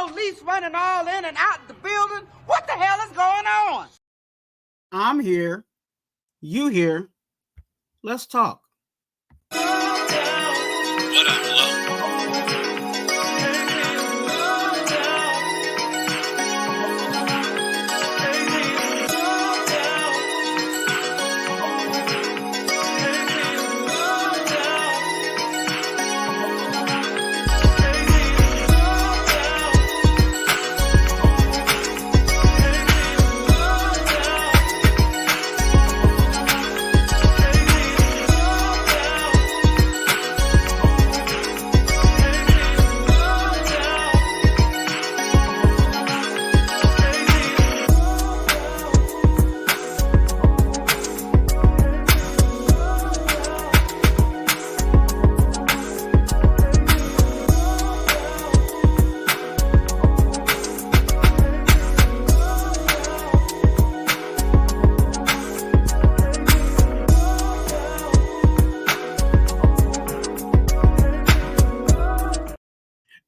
police running all in and out the building. What the hell is going on? I'm here. You here. Let's talk. What up, Lo?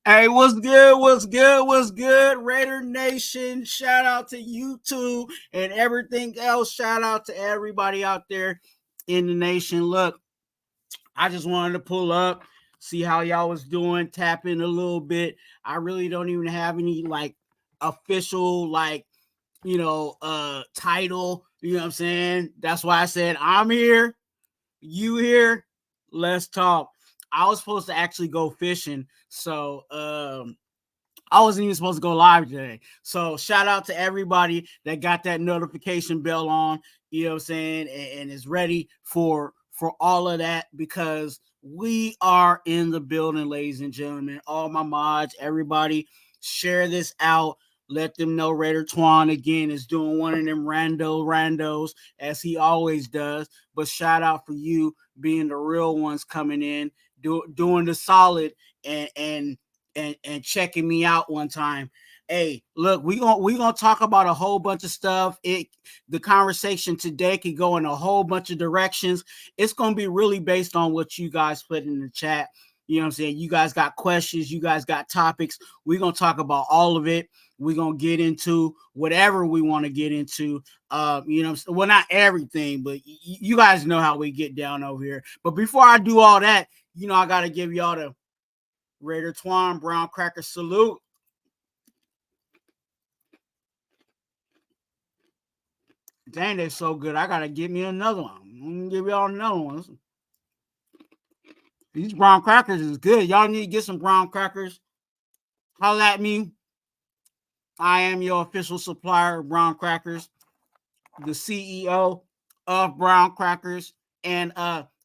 Hey, what's good? What's good? What's good? Raider Nation, shout out to YouTube and everything else. Shout out to everybody out there in the nation. Look, I just wanted to pull up, see how y'all was doing, tap in a little bit. I really don't even have any like official title. You know what I'm saying? That's why I said I'm here, you here, let's talk. I was supposed to actually go fishing, so I wasn't even supposed to go live today. So shout out to everybody that got that notification bell on, you know what I'm saying, and is ready for all of that, because we are in the building, ladies and gentlemen. All my mods, everybody, share this out. Let them know Raider Twuan again is doing one of them randos as he always does. But shout out for you being the real ones coming in, doing the solid and checking me out one time. Hey, look, we gonna talk about a whole bunch of stuff. The conversation today could go in a whole bunch of directions. It's gonna be really based on what you guys put in the chat. You know what I'm saying? You guys got questions, you guys got topics. We're gonna talk about all of it. We're gonna get into whatever we want to get into. Well, not everything, but you guys know how we get down over here. But before I do all that, I gotta give y'all the Raider Twuan brown cracker salute. Dang, they're so good. I gotta give me another one. I'm gonna give y'all another one. These brown crackers is good. Y'all need to get some brown crackers. Holla at me. I am your official supplier of brown crackers, the CEO of brown crackers. And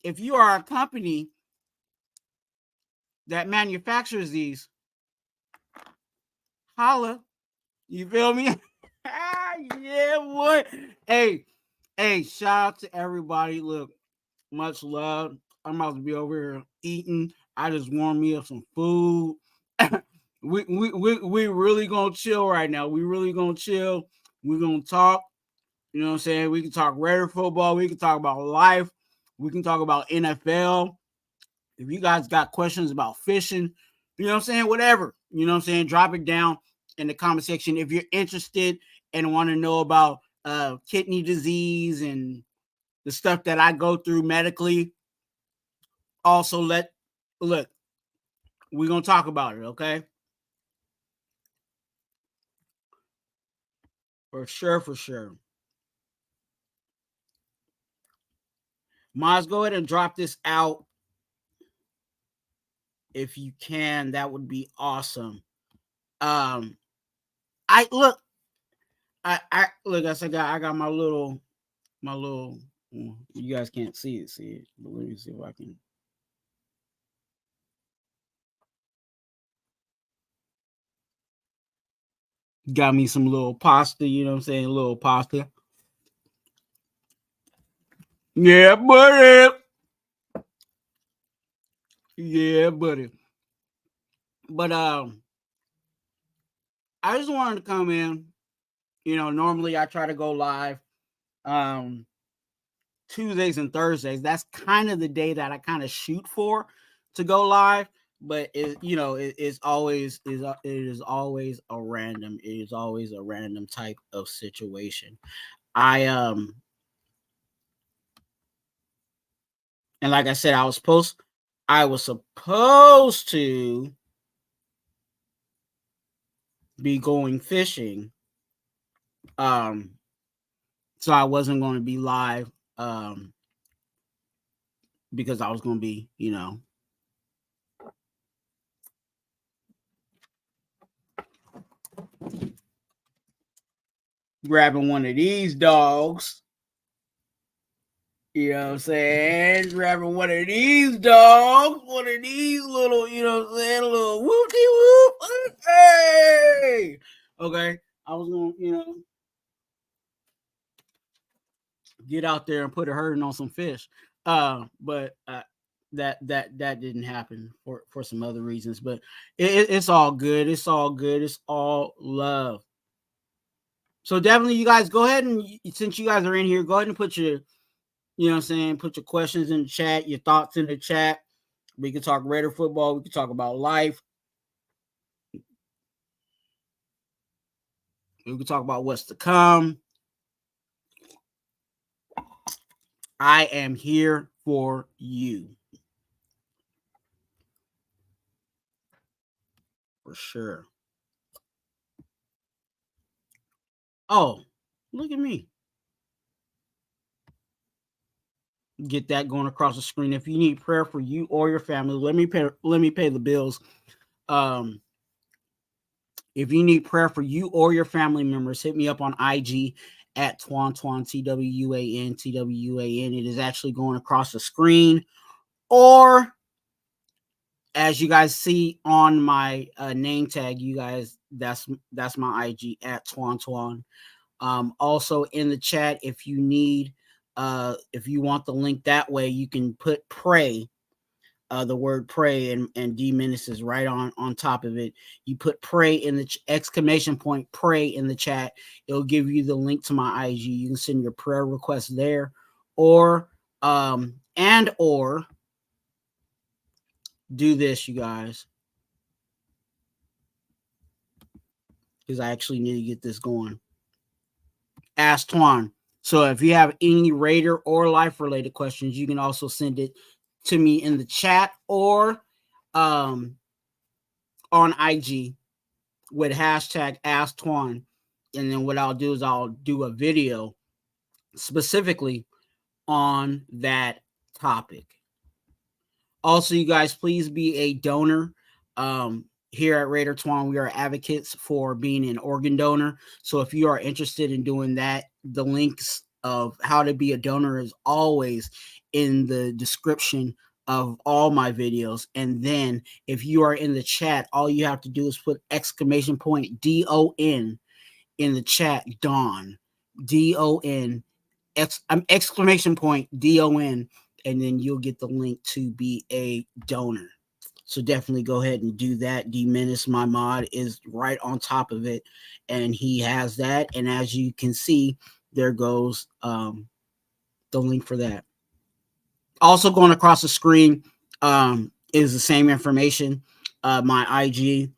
if you are a company that manufactures these, holla. You feel me? Yeah, boy. Hey, shout out to everybody. Look, much love. I'm about to be over here eating. I just warmed me up some food. we really gonna chill right now. We really gonna chill. We're gonna talk. You know what I'm saying? We can talk Raider football. We can talk about life. We can talk about NFL. If you guys got questions about fishing, you know what I'm saying? Whatever. You know what I'm saying? Drop it down in the comment section. If you're interested and want to know about kidney disease and the stuff that I go through medically, also look, we're going to talk about it, okay? For sure. Miles, go ahead and drop this out. If you can, that would be awesome. I got my little, you guys can't see it, but let me see if I can. Got me some little pasta, you know what I'm saying? A little pasta. Yeah, buddy. But I just wanted to come in. Normally I try to go live Tuesdays and Thursdays. That's kind of the day that I kind of shoot for to go live. but it, you know, it is always it is always a random. It is always a random type of situation. I and like I said, I was supposed to be going fishing. So I wasn't going to be live because I was going to be, you know, grabbing one of these dogs. You know what I'm saying? Grabbing one of these dogs, one of these little, you know what I'm saying, a little whoopty whoop. Hey! Okay. I was going to, you know, get out there and put a hurting on some fish. But that didn't happen for some other reasons. But it's all good. It's all good. It's all love. So definitely, you guys go ahead and, since you guys are in here, go ahead and put your, you know what I'm saying, put your questions in the chat, your thoughts in the chat. We can talk Raider football. We can talk about life. We can talk about what's to come. I am here for you. For sure. Oh, look at me. Get that going across the screen. If you need prayer for you or your family, let me pay the bills. If you need prayer for you or your family members, hit me up on IG at Twuan, TWUAN, TWUAN. It is actually going across the screen, or as you guys see on my name tag, you guys, that's my IG at Twuan. Also in the chat, if you need, if you want the link that way, you can put pray, the word pray, and D Menace is right on top of it. You put pray in the exclamation point, pray in the chat. It'll give you the link to my IG. You can send your prayer request there, or do this, you guys, because I actually need to get this going. Ask Twuan. So if you have any Raider or life related questions, you can also send it to me in the chat or on IG with hashtag Ask Twuan. And then what I'll do is I'll do a video specifically on that topic. Also, you guys, please be a donor. Here at Raider Twuan, we are advocates for being an organ donor. So if you are interested in doing that, the links of how to be a donor is always in the description of all my videos. And then if you are in the chat, all you have to do is put exclamation point DON in the chat, Don, DON, exclamation point DON, and then you'll get the link to be a donor. So definitely go ahead and do that. D Menace, my mod, is right on top of it, and he has that. And as you can see, there goes the link for that. Also going across the screen is the same information, my IG.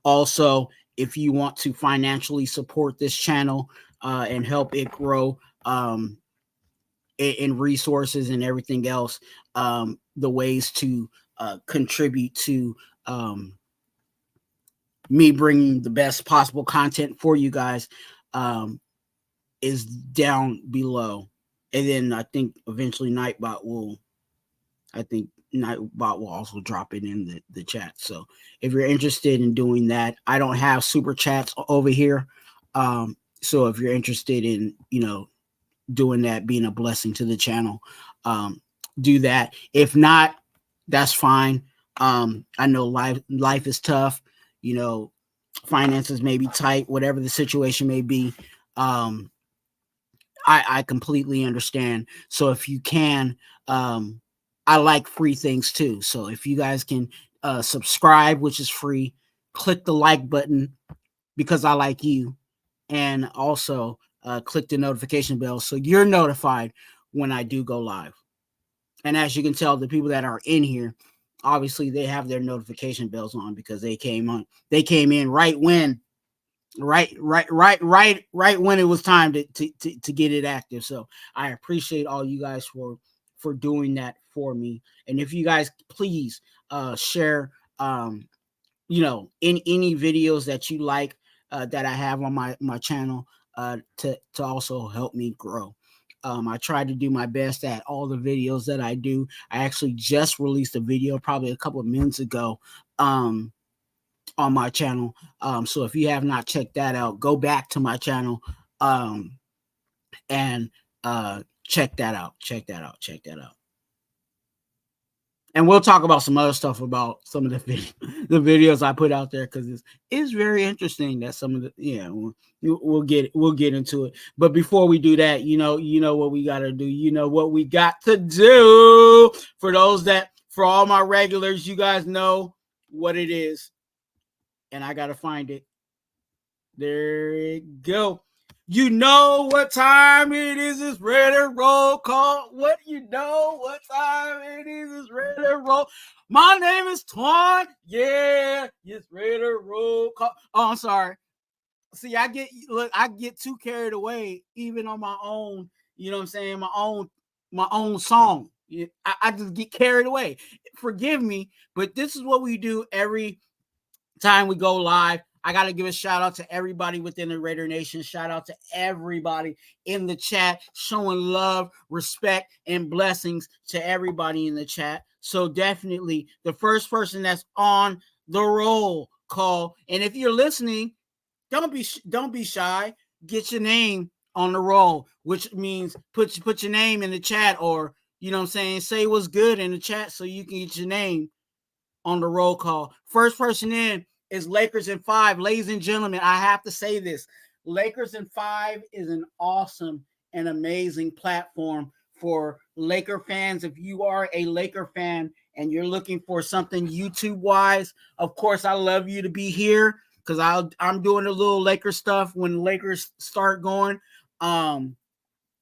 Also, if you want to financially support this channel and help it grow in resources and everything else, the ways to contribute to me bringing the best possible content for you guys is down below. And then I think eventually Nightbot will also drop it in the chat. So if you're interested in doing that, I don't have super chats over here. So if you're interested in, you know, doing that, being a blessing to the channel, do that. If not, that's fine. I know life is tough, you know, finances may be tight, whatever the situation may be. I completely understand. So if you can, I like free things too. So if you guys can subscribe, which is free, click the like button because I like you, and also click the notification bell so you're notified when I do go live. And as you can tell, the people that are in here, obviously they have their notification bells on because they came in right when when it was time to get it active. So I appreciate all you guys for doing that for me. And if you guys please share in any videos that you like that I have on my channel to also help me grow. I try to do my best at all the videos that I do. I actually just released a video probably a couple of minutes ago on my channel. So if you have not checked that out, go back to my channel and check that out. Check that out. And we'll talk about some other stuff about some of the videos I put out there because it's very interesting that some of the we'll get into it. But before we do that, you know what we gotta do. You know what we got to do. For all my regulars, you guys know what it is, and I gotta find it. There it go. You know what time it is. It's Raider roll call. What you know what time it is. It's Raider roll. My name is Twuan. Yeah, it's Raider roll call. Oh, I'm sorry. See, I get too carried away, even on my own. You know what I'm saying? My own song. I just get carried away. Forgive me, but this is what we do every time we go live. I got to give a shout out to everybody within the Raider Nation. Shout out to everybody in the chat, showing love, respect, and blessings to everybody in the chat. So definitely the first person that's on the roll call. And if you're listening, don't be shy. Get your name on the roll, which means put your name in the chat, or say what's good in the chat so you can get your name on the roll call. First person in is Lakers in 5. Ladies and gentlemen, I have to say this. Lakers in 5 is an awesome and amazing platform for Laker fans. If you are a Laker fan and you're looking for something YouTube-wise, of course, I love you to be here because I'm doing a little Laker stuff when the Lakers start going. And,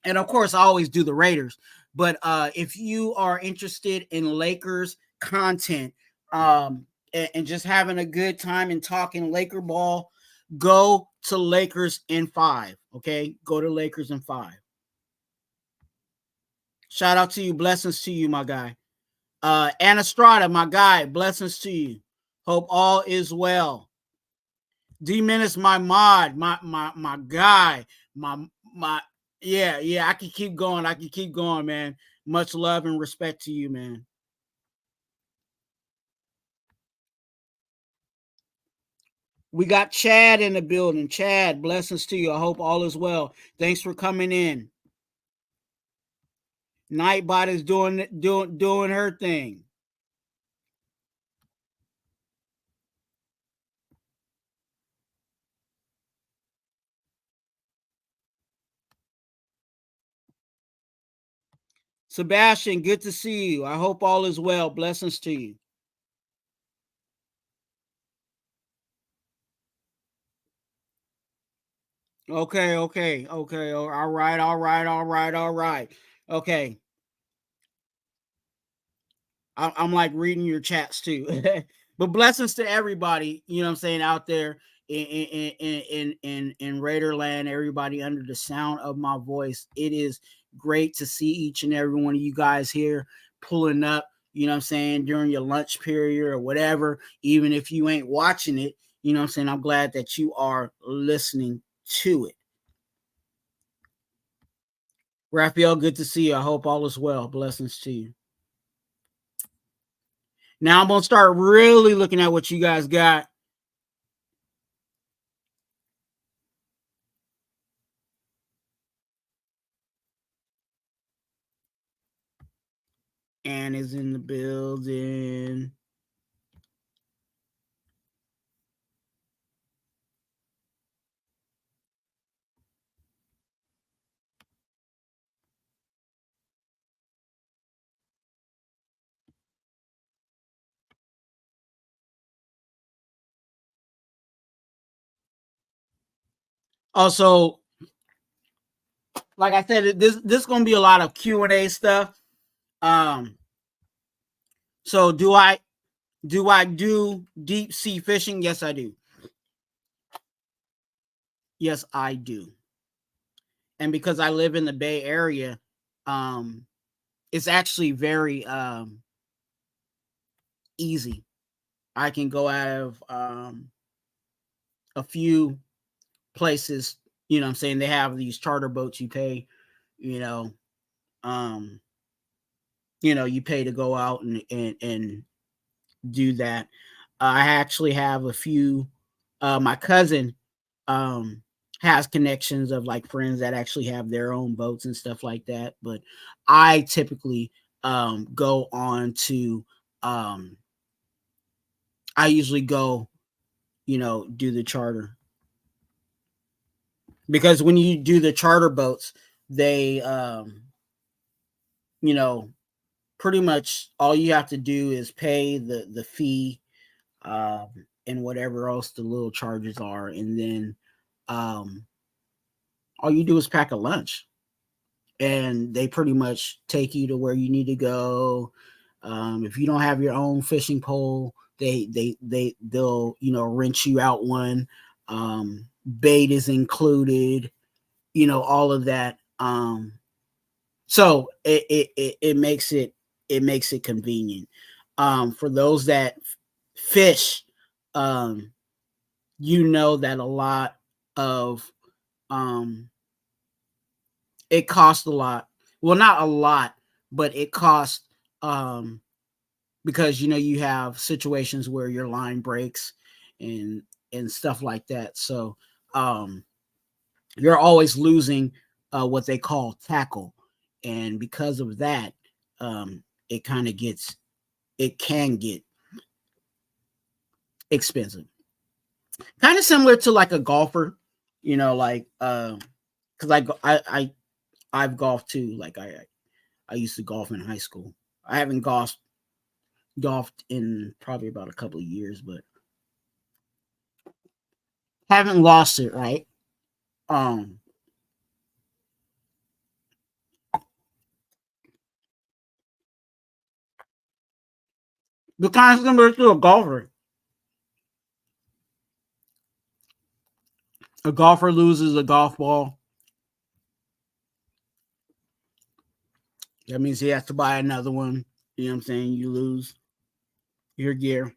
of course, I always do the Raiders. But if you are interested in Lakers content, and just having a good time and talking Laker ball, go to Lakers in 5. Okay, go to Lakers in 5. Shout out to you, blessings to you, my guy. Anastrada, my guy, blessings to you. Hope all is well. D-Menace, my mod, my guy, my yeah. I can keep going, man. Much love and respect to you, man. We got Chad in the building. Chad, blessings to you. I hope all is well. Thanks for coming in. Nightbot is doing her thing. Sebastian, good to see you. I hope all is well. Blessings to you. Okay. All right. Okay. I'm like reading your chats too. But blessings to everybody, you know what I'm saying, out there in Raiderland, everybody under the sound of my voice. It is great to see each and every one of you guys here pulling up, you know what I'm saying, during your lunch period or whatever. Even if you ain't watching it, you know what I'm saying, I'm glad that you are listening to it. Raphael, good to see you. I hope all is well. Blessings to you. Now I'm going to start really looking at what you guys got. Ann is in the building. Also, like I said, this is gonna be a lot of Q&A stuff. So do I Do I do deep sea fishing? Yes, I do. Yes, I do. And because I live in the Bay Area, um, it's actually very easy. I can go out of a few places. You know what I'm saying? They have these charter boats you pay, you know, um, you pay to go out and do that. I actually have a few. My cousin um, has connections of like friends that actually have their own boats and stuff like that. But I typically go on to. I usually go, do the charter because when you do the charter boats, they, you know, pretty much all you have to do is pay the fee and whatever else the little charges are, and then um, all you do is pack a lunch, and they pretty much take you to where you need to go. If you don't have your own fishing pole, they'll rent you out one. Bait is included, all of that. So it makes it convenient. For those that fish, um, that a lot of it costs a lot. Well, not a lot, but it costs um because you have situations where your line breaks and stuff like that. So um you're always losing what they call tackle, and because of that, it kind of gets it can get expensive. Kind of similar to like a golfer, like because I've golfed too. Like I used to golf in high school. I haven't golfed in probably about a couple of years, but haven't lost it, right? Um, the kind of similar to a golfer. A golfer loses a golf ball. That means he has to buy another one. You know what I'm saying? You lose your gear.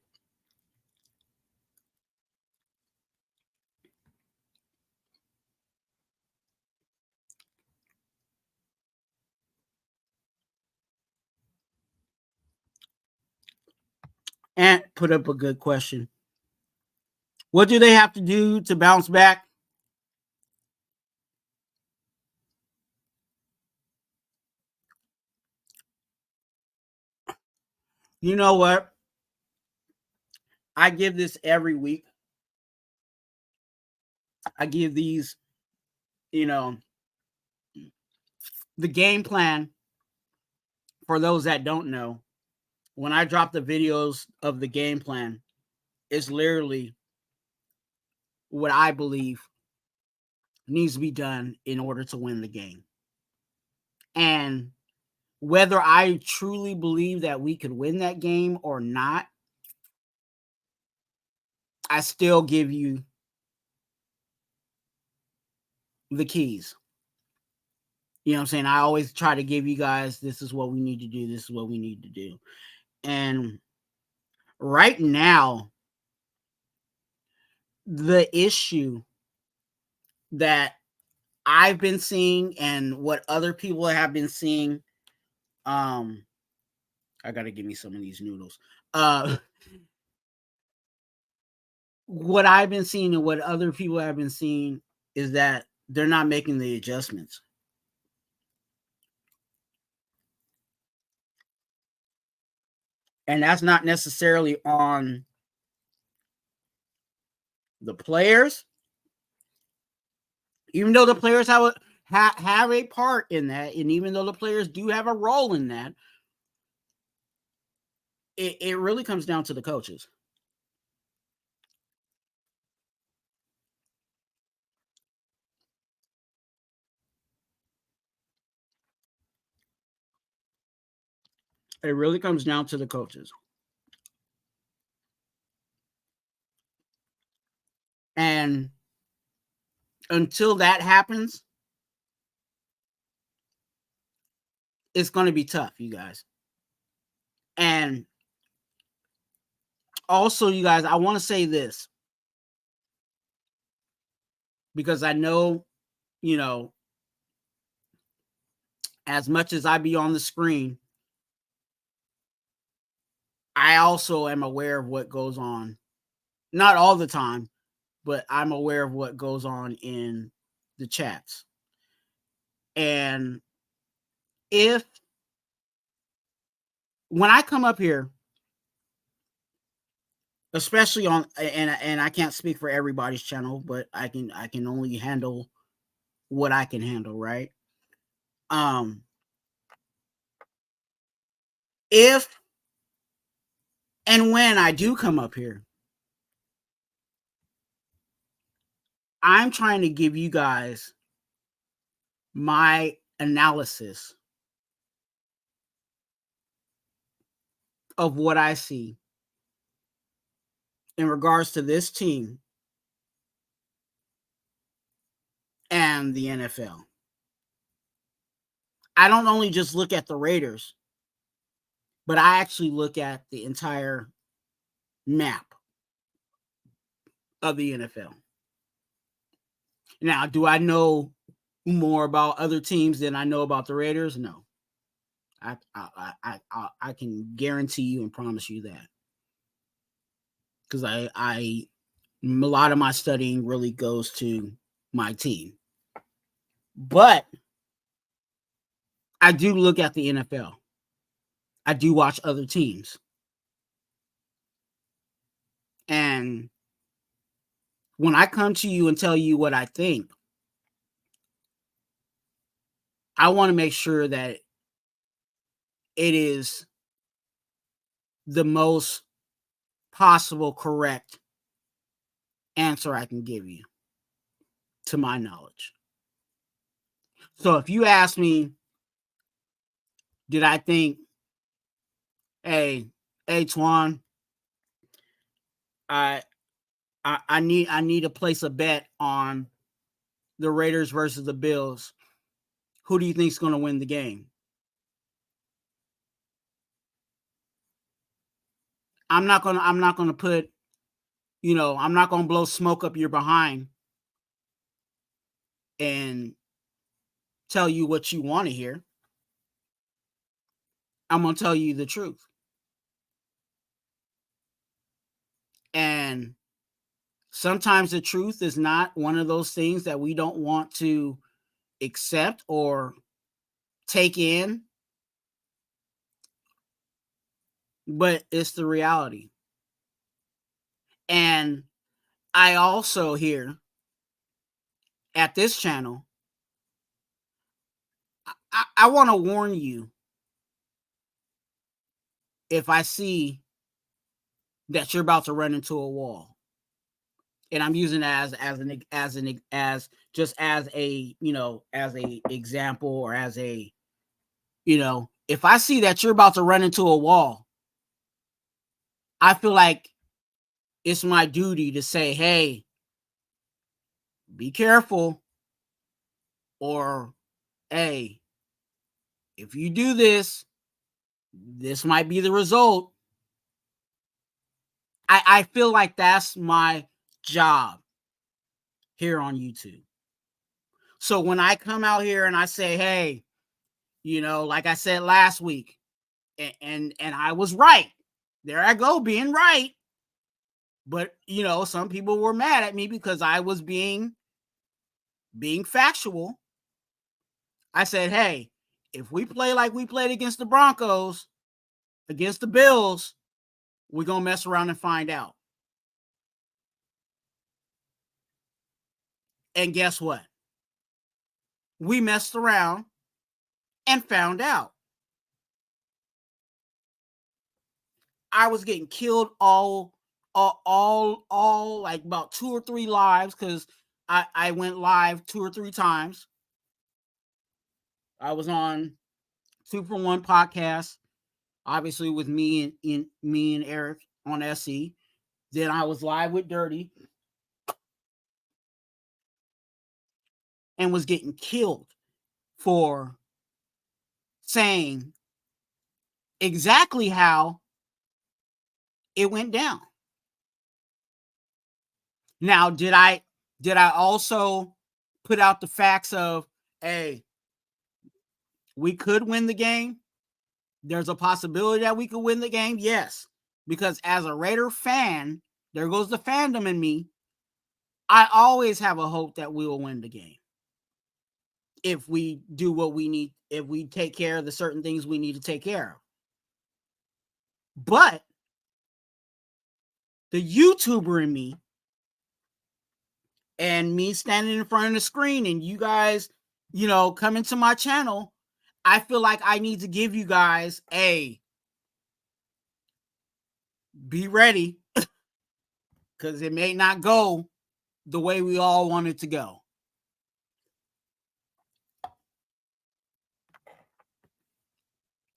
And put up a good question. What do they have to do to bounce back? You know what? I give this every week. I give these, you know, the game plan for those that don't know. When I drop the videos of the game plan, it's literally what I believe needs to be done in order to win the game. And whether I truly believe that we could win that game or not, I still give you the keys. You know what I'm saying? I always try to give you guys, this is what we need to do. This is what we need to do. And right now, the issue that I've been seeing and what other people have been seeing, um, I gotta give me some of these noodles. What I've been seeing and what other people have been seeing is that they're not making the adjustments. And that's not necessarily on the players, even though the players have a part in that, and even though the players do have a role in that, it really comes down to the coaches. It really comes down to the coaches. And until that happens, it's going to be tough, you guys. And also, you guys, I want to say this, because I know, you know, as much as I be on the screen, I also am aware of what goes on. Not all the time, but I'm aware of what goes on in the chats. And when I come up here, especially on, and I can't speak for everybody's channel, but I can only handle what I can handle, right? If and when I do come up here, I'm trying to give you guys my analysis of what I see in regards to this team and the NFL. I don't only just look at the Raiders, but I actually look at the entire map of the NFL. Now, do I know more about other teams than I know about the Raiders? No. I can guarantee you and promise you that, because a lot of my studying really goes to my team. But I do look at the NFL. I do watch other teams. And when I come to you and tell you what I think, I want to make sure that it is the most possible correct answer I can give you, to my knowledge. So if you ask me, did I think, hey Twuan, I need to place a bet on the Raiders versus the Bills. Who do you think is going to win the game? I'm not gonna put, I'm not gonna blow smoke up your behind and tell you what you want to hear. I'm gonna tell you the truth. And sometimes the truth is not one of those things that we don't want to accept or take in, but it's the reality. And I also here at this channel, I want to warn you, if I see that you're about to run into a wall. And I'm using that as just as a, as a example, or as a, if I see that you're about to run into a wall, I feel like it's my duty to say, hey, be careful, or hey, if you do this, this might be the result. I feel like that's my job here on YouTube. So when I come out here and I say, hey, like I said last week, and I was right. There I go, being right. But, some people were mad at me because I was being factual. I said, hey, if we play like we played against the Broncos, against the Bills, we're going to mess around and find out. And guess what? We messed around and found out. I was getting killed all like about 2 or 3 lives, because I went live 2 or 3 times. I was on 2 for 1 podcast, obviously with me and Eric on SE. Then I was live with Dirty. and was getting killed for saying exactly how it went down. Now, did I also put out the facts of, hey, we could win the game? There's a possibility that we could win the game? Yes. Because as a Raider fan, there goes the fandom in me, I always have a hope that we will win the game. If we do what we need, if we take care of the certain things we need to take care of. But the YouTuber in me, and me standing in front of the screen and you guys, coming to my channel, I feel like I need to give you guys be ready, because it may not go the way we all want it to go.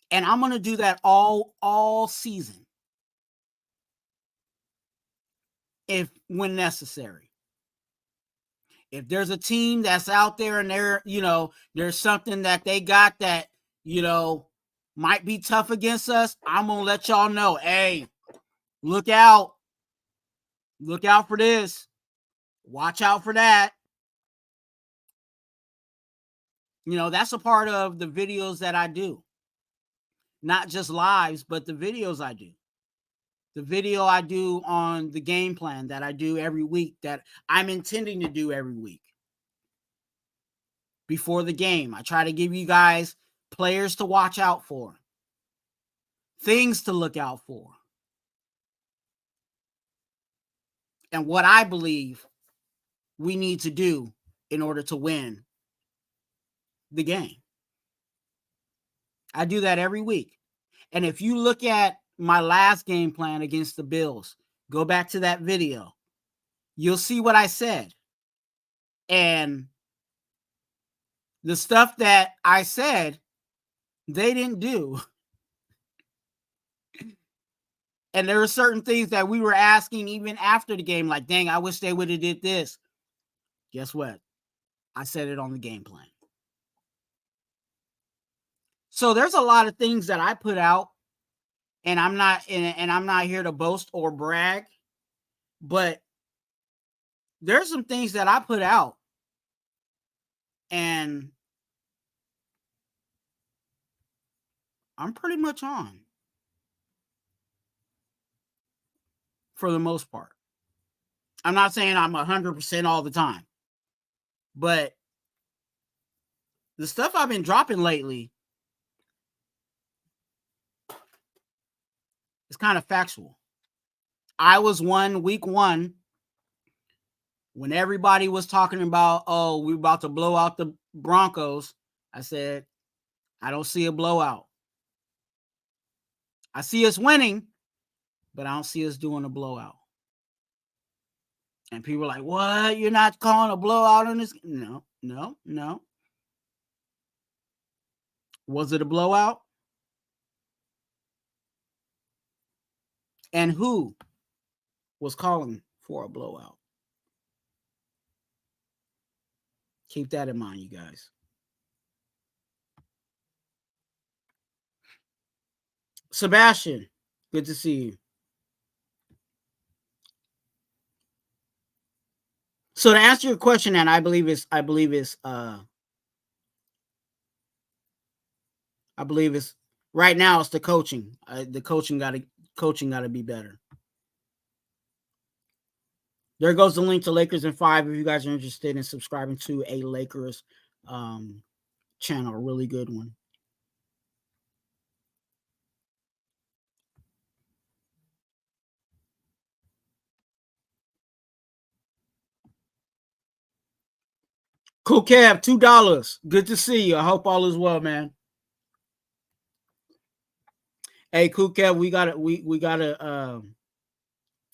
And I'm going to do that all season, when necessary. If there's a team that's out there and there's something that they got that, might be tough against us, I'm going to let y'all know, hey, look out. Look out for this. Watch out for that. That's a part of the videos that I do. Not just lives, but the videos I do. The video I do on the game plan that I do every week, that I'm intending to do every week. Before the game, I try to give you guys players to watch out for. Things to look out for. And what I believe we need to do in order to win the game. I do that every week. And if you look at my last game plan against the Bills, go back to that video, you'll see what I said. And the stuff that I said, they didn't do. And there were certain things that we were asking even after the game, like, dang, I wish they would have did this. Guess what? I said it on the game plan. So there's a lot of things that I put out, and I'm not here to boast or brag, but there's some things that I put out, and I'm pretty much on for the most part. I'm not saying I'm 100% all the time, but the stuff I've been dropping lately is kind of factual. I was week one, when everybody was talking about, oh, we're about to blow out the Broncos. I said, I don't see a blowout. I see us winning, but I don't see us doing a blowout. And people were like, what? You're not calling a blowout on this? No. Was it a blowout? And who was calling for a blowout? Keep that in mind, you guys. Sebastian, good to see you. So to answer your question, and I believe it's right now it's the coaching. The coaching got to be better. There goes the link to Lakers in 5 if you guys are interested in subscribing to a Lakers channel, a really good one. Cool Cab, $2. Good to see you. I hope all is well, man. Hey, Cool Cab, we gotta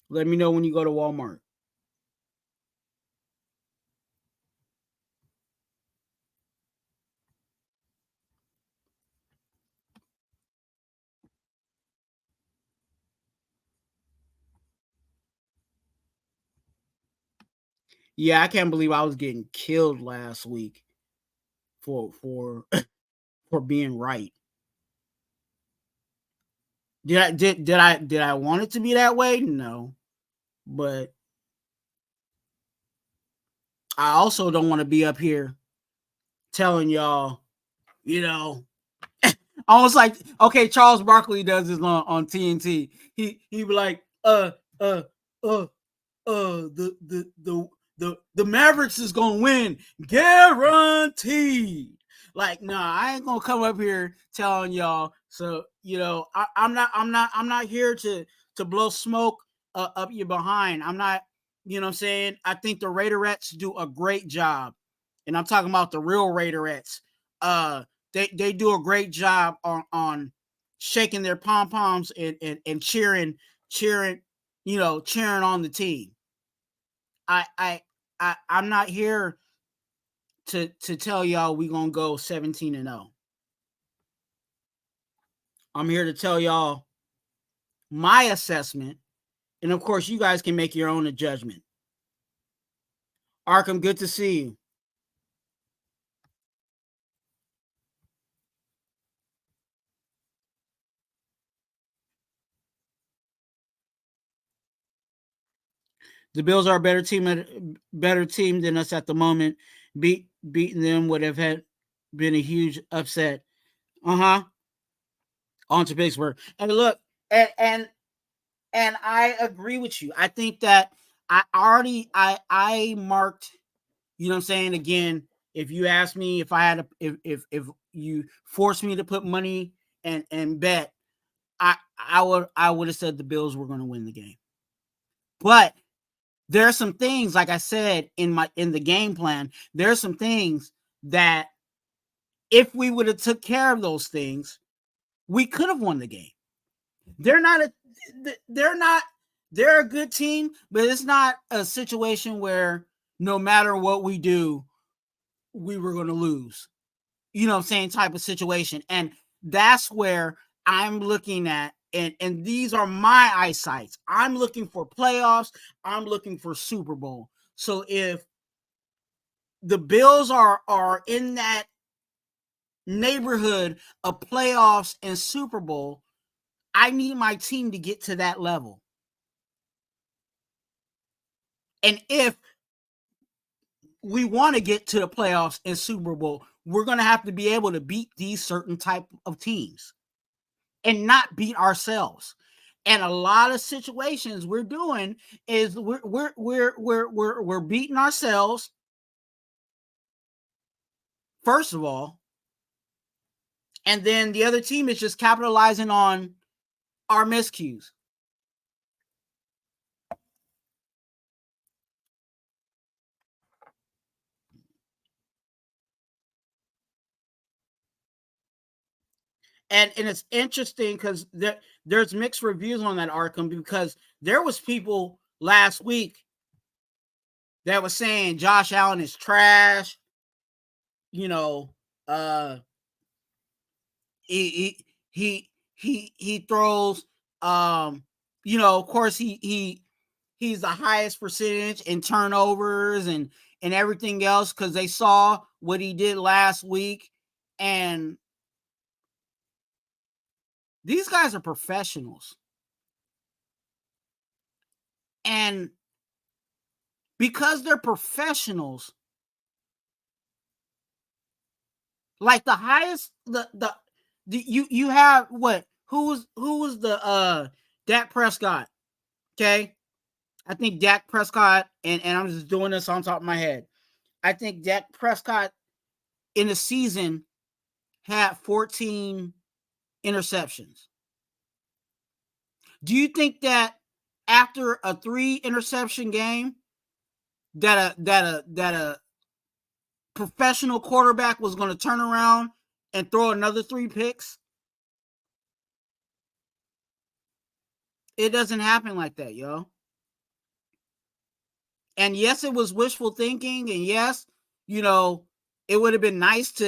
let me know when you go to Walmart. Yeah, I can't believe I was getting killed last week for for being right. Did I want it to be that way? No. But I also don't want to be up here telling y'all, you know, almost like, okay, Charles Barkley does this on TNT. He be like, uh, uh, uh, the Mavericks is gonna win, guaranteed. Like, nah, I ain't gonna come up here telling y'all. So, I'm not here to blow smoke up your behind. I'm not, what I'm saying. I think the Raiderettes do a great job, and I'm talking about the real Raiderettes. They do a great job on shaking their pom poms and cheering, cheering on the team. I'm not here to tell y'all we gonna go 17-0. I'm here to tell y'all my assessment, and of course you guys can make your own judgment. Arkham, good to see you. The Bills are a better team than us at the moment. Beating them would have been a huge upset. On to Pittsburgh. And look, and I agree with you. I think that I marked, what I'm saying, again, if you ask me if I had if you forced me to put money and bet, I would have said the Bills were going to win the game. But there are some things, like I said in the game plan, there are some things that if we would have took care of those things, we could have won the game. They're a good team, but it's not a situation where no matter what we do, we were going to lose. You know what I'm saying? Type of situation. And that's where I'm looking at, and these are my eyesights. I'm looking for playoffs. I'm looking for Super Bowl. So if the Bills are in that neighborhood of playoffs and Super Bowl, I need my team to get to that level. And if we want to get to the playoffs and Super Bowl, we're going to have to be able to beat these certain type of teams and not beat ourselves. And a lot of situations we're doing is we're beating ourselves, first of all, and then the other team is just capitalizing on our miscues. And it's interesting because there's mixed reviews on that Arkham, because there was people last week that was saying Josh Allen is trash. He throws, of course he's the highest percentage in turnovers and everything else, because they saw what he did last week. And these guys are professionals. And because they're professionals, like the highest, you have what? Who was the Dak Prescott? Okay, I think Dak Prescott, and I'm just doing this on top of my head. I think Dak Prescott in the season had 14 interceptions. Do you think that after a 3 interception game that a professional quarterback was going to turn around and throw another 3 picks? It doesn't happen like that, yo. And yes, it was wishful thinking, and yes, it would have been nice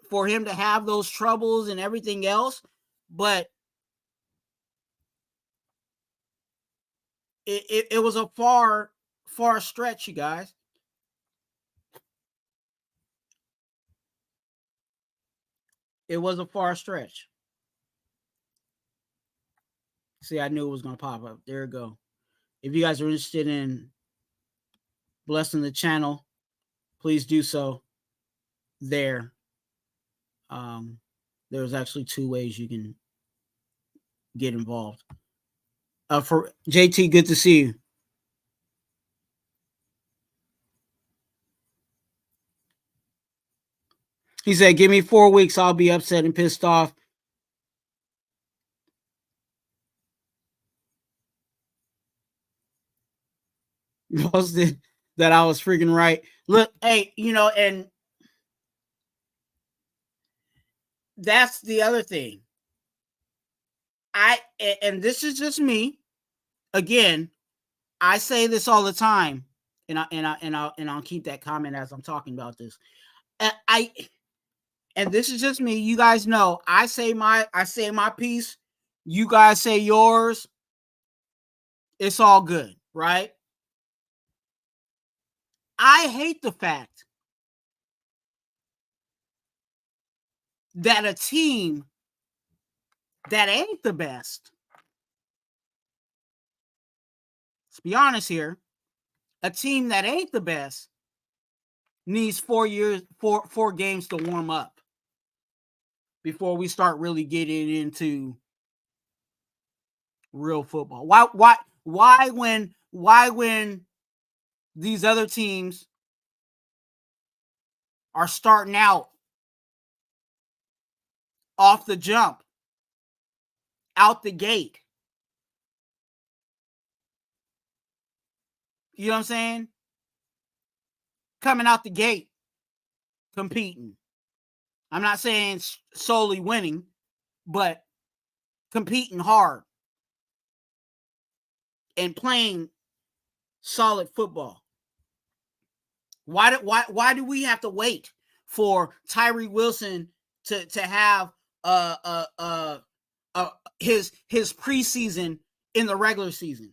for him to have those troubles and everything else, but it was a far stretch, you guys. It was a far stretch. See, I knew it was going to pop up. There we go. If you guys are interested in blessing the channel, please do so there. There's actually 2 ways you can get involved. For JT, good to see you. He said, give me 4 weeks. I'll be upset and pissed off. Posted that I was freaking right. Look, hey, and that's the other thing. And this is just me. Again, I say this all the time, and I'll keep that comment as I'm talking about this. And this is just me. You guys know I say my piece. You guys say yours. It's all good, right? I hate the fact that a team that ain't the best, let's be honest here, a team that ain't the best needs 4 games to warm up before we start really getting into real football. Why when these other teams are starting out off the jump, out the gate? You know what I'm saying? Coming out the gate, competing. I'm not saying solely winning, but competing hard and playing solid football. Why do we have to wait for Tyree Wilson to have his preseason in the regular season?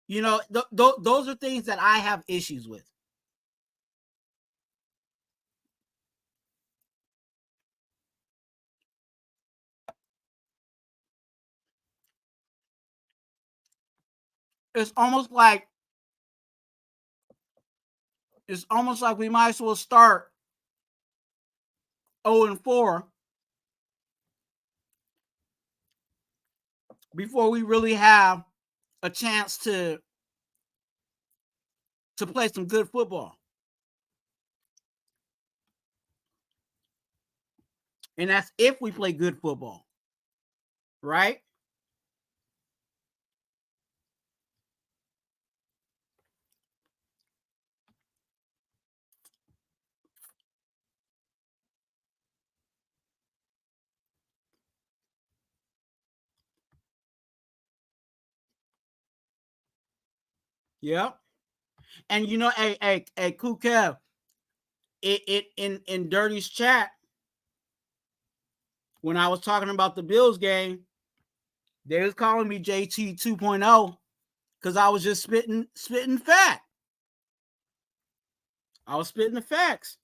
Those are things that I have issues with. It's almost like we might as well start 0-4 before we really have a chance to play some good football. And that's if we play good football, right? Yep. And hey, Cool Kev, in Dirty's chat, when I was talking about the Bills game, they was calling me JT 2.0 because I was just spitting fat. I was spitting the facts.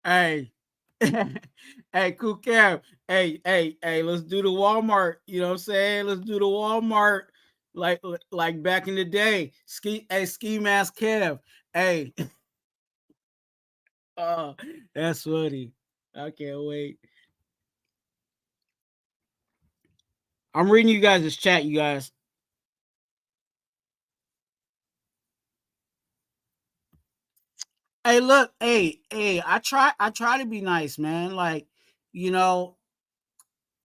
Hey, hey, Cool Kev. Hey, let's do the Walmart. You know what I'm saying? Let's do the Walmart like back in the day. Ski Mask Kev. Hey. Oh, that's funny. I can't wait. I'm reading you guys' chat, you guys. Hey, look, hey, I try to be nice, man. Like, you know,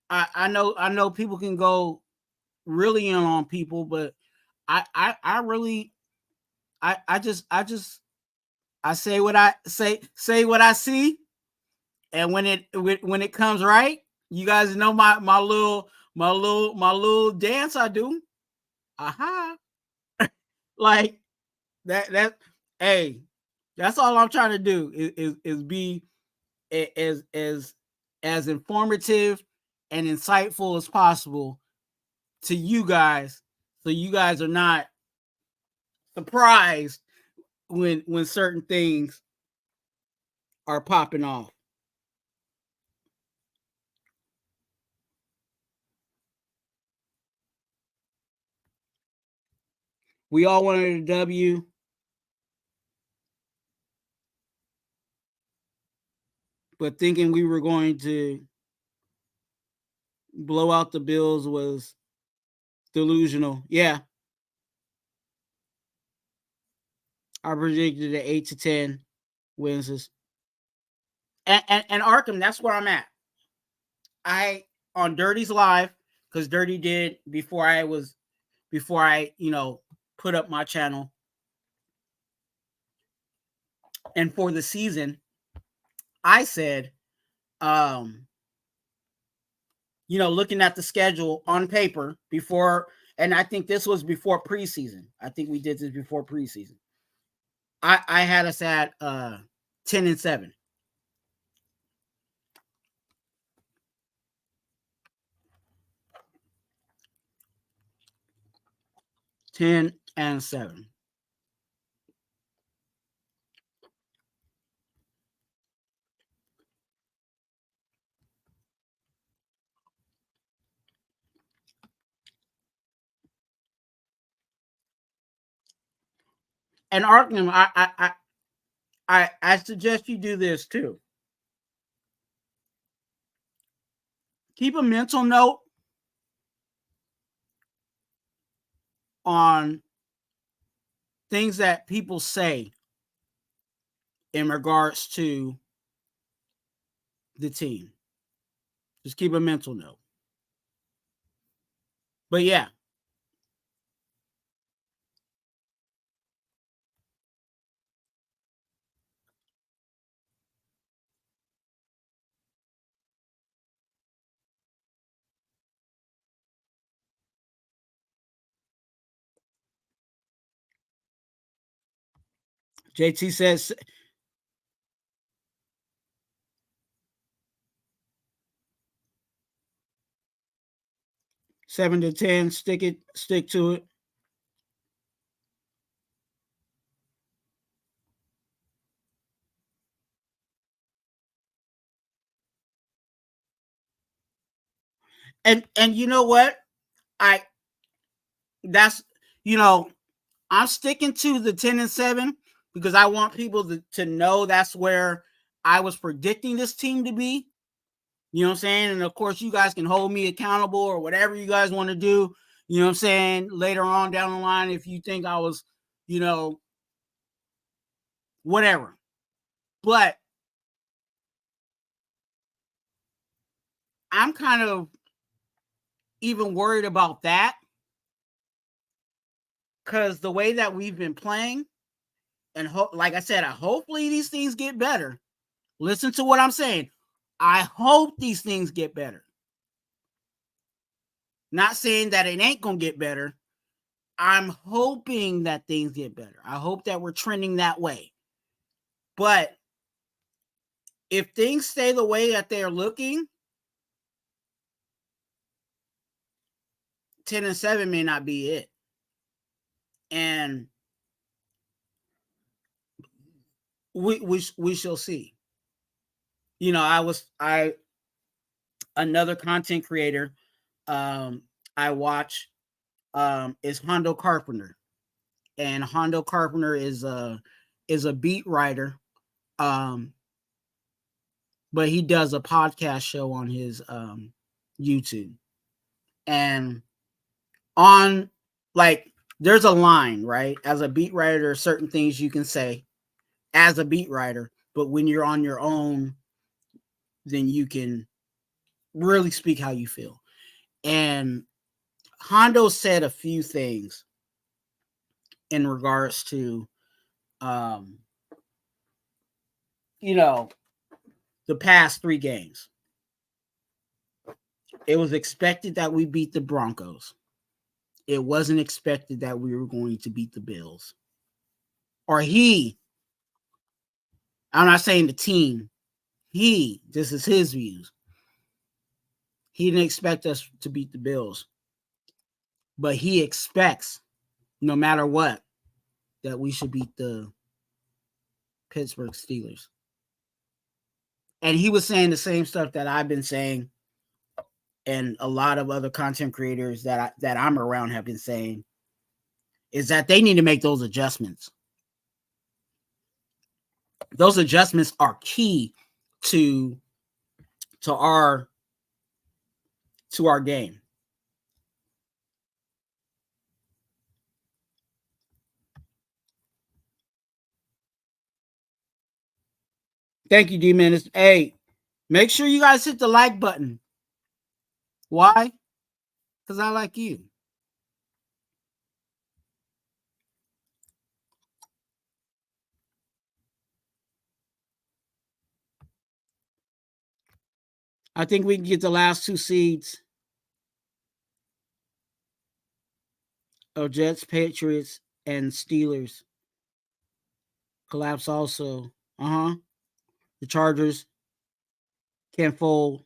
I know people can go really in on people, but I really I say what I say what I see, and when it comes right, you guys know my little dance I do. Aha. Like that hey, that's all I'm trying to do is be as informative and insightful as possible to you guys, so you guys are not surprised when certain things are popping off. We all wanted a W, but thinking we were going to blow out the Bills was delusional. Yeah, I predicted an 8 to 10 wins. And Arkham, that's where I'm at. I on Dirty's live, because Dirty did before I put up my channel, and for the season, I said, looking at the schedule on paper before, and I think this was before preseason. I think we did this before preseason. I had us at 10-7. 10-7. And Arkham, I suggest you do this too. Keep a mental note on things that people say in regards to the team. Just keep a mental note. But yeah. JT says 7-10. Stick to it. And you know what? That's I'm sticking to the 10-7 because I want people to know that's where I was predicting this team to be. You know what I'm saying? And of course, you guys can hold me accountable or whatever you guys want to do. You know what I'm saying? Later on down the line, if you think I was, whatever. But I'm kind of even worried about that because the way that we've been playing, and like I said, hopefully these things get better. Listen to what I'm saying. I hope these things get better. Not saying that it ain't going to get better. I'm hoping that things get better. I hope that we're trending that way. But if things stay the way that they're looking, 10-7 may not be it. And we shall see. Another content creator I watch is Hondo Carpenter. And Hondo Carpenter is a beat writer. But he does a podcast show on his YouTube. And on, like, there's a line, right? As a beat writer, certain things you can say. as a beat writer, but when you're on your own, then you can really speak how you feel. And Hondo said a few things in regards to, the past 3 games. It was expected that we beat the Broncos. It wasn't expected that we were going to beat the Bills. Or I'm not saying the team. This is his views. He didn't expect us to beat the Bills. But he expects, no matter what, that we should beat the Pittsburgh Steelers. And he was saying the same stuff that I've been saying, and a lot of other content creators that I'm around have been saying, is that they need to make those adjustments. Those adjustments are key to our game. Thank you, D-Man. Hey, make sure you guys hit the like button. Why? Because I like you. I think we can get the last 2 seeds of Jets, Patriots, and Steelers. Collapse also. The Chargers can't fold.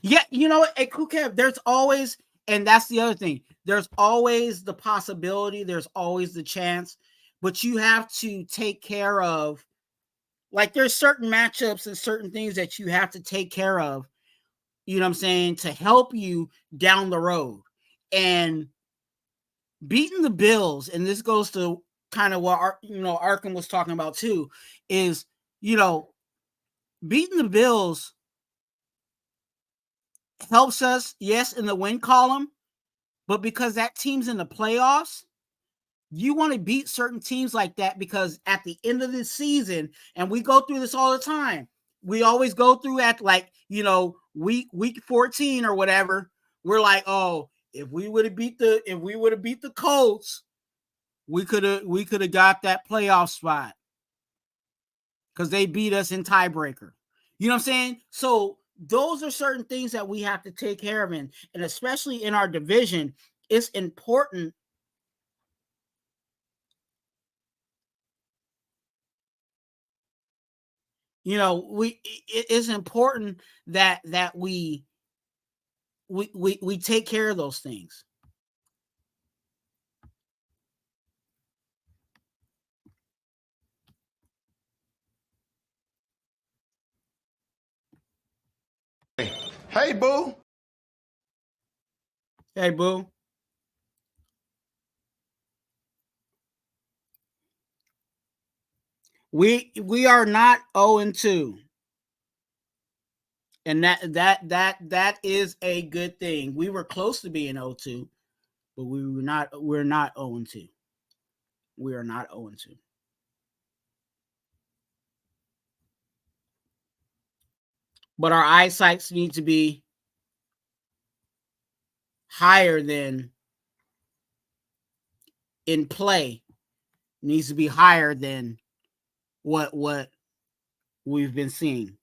Yeah, you know what? Hey, Kukev, there's always, and that's the other thing, there's always the possibility, there's always the chance, but you have to take care of, like, there's certain matchups and certain things that you have to take care of, you know what I'm saying, to help you down the road. And beating the Bills, and this goes to kind of what Arkham was talking about too, is, beating the Bills helps us, yes, in the win column, but because that team's in the playoffs, you want to beat certain teams like that, because at the end of the season, and we go through this all the time, we always go through at week 14 or whatever, we're like, oh, if we would have beat the Colts, we could have got that playoff spot because they beat us in tiebreaker. You know what I'm saying? So those are certain things that we have to take care of, and especially in our division, it's important. It's important that we take care of those things. Hey, boo. Hey, boo. We are not 0-2. And that is a good thing. We were close to being 0-2, but we're not 0-2. We are not 0-2. But our eyesights need to be higher than in play. Needs to be higher than what we've been seeing.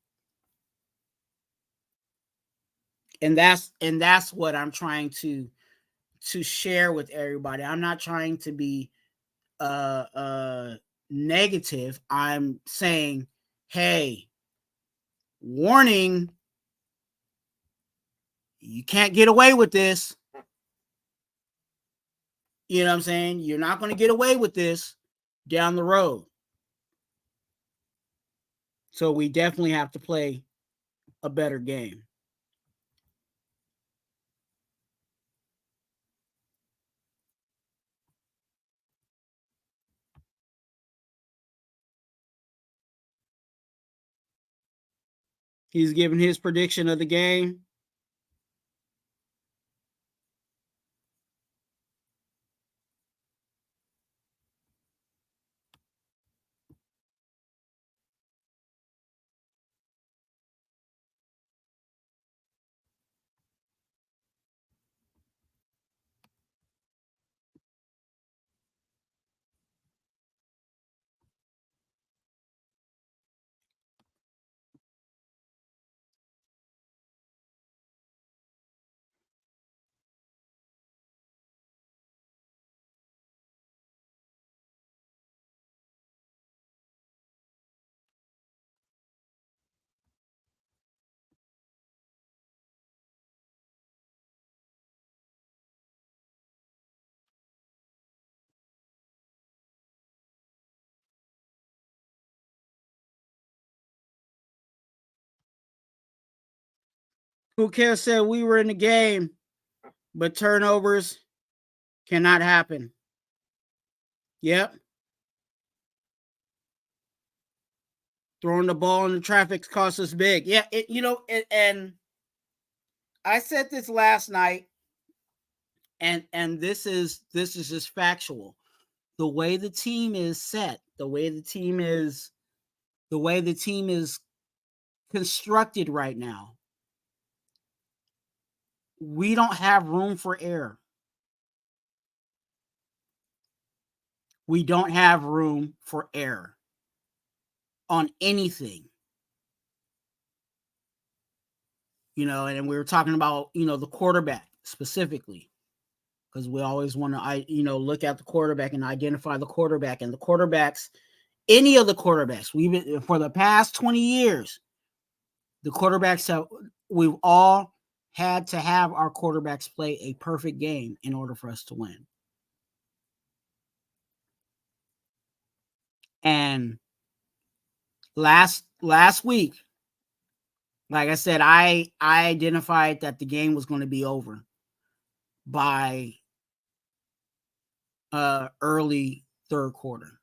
And that's what I'm trying to share with everybody. I'm not trying to be negative. I'm saying, hey, warning, you can't get away with this. You know what I'm saying? You're not going to get away with this down the road. So we definitely have to play a better game. He's giving his prediction of the game. Who cares? Said we were in the game, but turnovers cannot happen. Yep. Throwing the ball in the traffic costs us big. Yeah, and I said this last night, and this is just factual. The way the team is set, the way the team is constructed right now, we don't have room for error. We don't have room for error on anything. And we were talking about, the quarterback specifically, because we always want to, look at the quarterback and identify the quarterback. And the quarterbacks, any of the quarterbacks, we've been for the past 20 years, the quarterbacks we've all had to have our quarterbacks play a perfect game in order for us to win. And last week, like I said, I identified that the game was going to be over by early third quarter.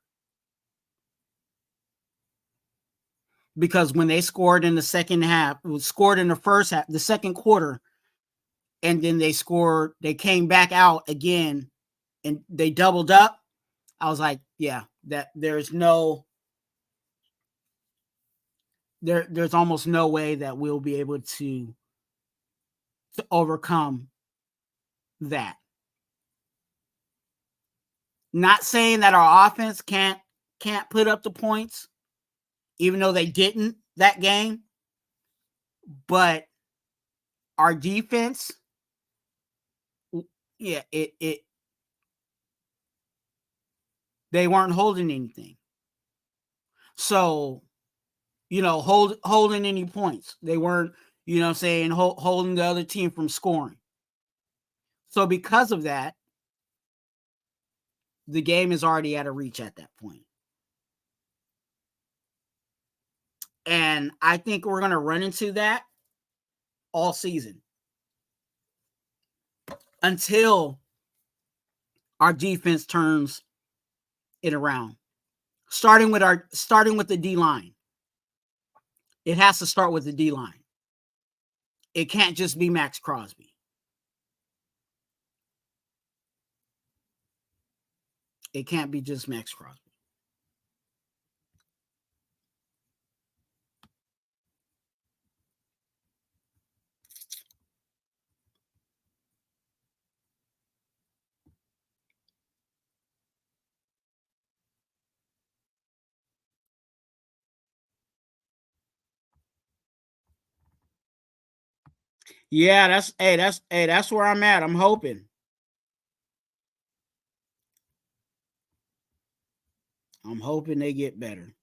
Because when they scored in the second half, it was scored in the first half, the second quarter, and then they came back out again and they doubled up. I was like, yeah, that there's almost no way that we'll be able to overcome that. Not saying that our offense can't put up the points, even though they didn't that game, but our defense, yeah, they weren't holding anything. So, holding any points. They weren't, holding the other team from scoring. So because of that, the game is already out of reach at that point. And I think we're going to run into that all season until our defense turns it around. Starting with the D-line. It has to start with the D-line. It can't just be Max Crosby. It can't be just Max Crosby. Yeah, that's where I'm at. I'm hoping. I'm hoping they get better.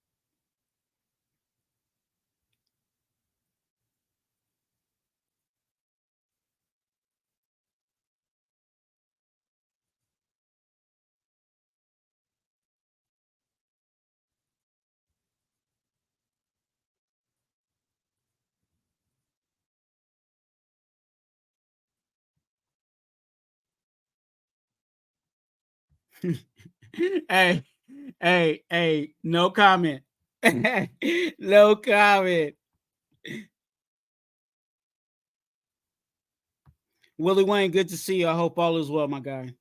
Hey, no comment. No comment. Willie Wayne, good to see you. I hope all is well, my guy.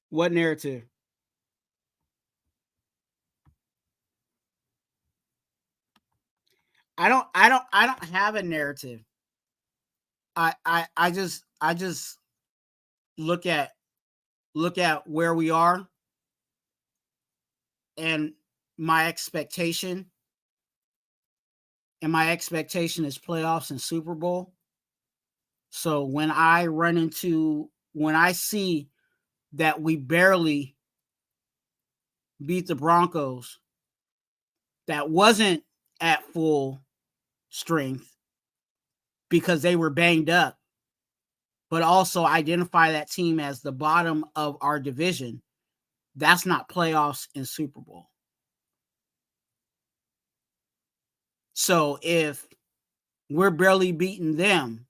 What narrative? I don't have a narrative. I just look at where we are and my expectation. And my expectation is playoffs and Super Bowl. So when I see that we barely beat the Broncos, that wasn't at full strength, because they were banged up, but also identify that team as the bottom of our division, that's not playoffs and Super Bowl. So if we're barely beating them,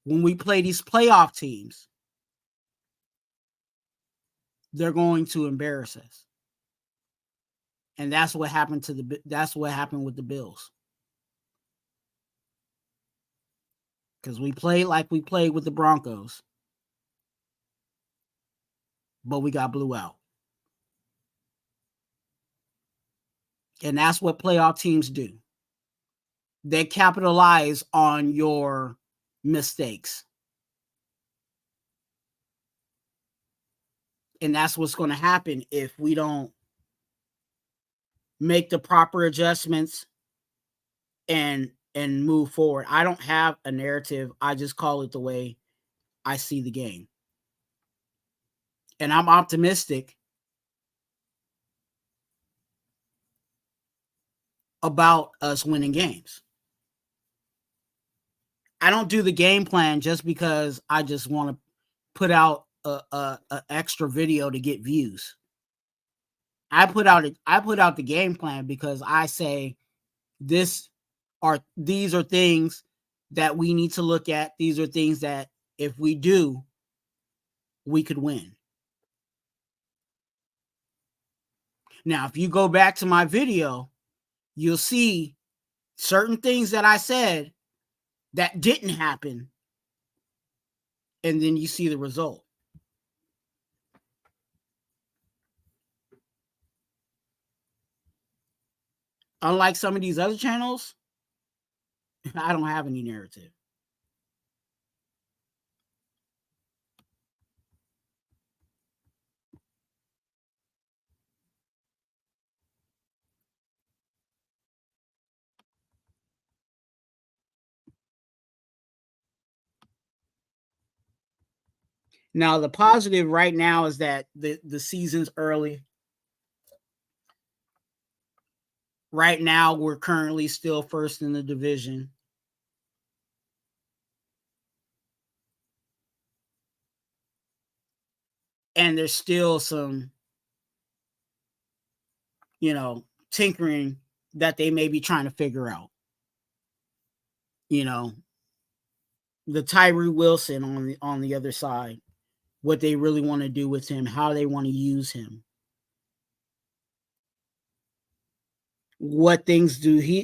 when we play these playoff teams, they're going to embarrass us. And that's what happened with the Bills. Because we played like we played with the Broncos, but we got blew out. And that's what playoff teams do. They capitalize on your mistakes. And that's what's going to happen if we don't make the proper adjustments and move forward. I don't have a narrative. I just call it the way I see the game. And I'm optimistic about us winning games. I don't do the game plan just because I just want to put out a extra video to get views. I put out the game plan because I say these are things that we need to look at. These are things that if we do, we could win. Now, if you go back to my video, you'll see certain things that I said that didn't happen, and then you see the result. Unlike some of these other channels, I don't have any narrative. Now, the positive right now is that the season's early. Right now, we're currently still first in the division. And there's still some, tinkering that they may be trying to figure out. The Tyree Wilson on the other side, what they really want to do with him, how they want to use him. What things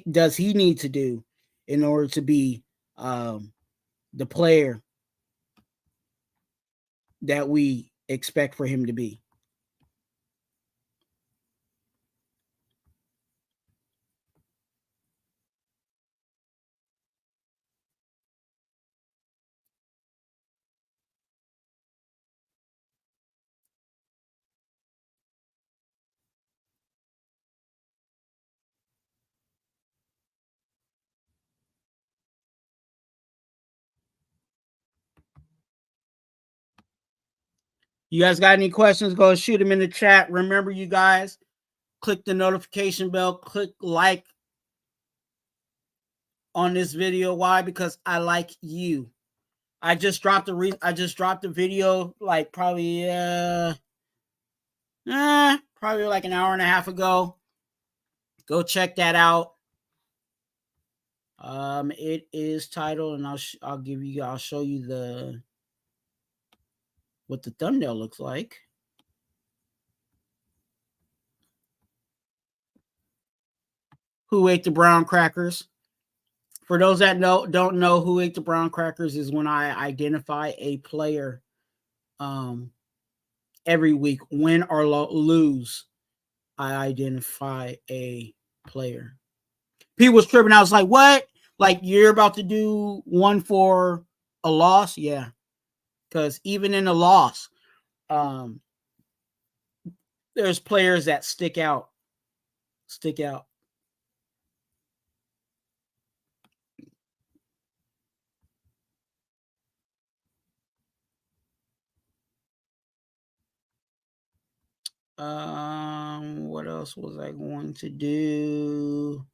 does he need to do in order to be the player that we expect for him to be? You guys got any questions? Go shoot them in the chat. Remember, you guys, click the notification bell, click like on this video. Why? Because I like you. I just dropped the video like probably like an hour and a half ago. Go check that out. It is titled, and I'll show you what the thumbnail looks like. Who ate the brown crackers? For those that don't know who ate the brown crackers is when I identify a player every week, win or lose. I identify a player. People was tripping. I was like, what? Like, you're about to do one for a loss? Yeah. Because even in a loss, there's players that stick out. What else was I going to do?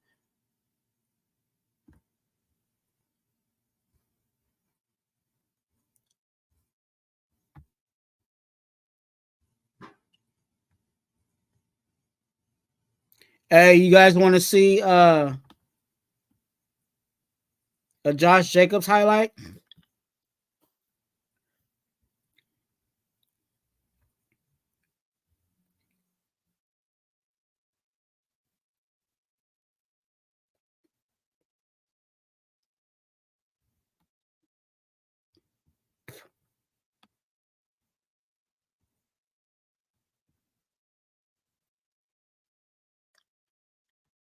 Hey, you guys want to see a Josh Jacobs highlight?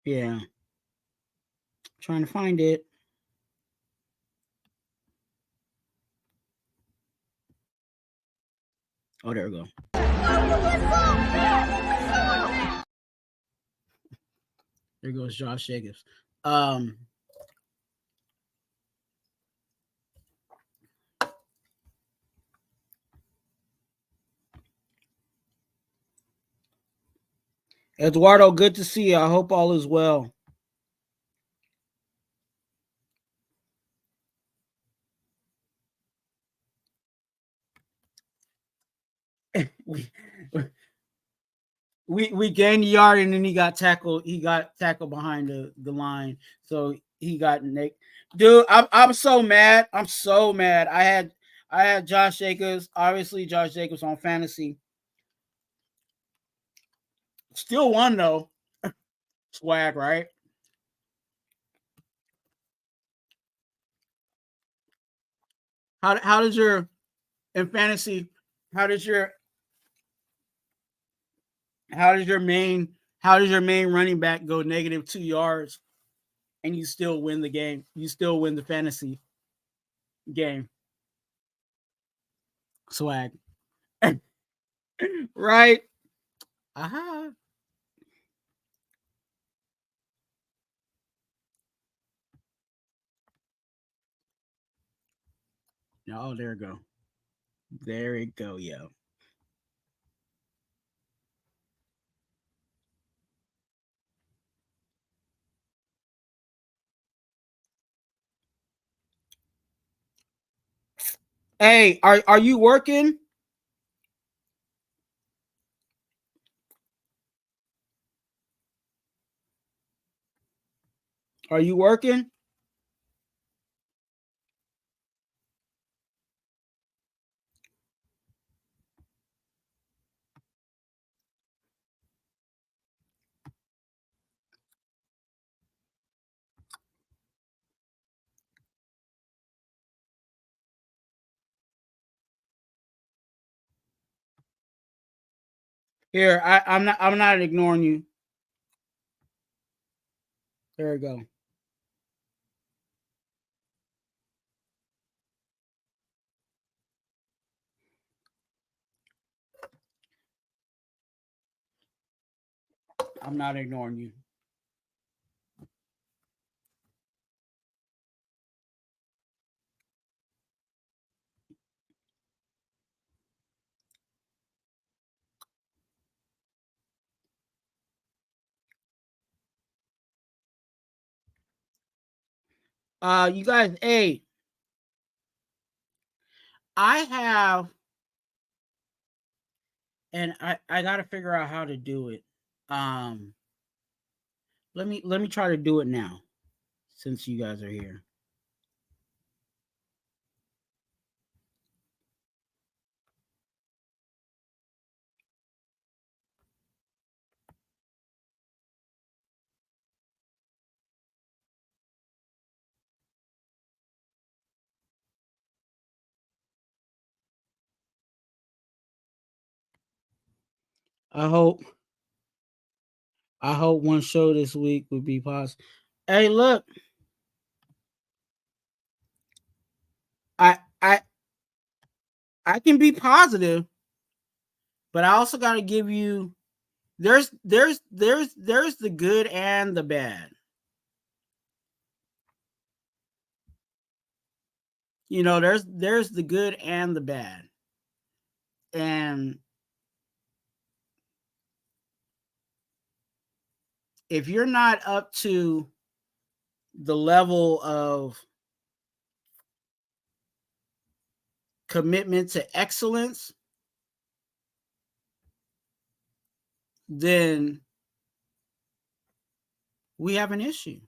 Yeah, trying to find it. Oh, there we go. There goes Josh Jacobs. Eduardo, good to see you. I hope all is well. we gained the yard and then he got tackled. He got tackled behind the line, so he got nicked. Dude, I'm so mad. I'm so mad. I had Josh Jacobs, obviously Josh Jacobs on fantasy. Still won though. Swag, right? How does your in fantasy? How does your how does your main how does your main running back go -2 yards and you still win the game? You still win the fantasy game. Swag. Right? Aha. Oh, there it go. There it go, yo. Hey, are you working? Are you working? Here, I'm not ignoring you. There we go. I'm not ignoring you. You guys, hey, I have and I got to figure out how to do it. Um let me try to do it now since you guys are here. I hope one show this week would be possible. Hey, look, I I I can be positive, but I also got to give you there's the good and the bad. You know, there's the good and the bad. And if you're not up to the level of commitment to excellence, then we have an issue.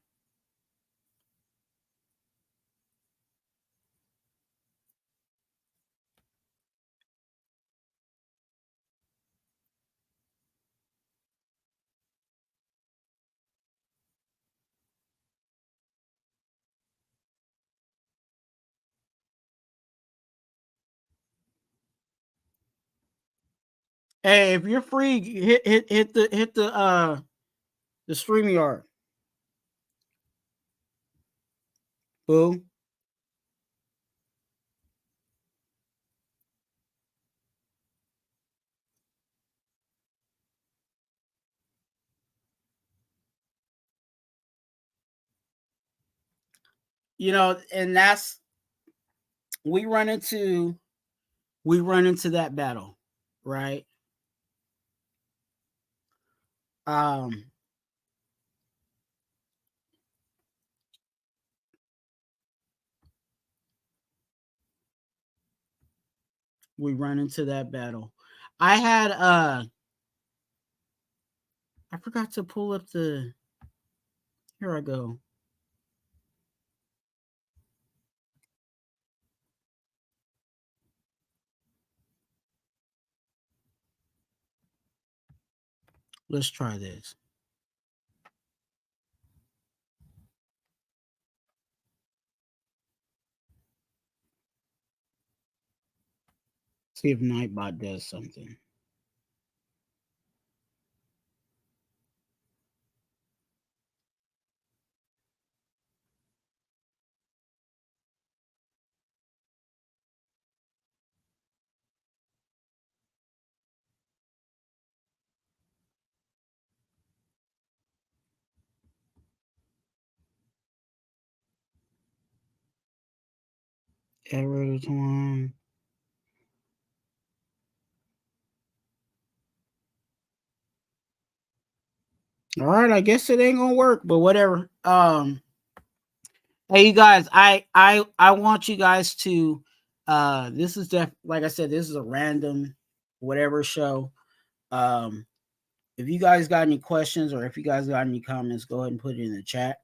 Hey, if you're free, hit the StreamYard. Boo. You know, and that's we run into that battle, right? Um we run into that battle. I had I forgot to pull up the here I go. Let's try this. See if Nightbot does something. Raider Twuan. All right, I guess it ain't gonna work, but whatever. Hey, you guys, I want you guys to this is like I said, this is a random whatever show. If you guys got any questions or if you guys got any comments, go ahead and put it in the chat.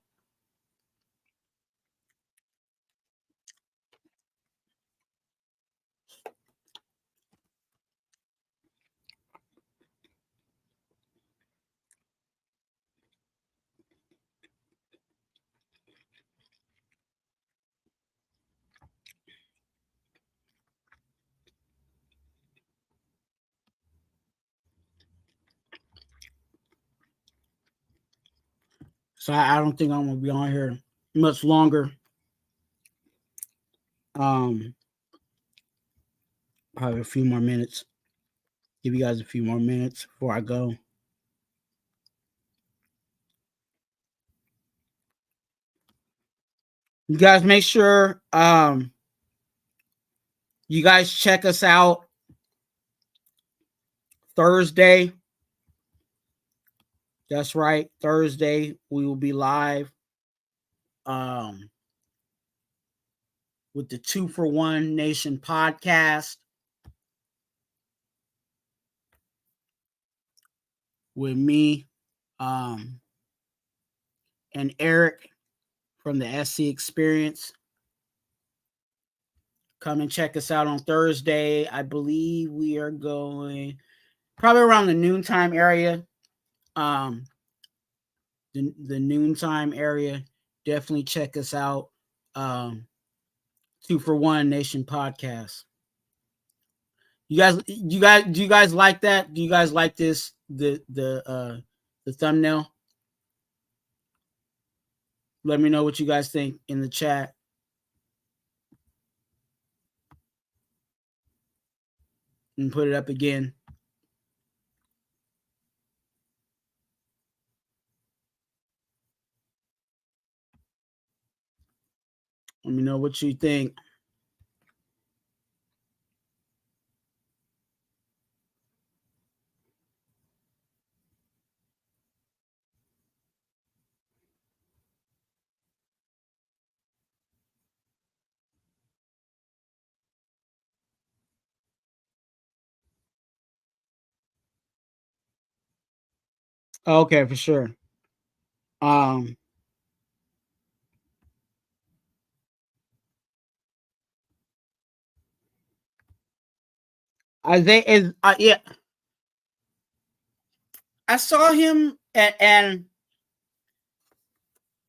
So I don't think I'm gonna be on here much longer. Probably a few more minutes. Give you guys a few more minutes before I go. You guys make sure you guys check us out Thursday. That's right. Thursday we will be live with the 2-for-1 Nation podcast with me and Eric from the SC Experience. Come and check us out on Thursday. I believe we are going probably around the noontime area. The noontime area. Definitely check us out. 2-for-1 Nation podcast. Do you guys like that? Do you guys like this? The thumbnail? Let me know what you guys think in the chat. And put it up again. Let me know what you think. Okay, for sure. Um, Isaiah is yeah. I saw him and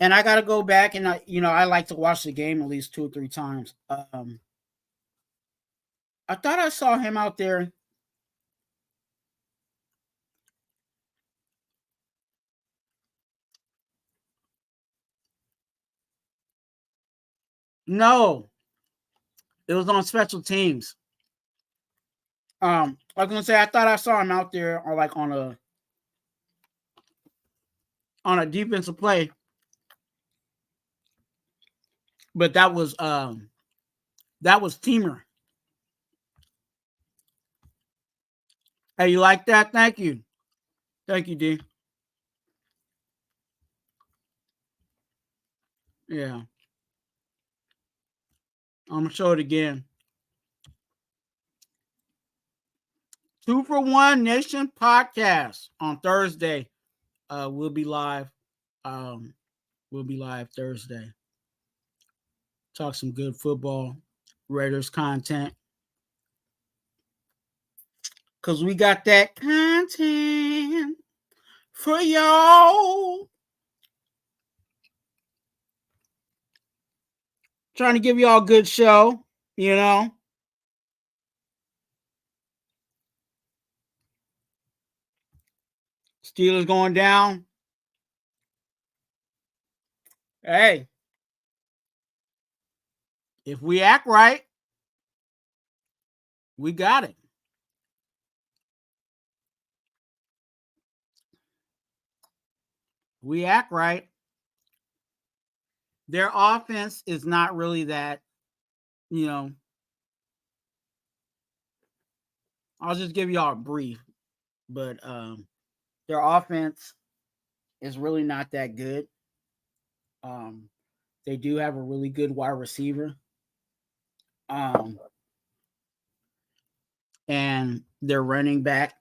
I got to go back and I like to watch the game at least 2 or 3 times. I thought I saw him out there. No, it was on special teams. I was gonna say I thought I saw him out there or like on a defensive play, but that was Teamer. Hey, you like that? Thank you, D. Yeah, I'm gonna show it again. 2 for 1 Nation podcast on Thursday. We'll be live. We'll be live Thursday. Talk some good football, Raiders content. Cause we got that content for y'all. Trying to give y'all a good show, you know. Steelers going down. Hey, if we act right, we got it. We act right. Their offense is not really that, you know. I'll just give y'all a brief, but their offense is really not that good. They do have a really good wide receiver. And their running back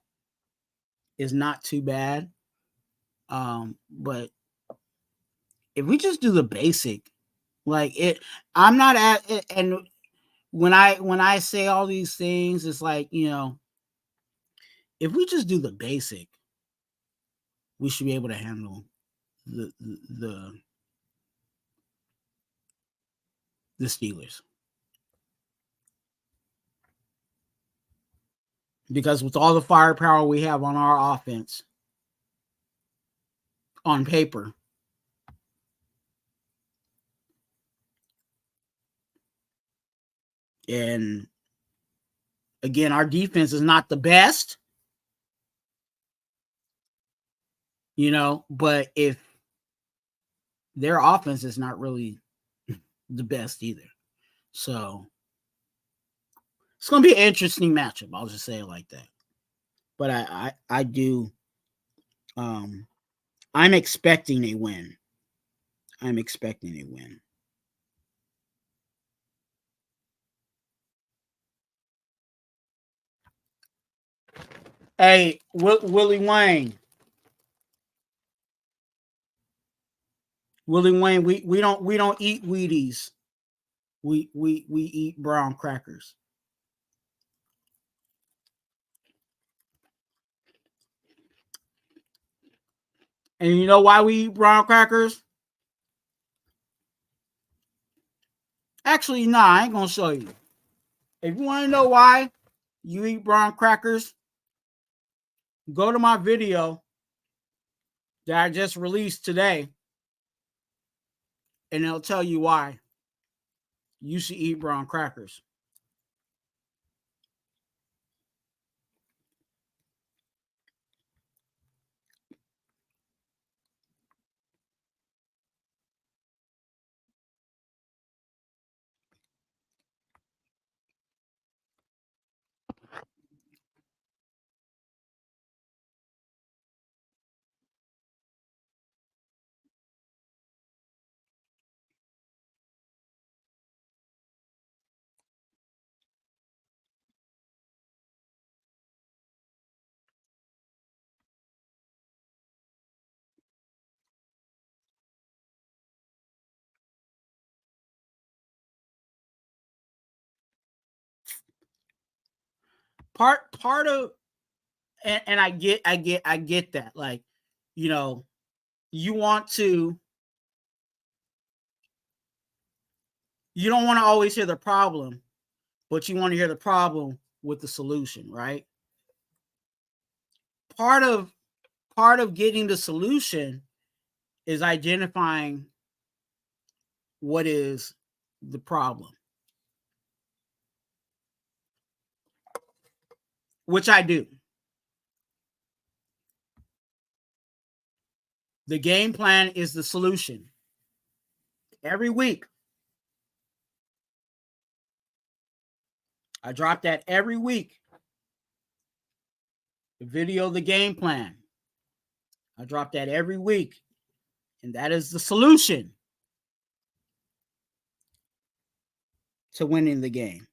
is not too bad. But if we just do the basic, like it, I'm not at it, and when I say all these things, it's like, if we just do the basic, we should be able to handle the Steelers. Because with all the firepower we have on our offense, on paper, and again, our defense is not the best, but if their offense is not really the best either. So it's going to be an interesting matchup. I'll just say it like that. But I do. I'm expecting a win. Hey, Willie Wayne. We don't eat Wheaties. We eat brown crackers. And you know why we eat brown crackers? Actually, nah, I ain't gonna show you. If you want to know why you eat brown crackers, go to my video that I just released today, and it'll tell you why you should eat brown crackers. part of, and I get that. Like, you know, you don't want to always hear the problem, but you want to hear the problem with the solution, right? Part of getting the solution is identifying what is the problem, which I do. The game plan is the solution. Every week, I drop that every week. The video, the game plan. I drop that every week. And that is the solution to winning the game.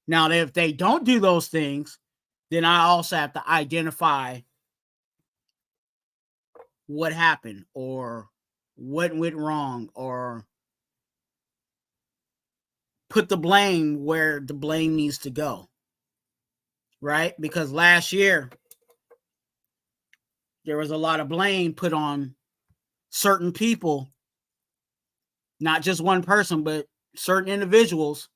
Now, if they don't do those things, then I also have to identify what happened or what went wrong, or put the blame where the blame needs to go, right? Because last year, there was a lot of blame put on certain people, not just one person, but certain individuals,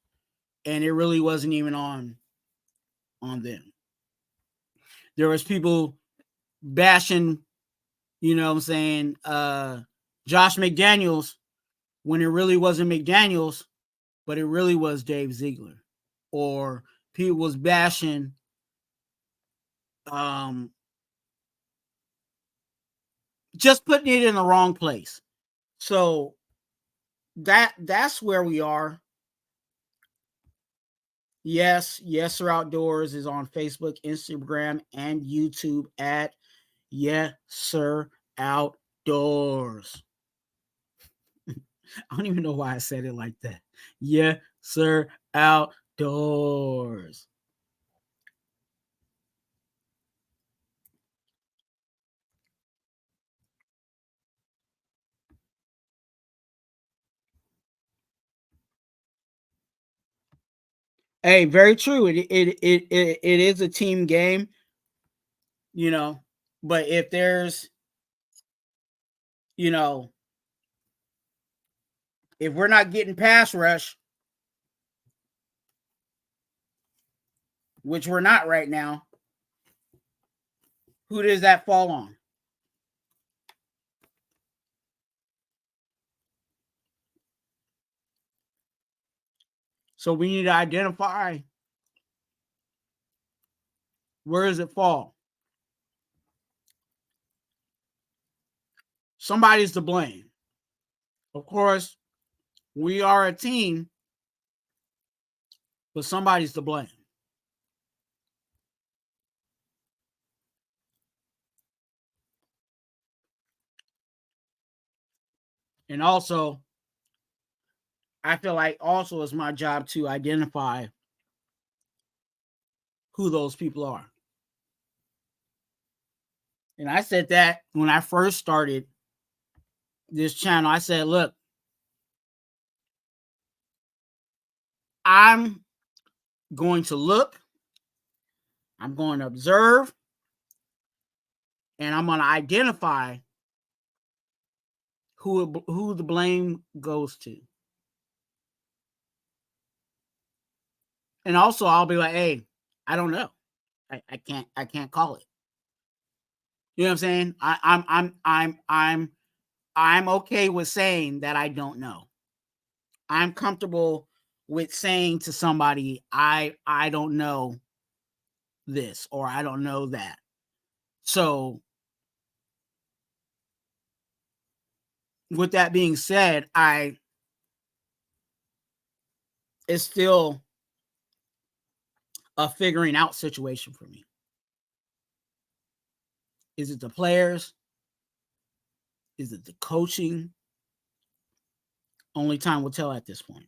and it really wasn't even on them. There was people bashing, you know what I'm saying, Josh McDaniels, when it really wasn't McDaniels, but it really was Dave Ziegler. Or people was bashing just putting it in the wrong place. So that's where we are. YESSIR Outdoors is on Facebook, Instagram, and YouTube at YESSIR Outdoors. I don't even know why I said it like that. YESSIR Outdoors. Hey, very true. It is a team game, you know. But if there's, you know, if we're not getting pass rush, which we're not right now, who does that fall on? So we need to identify, where does it fall? Somebody's to blame. Of course, we are a team, but somebody's to blame. And also, I feel like also it's my job to identify who those people are. And I said that when I first started this channel. I said, look, I'm going to look, I'm going to observe, and I'm going to identify who the blame goes to. And also I'll be like, hey, I don't know. I can't call it. You know what I'm saying? I'm okay with saying that I don't know. I'm comfortable with saying to somebody, I don't know this, or I don't know that. So with that being said, it's still a figuring out situation for me. Is it the players? Is it the coaching? Only time will tell at this point.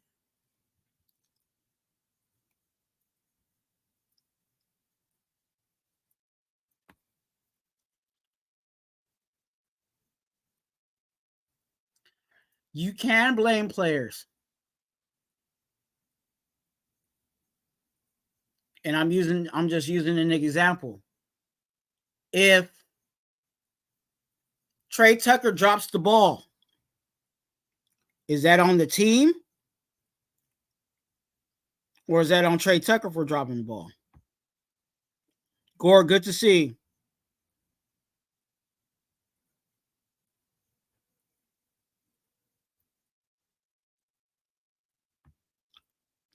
You can blame players. And I'm just using an example. If Trey Tucker drops the ball, is that on the team? Or is that on Trey Tucker for dropping the ball? Gore, good to see.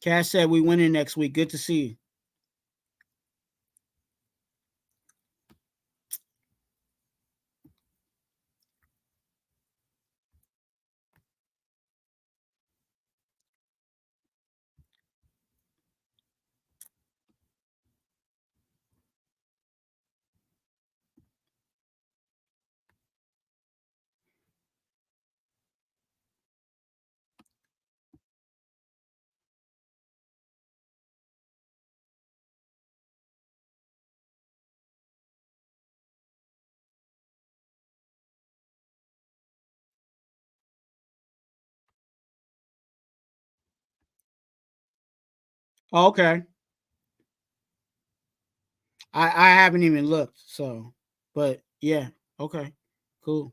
Cash said we winning next week. Good to see you. Okay. I haven't even looked, so but yeah, okay. Cool.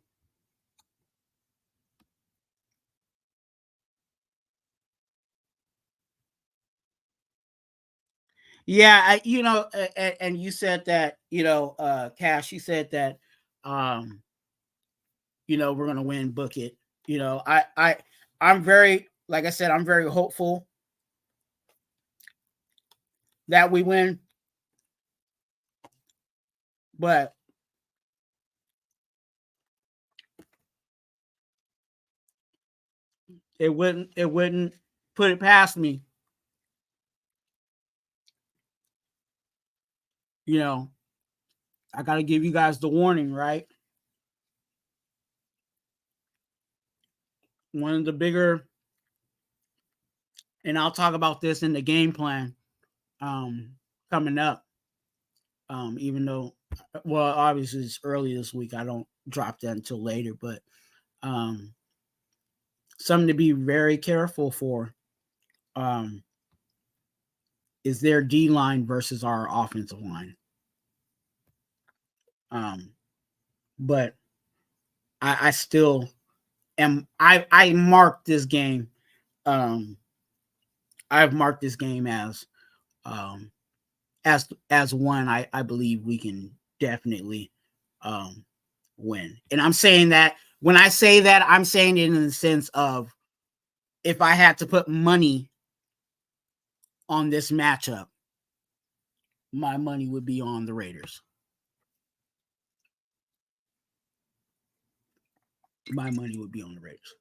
Yeah, and you said that, Cash, you said that um, we're gonna win, book it. I'm very, like I said, I'm very hopeful that we win, but it wouldn't put it past me. You know, I gotta give you guys the warning, right? One of the bigger, and I'll talk about this in the game plan coming up. Even though, well, obviously it's early this week, I don't drop that until later, but um, something to be very careful for um, is their D line versus our offensive line. Um, but I still am. I marked this game. Um, I've marked this game um, as one I believe we can definitely um, win. And I'm saying that when I say that, I'm saying it in the sense of if I had to put money on this matchup, my money would be on the Raiders. My money would be on the Raiders.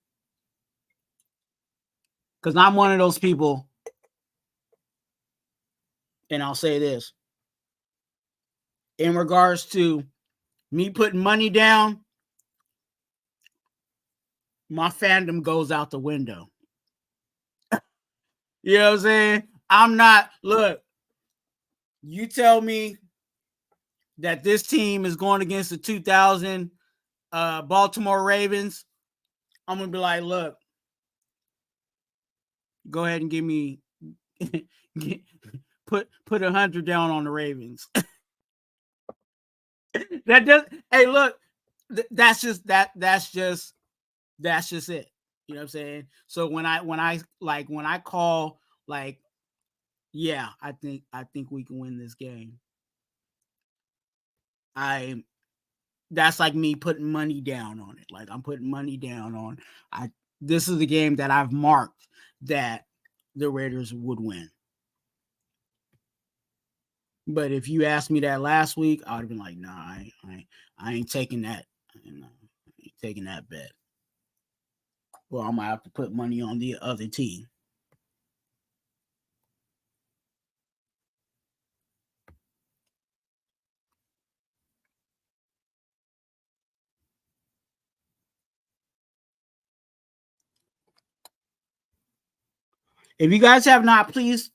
Because I'm one of those people, and I'll say this in regards to me putting money down, my fandom goes out the window. You know what I'm saying? I'm not, look, you tell me that this team is going against the 2000 Baltimore Ravens, I'm going to be like, look, go ahead and give me, put 100 down on the Ravens. That does, hey, look, that's just it. You know what I'm saying? So when I call, like, yeah, I think we can win this game. That's like me putting money down on it. Like I'm putting money down on this is the game that I've marked that the Raiders would win. But if you asked me that last week, I would have been like, nah, I ain't taking that. I ain't taking that bet. Well, I'm gonna have to put money on the other team. If you guys have not, please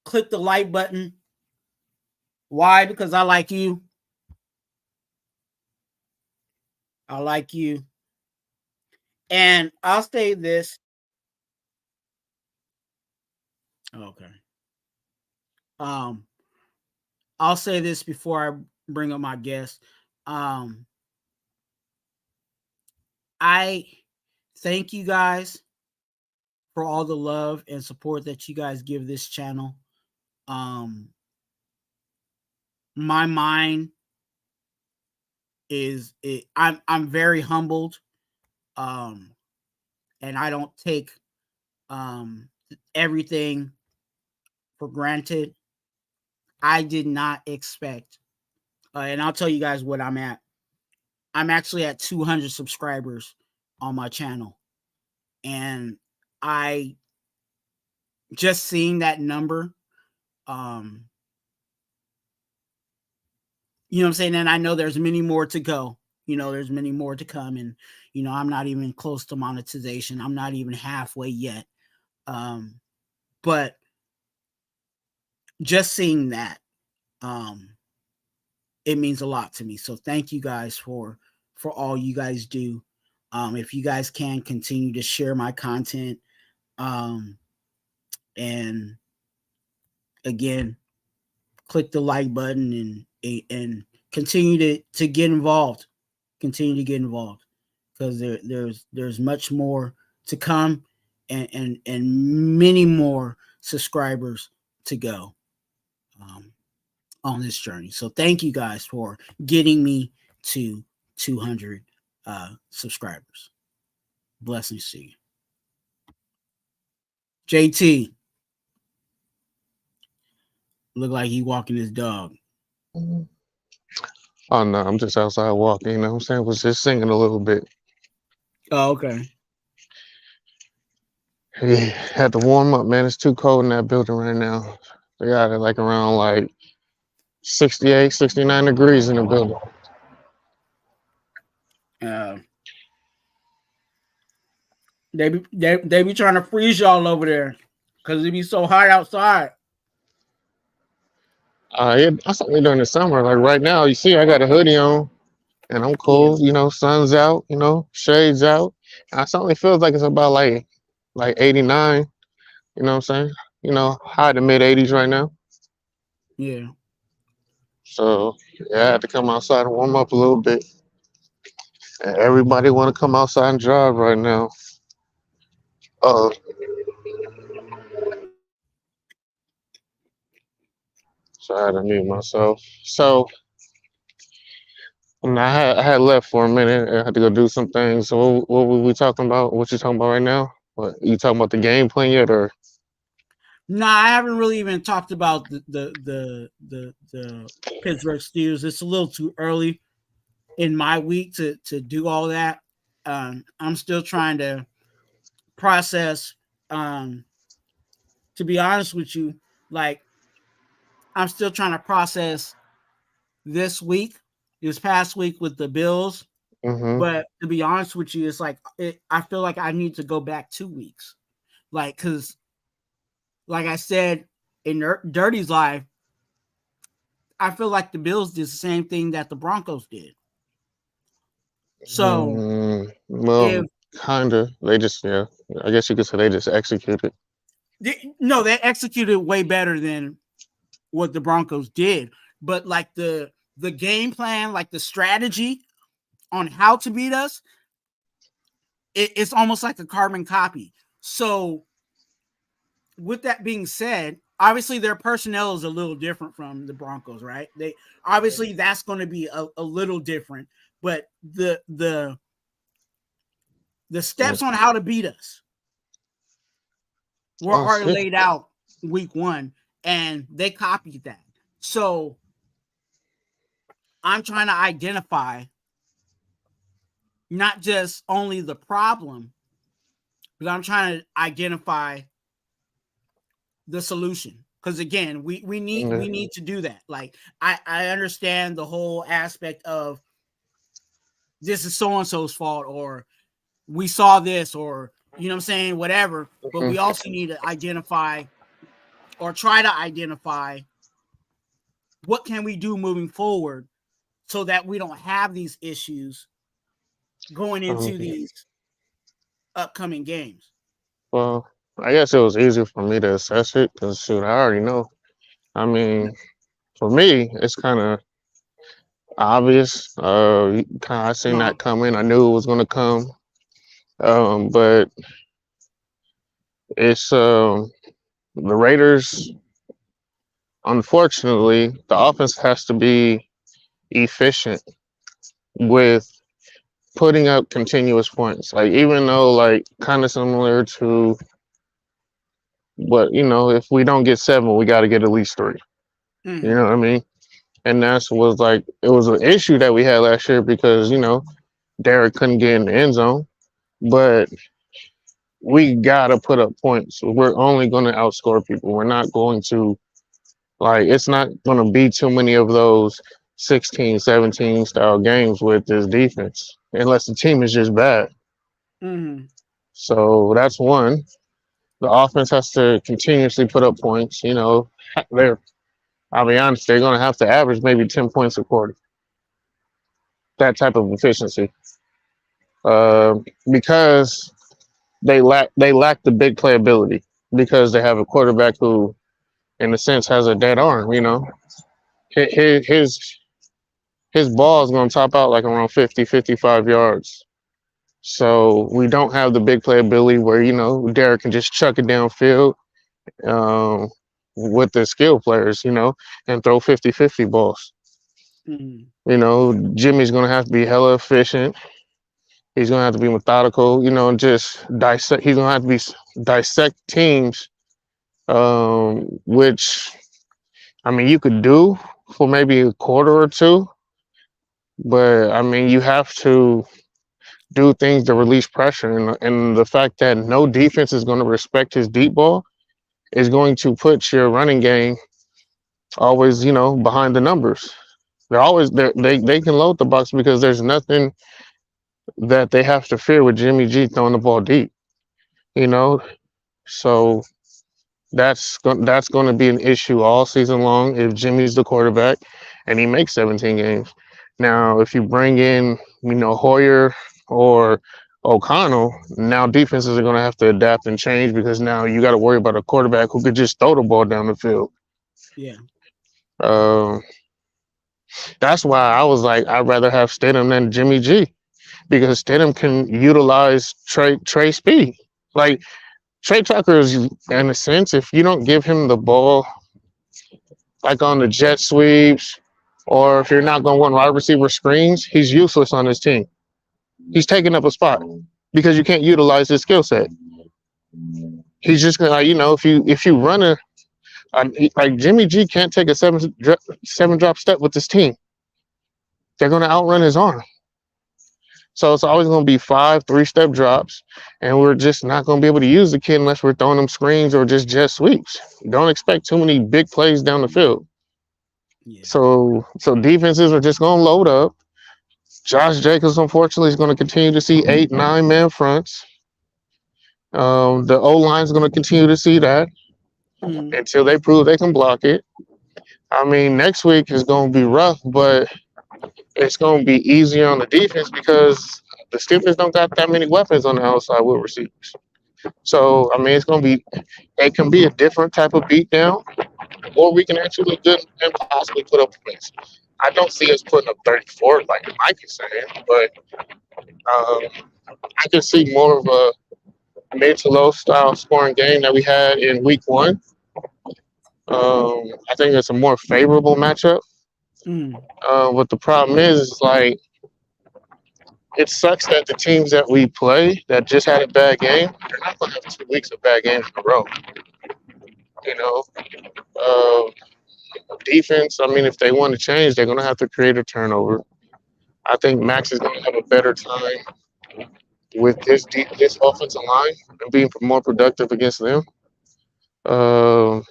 click the like button. Why? Because I like you. I like you. And I'll say this. Okay. Um, I'll say this before I bring up my guest. I thank you guys for all the love and support that you guys give this channel. My mind is I'm very humbled. And I don't take everything for granted. I did not expect, and I'll tell you guys what I'm at. I'm actually at 200 subscribers on my channel, and I just seeing that number, you know what I'm saying? And I know there's many more to go. There's many more to come, and I'm not even close to monetization. I'm not even halfway yet. But just seeing that, it means a lot to me. So thank you guys for all you guys do. If you guys can continue to share my content, and again, click the like button and continue to get involved. Continue to get involved, because there's much more to come, and many more subscribers to go on this journey. So thank you guys for getting me to 200 subscribers. Blessings to you. JT, look like he walking his dog. Oh no, I'm just outside walking, you know what I'm saying? Was just singing a little bit. Oh, okay. Yeah, had to warm up, man. It's too cold in that building right now. They got it like around like 68, 69 degrees in the building. They be trying to freeze y'all over there because it be so hot outside. That's only during the summer. Like right now, you see, I got a hoodie on and I'm cold. Yeah. Sun's out. Shades out. It only feels like it's about like 89. You know what I'm saying? High to mid 80s right now. Yeah. So yeah, I had to come outside and warm up a little bit. And everybody want to come outside and drive right now. So I had to mute myself. So I had left for a minute. I had to go do some things. So what were we talking about? What you talking about right now? What you talking about, the game plan yet, or? Nah, I haven't really even talked about the Pittsburgh Steelers. It's a little too early in my week to do all that. I'm still trying to process. To be honest with you, like I'm still trying to process this past week with the Bills. Mm-hmm. But to be honest with you, it's like I feel like I need to go back 2 weeks, like because, like I said in Dirty's live, I feel like the Bills did the same thing that the Broncos did. So, well, kinda. They just I guess you could say they just executed. They executed way better than what the Broncos did. But like the game plan, like the strategy on how to beat us, it's almost like a carbon copy. So with that being said, obviously their personnel is a little different from the Broncos, right? They obviously that's going to be a little different, but the steps on how to beat us were already laid out week 1, and they copied that. So I'm trying to identify not just only the problem, but I'm trying to identify the solution. Because again, we need to do that. Like I understand the whole aspect of this is so-and-so's fault, or we saw this, or you know what I'm saying, whatever. But we also need to identify or try to identify what can we do moving forward so that we don't have these issues going into these upcoming games. Well, I guess it was easy for me to assess it because shoot, I already know. I mean, for me, it's kind of obvious. I seen that coming. I knew it was going to come. But it's the Raiders. Unfortunately, the offense has to be efficient with putting up continuous points. Like even though like kind of similar to what if we don't get 7, we got to get at least 3. Mhm. You know what I mean? And that's was like it was an issue that we had last year because Derek couldn't get in the end zone, but we gotta put up points. We're only going to outscore people. We're not going to it's not going to be too many of those 16, 17 style games with this defense unless the team is just bad. Mhm. So that's one. The offense has to continuously put up points. I'll be honest, they're going to have to average maybe 10 points a quarter. That type of efficiency. Because they lack the big playability because they have a quarterback who, in a sense, has a dead arm. His ball is going to top out like around 50, 55 yards. So we don't have the big playability where Derek can just chuck it downfield with the skill players, and throw 50-50 balls. Mhm. Jimmy's going to have to be hella efficient. He's going to have to be methodical, and just dissect. He's going to have to be dissect teams, which, I mean, you could do for maybe a quarter or two, but, I mean, you have to do things to release pressure. And the fact that no defense is going to respect his deep ball is going to put your running game always, behind the numbers. They can load the box because there's nothing that they have to fear with Jimmy G throwing the ball deep. So that's going to be an issue all season long if Jimmy's the quarterback and he makes 17 games. Now, if you bring in, Hoyer or O'Connell, now defenses are going to have to adapt and change because now you got to worry about a quarterback who could just throw the ball down the field. Yeah. That's why I was like, I'd rather have Stidham than Jimmy G because Stidham can utilize Trey speed. Like Trey Tucker is, in a sense, if you don't give him the ball, like on the jet sweeps, or if you're not going to want wide receiver screens, he's useless on this team. He's taking up a spot because you can't utilize his skill set. He's just gonna, if you run like Jimmy G can't take a seven drop step with this team. They're going to outrun his arm. So it's always going to be 5 3-step drops, and we're just not going to be able to use the kid unless we're throwing him screens or just jet sweeps. Don't expect too many big plays down the field. Yeah. So defenses are just going to load up. Josh Jacobs, unfortunately, is going to continue to see 8, 9-man fronts. The O-line is going to continue to see that until they prove they can block it. I mean, next week is going to be rough, but it's going to be easier on the defense because the Steelers don't got that many weapons on the outside with receivers. So, I mean, it can be a different type of beatdown, or we can actually look good and possibly put up points. I don't see us putting up 34 like Mike is saying, but I can see more of a mid to low style scoring game that we had in week 1. I think it's a more favorable matchup. What the problem is like, it sucks that the teams that we play that just had a bad game, they're not going to have 2 weeks of bad games in a row. Defense, I mean, if they want to change, they're going to have to create a turnover. I think Max is going to have a better time with this offensive line and being more productive against them. But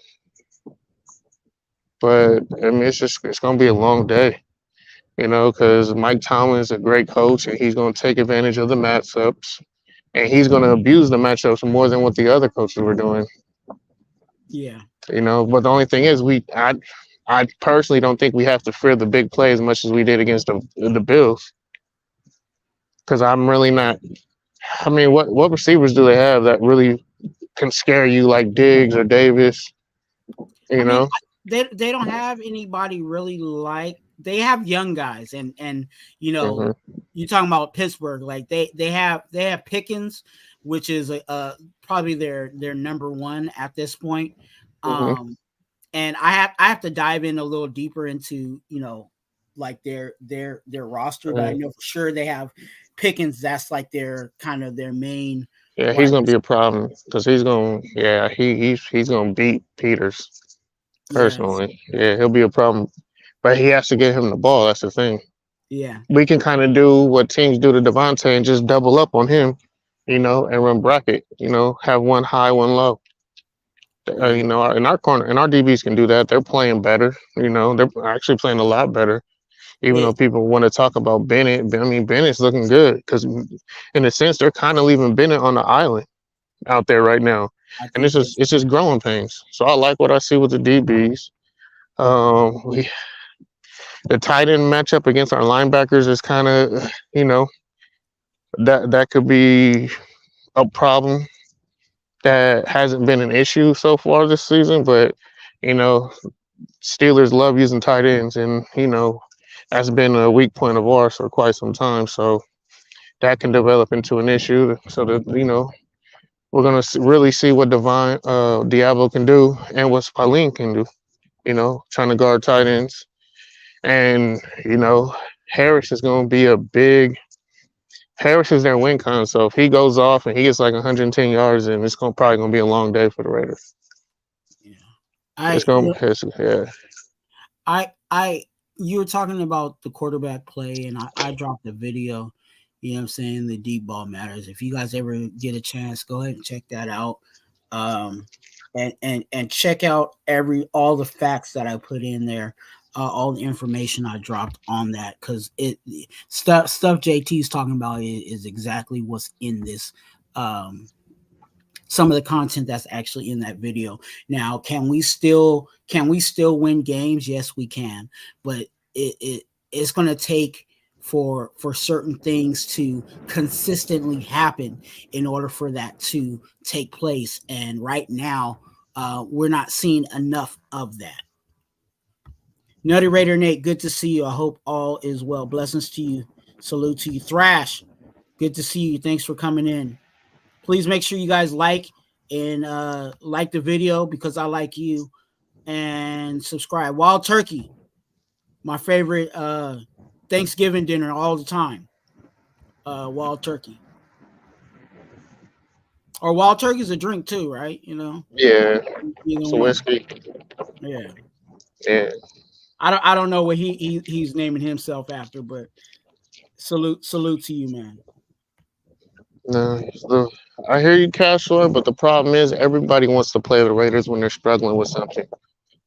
I mean, it's going to be a long day. Because Mike Tomlin is a great coach, and he's going to take advantage of the matchups, and he's going to abuse the matchups more than what the other coaches were doing. Yeah. But the only thing is, I personally don't think we have to fear the big play as much as we did against the Bills. Because I'm really not. I mean, what receivers do they have that really can scare you like Diggs or Davis? they don't have anybody really like. They have young guys, and you know, you talking about Pittsburgh, like they have Pickens, which is probably their number one at this point. And I have to dive in a little deeper into, you know, like their roster, but I know for sure they have Pickens. That's like their kind of their main. Yeah, he's gonna be a problem because he's gonna he's gonna beat Peters personally. Yes. Yeah, he'll be a problem, but he has to get him the ball. That's the thing. Yeah, We can kind of do what teams do to Devontae and just double up on him, you know, and run bracket. You know, have one high, one low. You know, in our corner, and our DBs can do that. They're playing better. You know, they're actually playing a lot better. Even though people want to talk about Bennett, I mean, Bennett's looking good because, in a sense, they're kind of leaving Bennett on the island out there right now, and it's just growing pains. So I like what I see with the DBs. The tight end matchup against our linebackers is kind of, you know, that could be a problem that hasn't been an issue so far this season, but you know, Steelers love using tight ends, and you know, that's been a weak point of ours for quite some time. So that can develop into an issue. So that, you know, we're gonna really see what Diablo can do and what Spillane can do. You know, trying to guard tight ends, and you know, Harris is gonna be a big. Harris is their win con, so if he goes off and he gets like 110 yards, then it's probably gonna be a long day for the Raiders. You were talking about the quarterback play, and I dropped the video. You know what I'm saying? The deep ball matters. If you guys ever get a chance, go ahead and check that out. And check out all the facts that I put in there. All the information I dropped on that, because stuff JT's talking about is exactly what's in this. Some of the content that's actually in that video. Now, can we still win games? Yes, we can, but it's going to take for certain things to consistently happen in order for that to take place. And right now, we're not seeing enough of that. Nutty Raider Nate, good to see you. I hope all is well. Blessings to you. Salute to you. Thrash, good to see you. Thanks for coming in. Please make sure you guys like the video because I like you, and subscribe. Wild Turkey, my favorite Thanksgiving dinner all the time. Wild Turkey. Or Wild Turkey's a drink too, right? You know? Yeah. It's a whiskey. Yeah. Yeah. I don't know what he's naming himself after, but salute to you, man. No, I hear you, Cashler, but the problem is everybody wants to play the Raiders when they're struggling with something.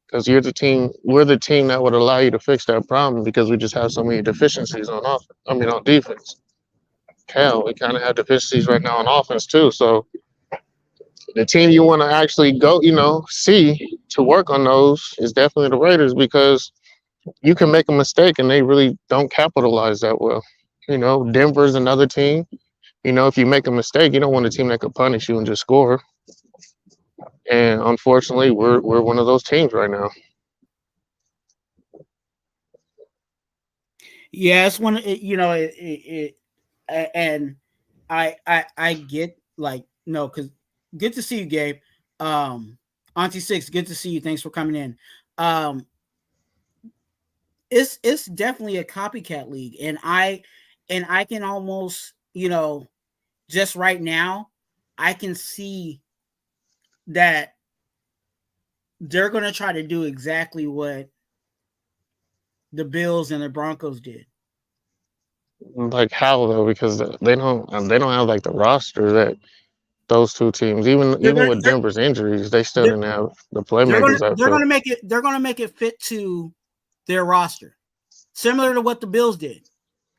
Because we're the team that would allow you to fix that problem because we just have so many deficiencies on defense. Hell, we kind of have deficiencies right now on offense too. So the team you want to actually go, you know, see to work on those is definitely the Raiders, because you can make a mistake and they really don't capitalize that well. You know, Denver's another team. You know, if you make a mistake, you don't want a team that could punish you and just score. And unfortunately, we're one of those teams right now. Yeah, it's one. You know, and I get like no, because good to see you, Gabe. Auntie Six, good to see you. Thanks for coming in. It's definitely a copycat league, and I can almost, you know, just right now, I can see that they're going to try to do exactly what the Bills and the Broncos did. Like how though? Because they don't have like the roster that those two teams. Even with Denver's injuries, they still didn't have the playmakers. They're going to make it. They're going to make it fit to their roster, similar to what the Bills did,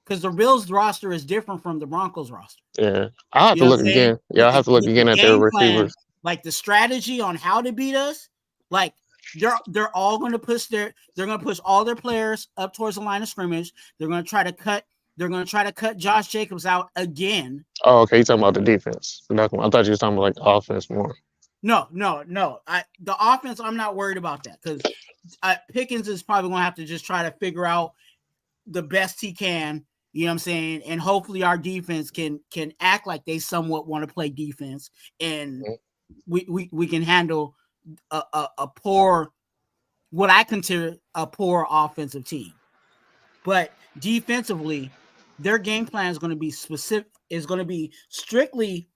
because the Bills roster is different from the Broncos roster. Yeah, I'll have to look again. Yeah, I'll have to look again at their receivers. Like the strategy on how to beat us, like they're all going to push all their players up towards the line of scrimmage. They're going to try to cut Josh Jacobs out again. Oh, okay. You're talking about the defense. I thought you were talking about like the offense more. No. The offense, I'm not worried about that because Pickens is probably going to have to just try to figure out the best he can. You know what I'm saying? And hopefully our defense can act like they somewhat want to play defense, and we can handle a poor, what I consider a poor offensive team. But defensively, their game plan is going to be specific. Is going to be strictly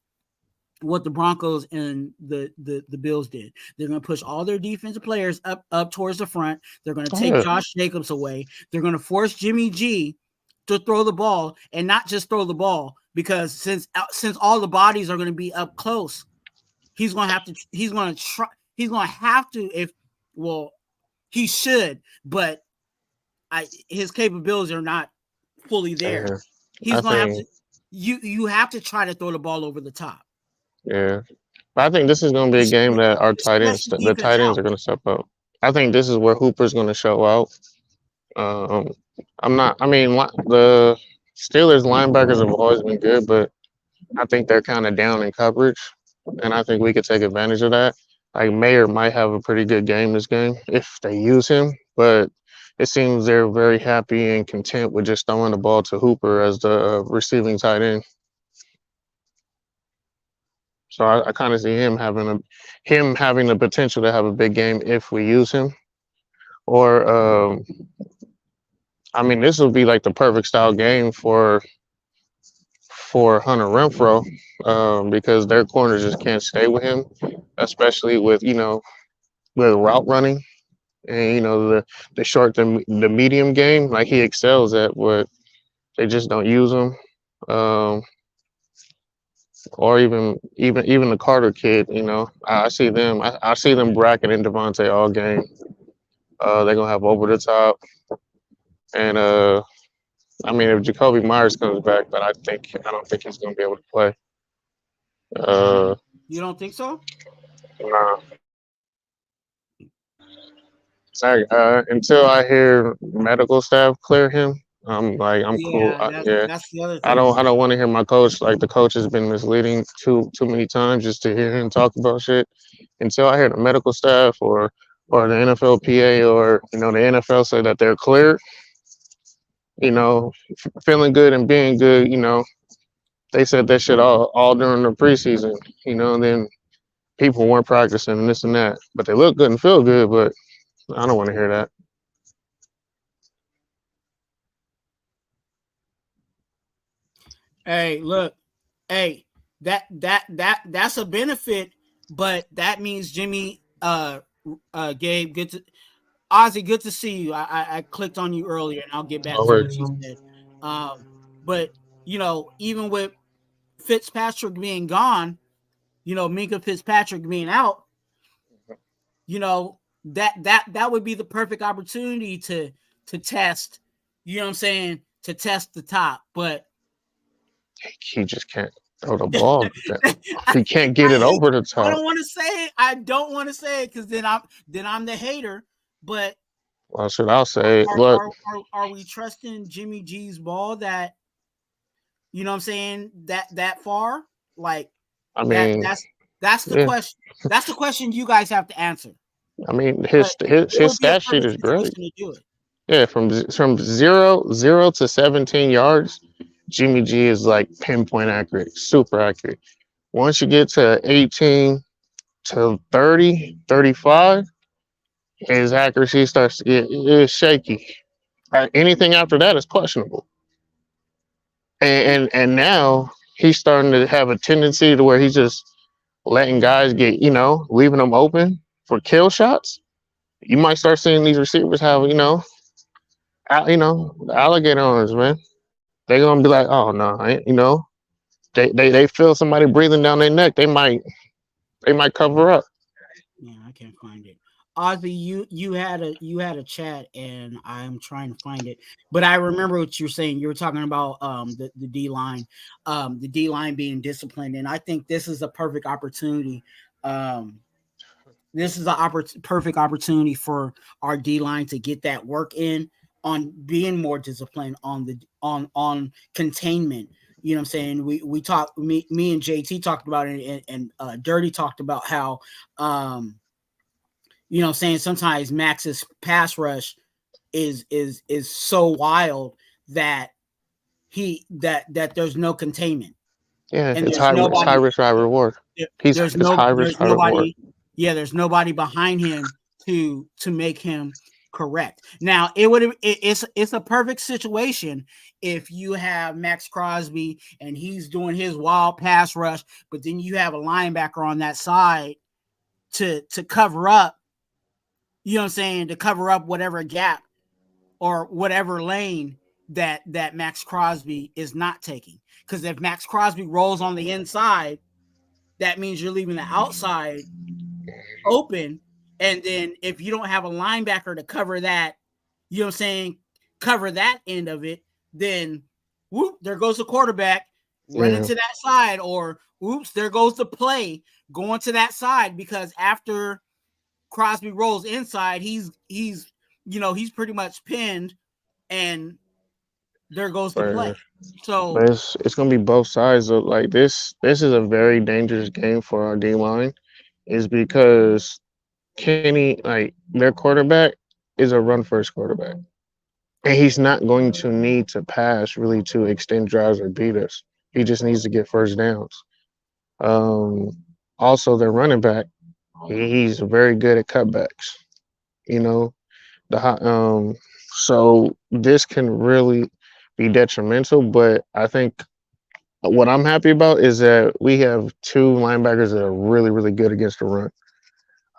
what the Broncos and the Bills did. They're going to push all their defensive players up towards the front. They're going to take Josh Jacobs away. They're going to force Jimmy G to throw the ball, and not just throw the ball, because since all the bodies are going to be up close, he's going to have to he should, but his capabilities are not fully there. He's going to have to. You have to try to throw the ball over the top. Yeah, but I think this is going to be a game that our tight ends, the tight ends, are going to step up. I think this is where Hooper's going to show out. The Steelers linebackers have always been good, but I think they're kind of down in coverage, and I think we could take advantage of that. Like Mayer might have a pretty good game this game if they use him, but it seems they're very happy and content with just throwing the ball to Hooper as the receiving tight end. So I kind of see him having the potential to have a big game if we use him. Or this will be like the perfect style game for Hunter Renfrow, because their corners just can't stay with him, especially with route running and the short the medium game. Like he excels at, but they just don't use him. Or even the Carter kid, I see them bracketing Devontae all game. They're gonna have over the top, and if Jacoby Myers comes back, but I don't think he's gonna be able to play. You don't think so? Nah. Sorry. Until I hear medical staff clear him, I'm cool. That's the other thing. I don't want to hear my coach. Like the coach has been misleading too many times just to hear him talk about shit. Until I hear the medical staff or the NFLPA or the NFL say that they're cleared, feeling good and being good. They said that shit all during the preseason. And then people weren't practicing and this and that, but they look good and feel good. But I don't want to hear that. Hey, look, that's a benefit, but that means Jimmy, Gabe, Ozzy, good to see you. I clicked on you earlier, and I'll get back to what you said. But even with Fitzpatrick being gone, Minka Fitzpatrick being out, that would be the perfect opportunity to test. You know what I'm saying? To test the top, but he just can't throw the ball. He can't get it over the top. I don't want to say it because then I'm the hater. But well, should I say? Look, are we trusting Jimmy G's ball that what I'm saying that far? Like, that's the question. That's the question you guys have to answer. His stat sheet is great. Yeah, from 0 to 17 yards. Jimmy G is like pinpoint accurate, super accurate. Once you get to 18 to 30, 35, his accuracy starts to get shaky. Anything after that is questionable. And now he's starting to have a tendency to where he's just letting guys get, leaving them open for kill shots. You might start seeing these receivers have, the alligator arms, man. They're gonna be like, oh no, they feel somebody breathing down their neck. They might cover up. Yeah, I can't find it. Ozzy, you had a chat, and I'm trying to find it. But I remember what you're saying. You were talking about the D line, being disciplined, and I think this is a perfect opportunity. This is a perfect opportunity for our D line to get that work in on being more disciplined on containment. You know what I'm saying? We talked, me and JT talked about it, and Dirty talked about how, you know what I'm saying, sometimes Max's pass rush is so wild that that there's no containment. Yeah, And it's high risk, high reward. It's high risk, high reward. Yeah, there's nobody behind him to make him correct. Now it's a perfect situation if you have Max Crosby and he's doing his wild pass rush, but then you have a linebacker on that side to cover up, you know what I'm saying, to cover up whatever gap or whatever lane that Max Crosby is not taking. Because if Max Crosby rolls on the inside, that means you're leaving the outside open. And then if you don't have a linebacker to cover that, you know what I'm saying, cover that end of it, then whoop, there goes the quarterback running to that side, or whoops, there goes the play going to that side, because after Crosby rolls inside, he's pretty much pinned, and there goes the play. So but it's gonna be both sides of like this. This is a very dangerous game for our D line, is because Kenny, like their quarterback, is a run first quarterback, and he's not going to need to pass really to extend drives or beat us. He just needs to get first downs. Um, Also, their running back, he's very good at cutbacks. You know, so this can really be detrimental. But I think what I'm happy about is that we have two linebackers that are really, really good against the run.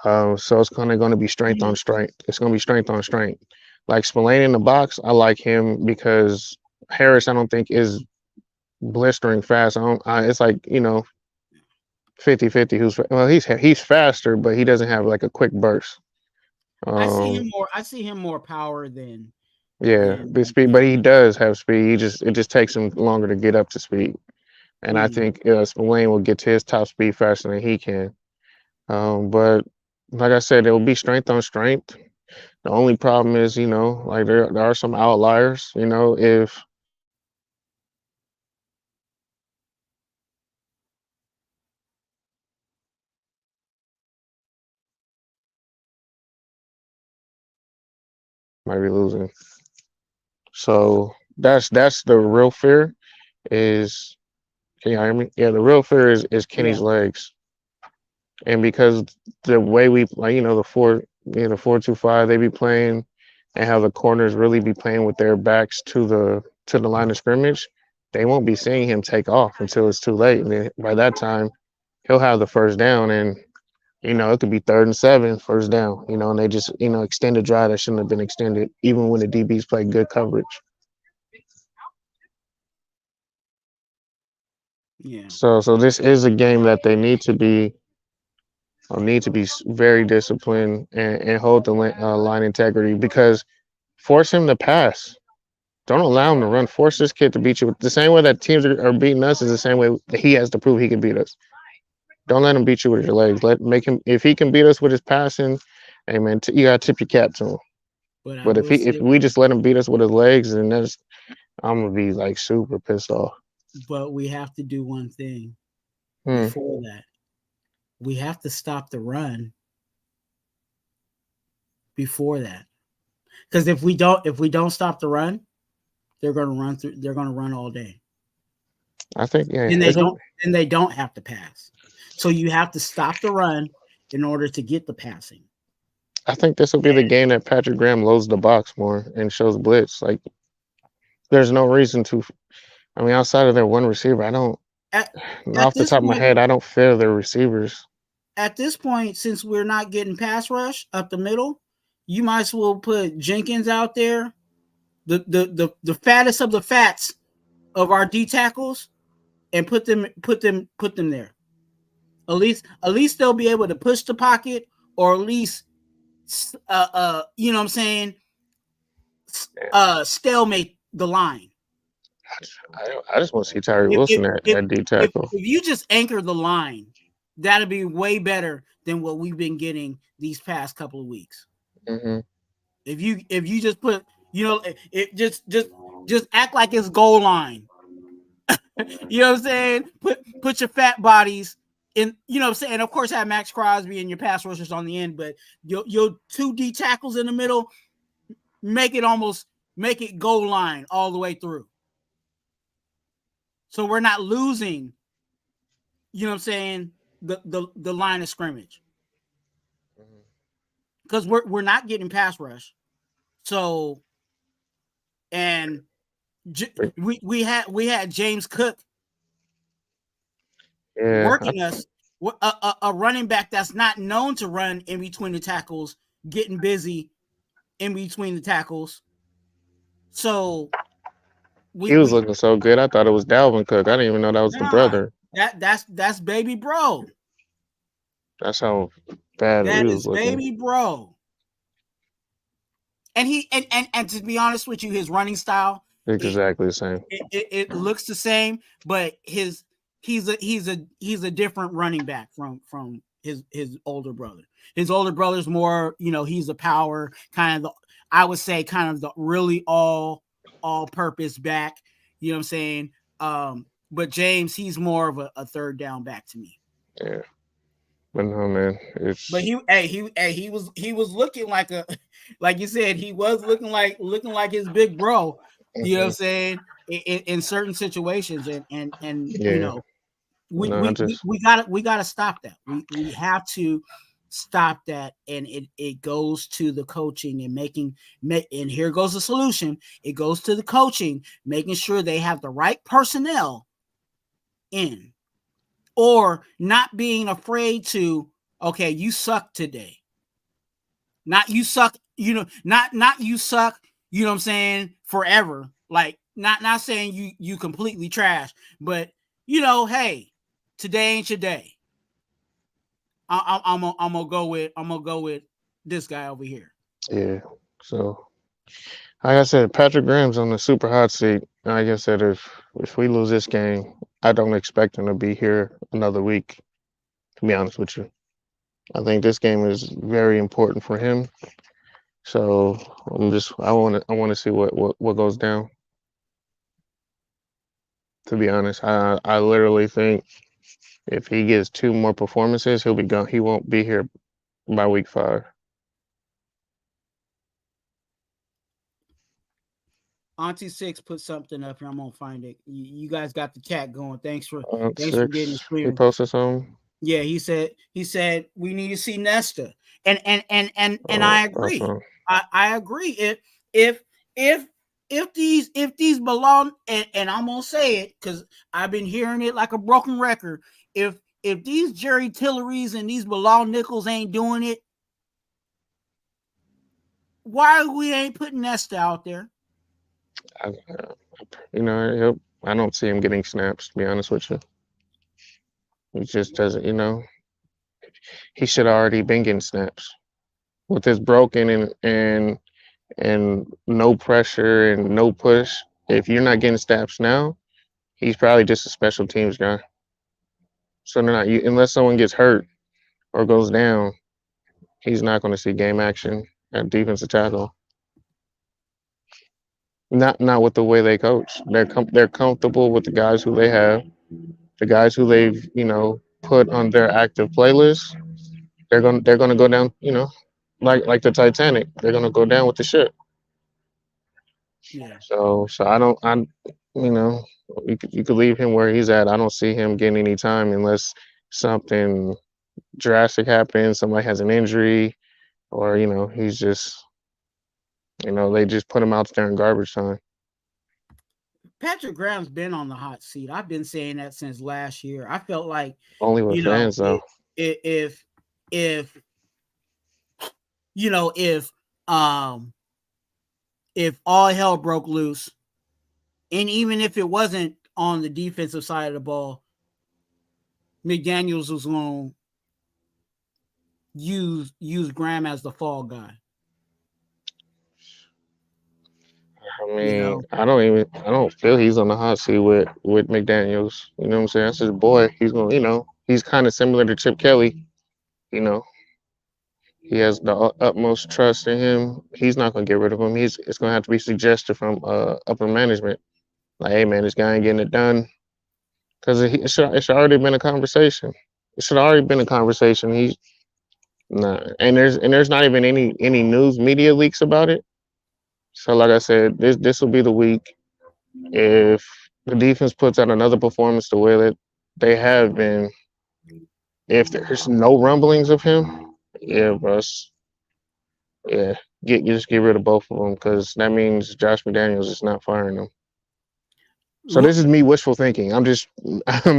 So it's kind of going to be strength on strength. It's going to be strength on strength. Like Spillane in the box, I like him because Harris, I don't think, is blistering fast. It's like, 50-50 he's faster, but he doesn't have like a quick burst. I see him more power than the speed, but he does have speed. It just takes him longer to get up to speed. And I think Spillane will get to his top speed faster than he can. But like I said, it will be strength on strength. The only problem is, like there are some outliers. If might be losing. So that's the real fear is, can you hear me? Yeah, the real fear is Kenny's legs. And because the way we like, the 4-2-5 they be playing, and how the corners really be playing with their backs to the line of scrimmage, they won't be seeing him take off until it's too late. And then by that time, he'll have the first down, and it could be 3rd and 7, first down. And they just extend a drive that shouldn't have been extended, even when the DBs play good coverage. Yeah. So this is a game that they need to be very disciplined and hold the line integrity, because force him to pass. Don't allow him to run. Force this kid to beat you. The same way that teams are beating us is the same way that he has to prove he can beat us. Don't let him beat you with your legs. Make him. If he can beat us with his passing, hey man, you gotta tip your cap to him. But if we just let him beat us with his legs, then I'm gonna be like super pissed off. But we have to do one thing before that. We have to stop the run before that. Because if we don't stop the run, they're gonna run all day. I think, yeah. And they don't have to pass. So you have to stop the run in order to get the passing. I think this will be the game that Patrick Graham loads the box more and shows blitz. Like, there's no reason to. I mean, outside of their one receiver, I don't. Off the top of my head, I don't fear their receivers. At this point, since we're not getting pass rush up the middle, you might as well put Jenkins out there, the fattest of the fats of our D tackles, and put them there. At least they'll be able to push the pocket, or at least you know what I'm saying, stalemate the line. I just want to see Tyree Wilson at D tackle. If you just anchor the line, that'd be way better than what we've been getting these past couple of weeks. Mm-hmm. If you just put, it just act like it's goal line. You know what I'm saying? Put your fat bodies in, you know what I'm saying? Of course, have Max Crosby and your pass rushers on the end, but your 2D tackles in the middle, make it goal line all the way through. So we're not losing, you know what I'm saying, the line of scrimmage. Because we're not getting pass rush. So, and we had James Cook working us, a running back that's not known to run in between the tackles, getting busy in between the tackles. So he was looking so good. I thought it was Dalvin Cook. I didn't even know that was the brother. That's baby bro. That's how bad he was looking. Baby bro. And he and to be honest with you, his running style exactly the same. It looks the same, but he's a different running back from his older brother. His older brother's more, you know, he's a power kind of I would say kind of the really all purpose back. You know what I'm saying? But James, he's more of a third down back to me. Yeah. But no, man. But he was looking like like you said, he was looking like his big bro. You know what I'm saying? In certain situations, and yeah. You know, we gotta stop that. We have to stop that, and it goes to the coaching and and here goes the solution. It goes to the coaching, making sure they have the right personnel in. Or not being afraid to, okay, you suck today. Not you suck, you know, not you suck, you know what I'm saying, forever. Like not saying you completely trash, but you know, hey, today ain't your day. I'm gonna go with this guy over here. Yeah. So like I said, Patrick Graham's on the super hot seat. Like I said, if we lose this game, I don't expect him to be here another week, to be honest with you. I think this game is very important for him. So I want to see what goes down. To be honest, I literally think if he gets 2 more performances, he'll be gone. He won't be here by week 5. Auntie Six put something up, and I'm gonna find it. You guys got the chat going. Thanks for getting the stream. He posted something. Yeah, he said we need to see Nesta, and I agree. Awesome. I agree. If these belong, and I'm gonna say it because I've been hearing it like a broken record. If these Jerry Tilleries and these Bilal Nichols ain't doing it, why we ain't putting Nesta out there? You know, I don't see him getting snaps, to be honest with you. He just doesn't, you know. He should have already been getting snaps. With this broken and no pressure and no push, if you're not getting snaps now, he's probably just a special teams guy. So they're not, unless someone gets hurt or goes down, he's not going to see game action at defensive tackle. Not with the way they coach. They're comfortable with the guys who they have, the guys who they've, you know, put on their active playlist. They're gonna go down, you know, like the Titanic. They're gonna go down with the ship. Yeah. So you know, you could leave him where he's at. I don't see him getting any time unless something drastic happens, somebody has an injury, or you know, he's just, you know, they just put him out there in garbage time. Patrick Graham's been on the hot seat. I've been saying that since last year. I felt like only with fans though. If you know, if all hell broke loose, and even if it wasn't on the defensive side of the ball, McDaniels was going to use Graham as the fall guy. I mean, you know? I don't feel he's on the hot seat with McDaniels. You know what I'm saying? That's his boy. He's going, you know, he's kind of similar to Chip Kelly. You know, he has the utmost trust in him. He's not going to get rid of him. It's going to have to be suggested from upper management. Like, hey man, this guy ain't getting it done. because it should already been a conversation. It should already been a conversation. He nah, and there's not even any news media leaks about it. So like I said, this will be the week if the defense puts out another performance the way that they have been. If there's no rumblings of him, yeah, bro, yeah, just get rid of both of them because that means Josh McDaniels is not firing them. So Ru- this is me wishful thinking. I'm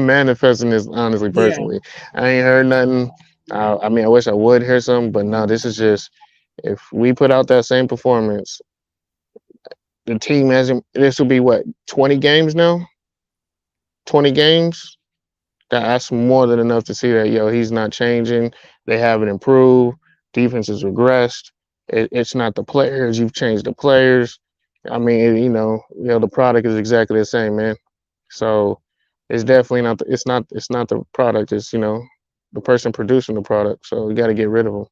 manifesting this honestly, Yeah, personally. I ain't heard nothing. I mean, I wish I would hear something, but no, this is just if we put out that same performance, the team hasn't. This will be what 20 games now. 20 games. That's more than enough to see that he's not changing. They haven't improved. Defense has regressed. It's not the players. You've changed the players. I mean, the product is exactly the same, man. So it's definitely not. It's not the product. It's the person producing the product. So we got to get rid of them.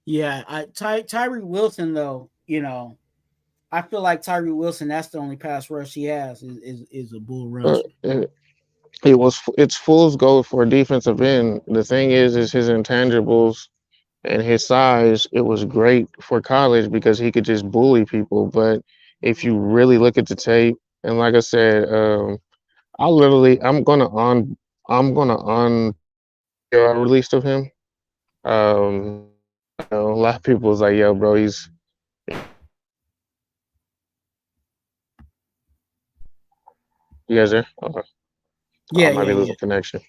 yeah. Tyree Wilson though, I feel like Tyree Wilson. That's the only pass rush he has is a bull Uh, rush. it, it's fool's gold for a defensive end. The thing is his intangibles and his size. It was great for college because he could just bully people. But if you really look at the tape, and like I said, I'm gonna on released of him. A lot of people was like, "Yo, bro, he's you guys there? I Yeah, might yeah, be yeah, losing connection.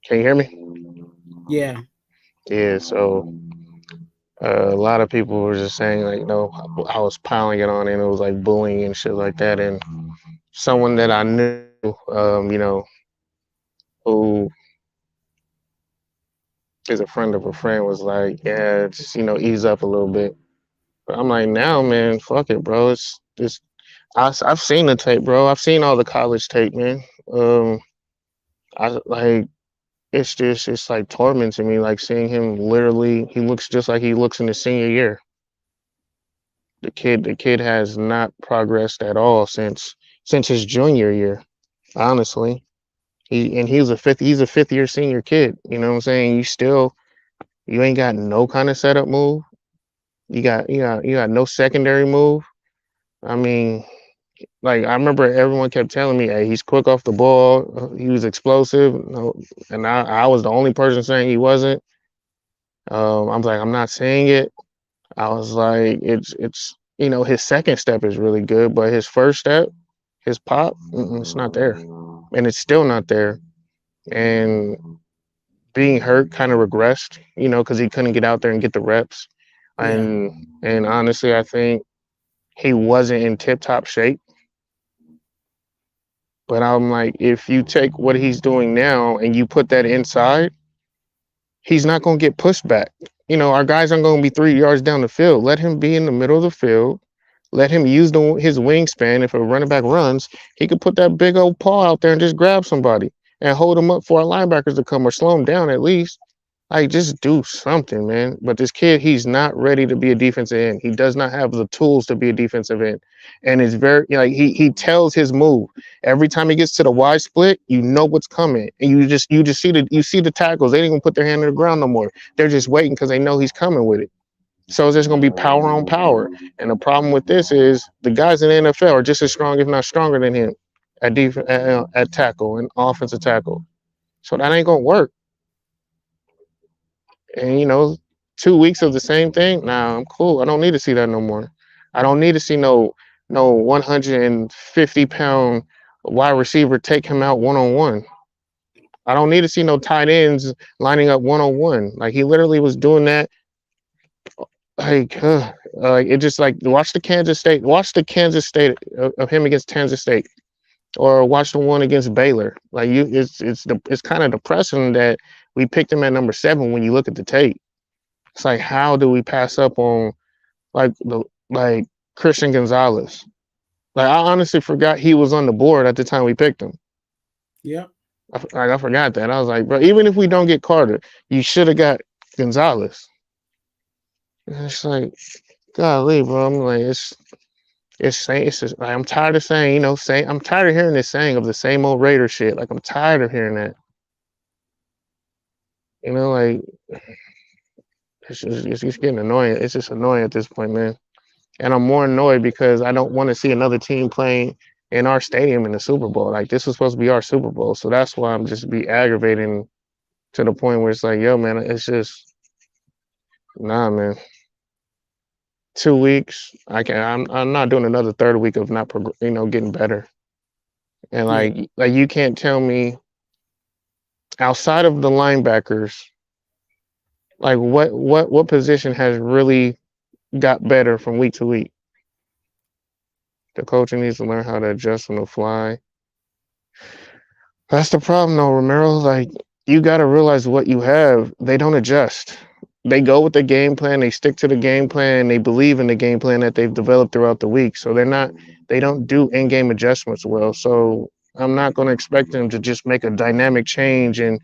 Can you hear me? yeah, Yeah. So a lot of people were just saying like, I was piling it on, and it was like bullying and shit like that. And someone that I knew, who is a friend of a friend, was like, "Yeah, just ease up a little bit." But I'm like, now, man, fuck it, bro. It's I've seen the tape, bro. I've seen all the college tape, man. I like it's like tormenting me, like seeing him literally. He looks just like he looks in his senior year. The kid has not progressed at all since his junior year. Honestly, he's a fifth year senior kid. You know what I'm saying? You ain't got no kind of setup move. You got no secondary move. I mean, like I remember everyone kept telling me, "Hey, he's quick off the ball. He was explosive," and I was the only person saying he wasn't. I was like, I'm not saying it. I was like, it's his second step is really good, but his first step, his pop, it's not there, and it's still not there. And being hurt kind of regressed, because he couldn't get out there and get the reps. yeah, And honestly, I think he wasn't in tip top shape. But I'm like, if you take what he's doing now and you put that inside, he's not going to get pushed back. Our guys aren't going to be 3 yards down the field. Let him be in the middle of the field. Let him use his wingspan. If a running back runs, he could put that big old paw out there and just grab somebody and hold him up for our linebackers to come or slow him down at least. Like, just do something, man. But this kid, he's not ready to be a defensive end. He does not have the tools to be a defensive end. And it's very, he tells his move. Every time he gets to the wide split, you know what's coming. And you just see the tackles. They didn't even put their hand on the ground no more. They're just waiting because they know he's coming with it. So it's just going to be power on power. And the problem with this is the guys in the NFL are just as strong, if not stronger than him at tackle and offensive tackle. So that ain't going to work. And 2 weeks of the same thing. Nah, I'm cool. I don't need to see that no more. I don't need to see no 150-pound wide receiver take him out one-on-one. I don't need to see no tight ends lining up one-on-one. Like he literally was doing that. Like it just like watch the Kansas State of him against Kansas State, or watch the one against Baylor. Like it's kind of depressing that we picked him at number 7 when you look at the tape. It's like, how do we pass up on like Christian Gonzalez? Like I honestly forgot he was on the board at the time we picked him. Yeah. I forgot that. I was like, bro, even if we don't get Carter, you should have got Gonzalez. And it's like, golly, bro. I'm like, it's just, like, I'm tired of saying, I'm tired of hearing this saying of the same old Raider shit. Like I'm tired of hearing that. Like it's getting annoying. It's just annoying at this point, man. And I'm more annoyed because I don't want to see another team playing in our stadium in the Super Bowl. Like this was supposed to be our Super Bowl, so that's why I'm just be aggravating to the point where it's like, yo, man, it's just nah, man. 2 weeks, I'm not doing another third week of not getting better. And like you can't tell me outside of the linebackers, like what position has really got better from week to week. The coaching needs to learn how to adjust on the fly. That's the problem, though, Romero. Like, you got to realize what you have. They don't adjust. They go with the game plan. They stick to the game plan. They believe in the game plan that they've developed throughout the week. So they don't do in-game adjustments well. So I'm not going to expect them to just make a dynamic change and,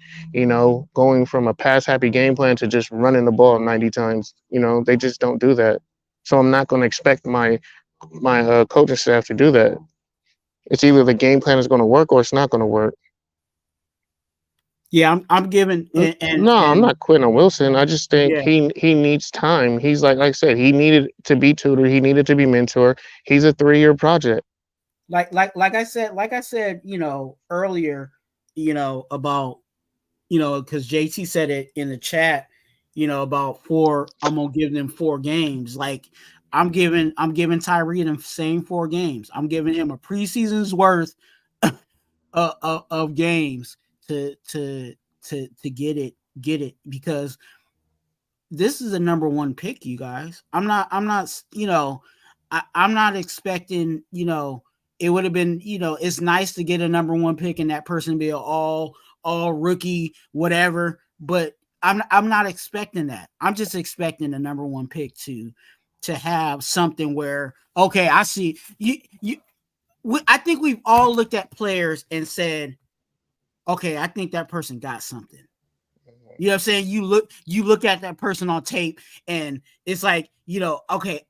going from a pass-happy game plan to just running the ball 90 times. They just don't do that. So I'm not going to expect my coaching staff to do that. It's either the game plan is going to work or it's not going to work. Yeah, I'm giving. I'm not quitting on Wilson. I just think he needs time. He's like I said, he needed to be tutored. He needed to be mentored. He's a 3-year project. Like I said, earlier, about, because JT said it in the chat, about 4. I'm gonna give them 4 games. Like I'm giving Tyree the same 4 games. I'm giving him a preseason's worth of games to get it, because this is a number 1 pick, you guys. I'm not expecting, it would have been, it's nice to get a number 1 pick and that person be all rookie, whatever, but I'm not expecting that. I'm just expecting the number 1 pick to have something where, okay, I see I think we've all looked at players and said, okay, I think that person got something. You know what I'm saying? You look at that person on tape and it's like, okay,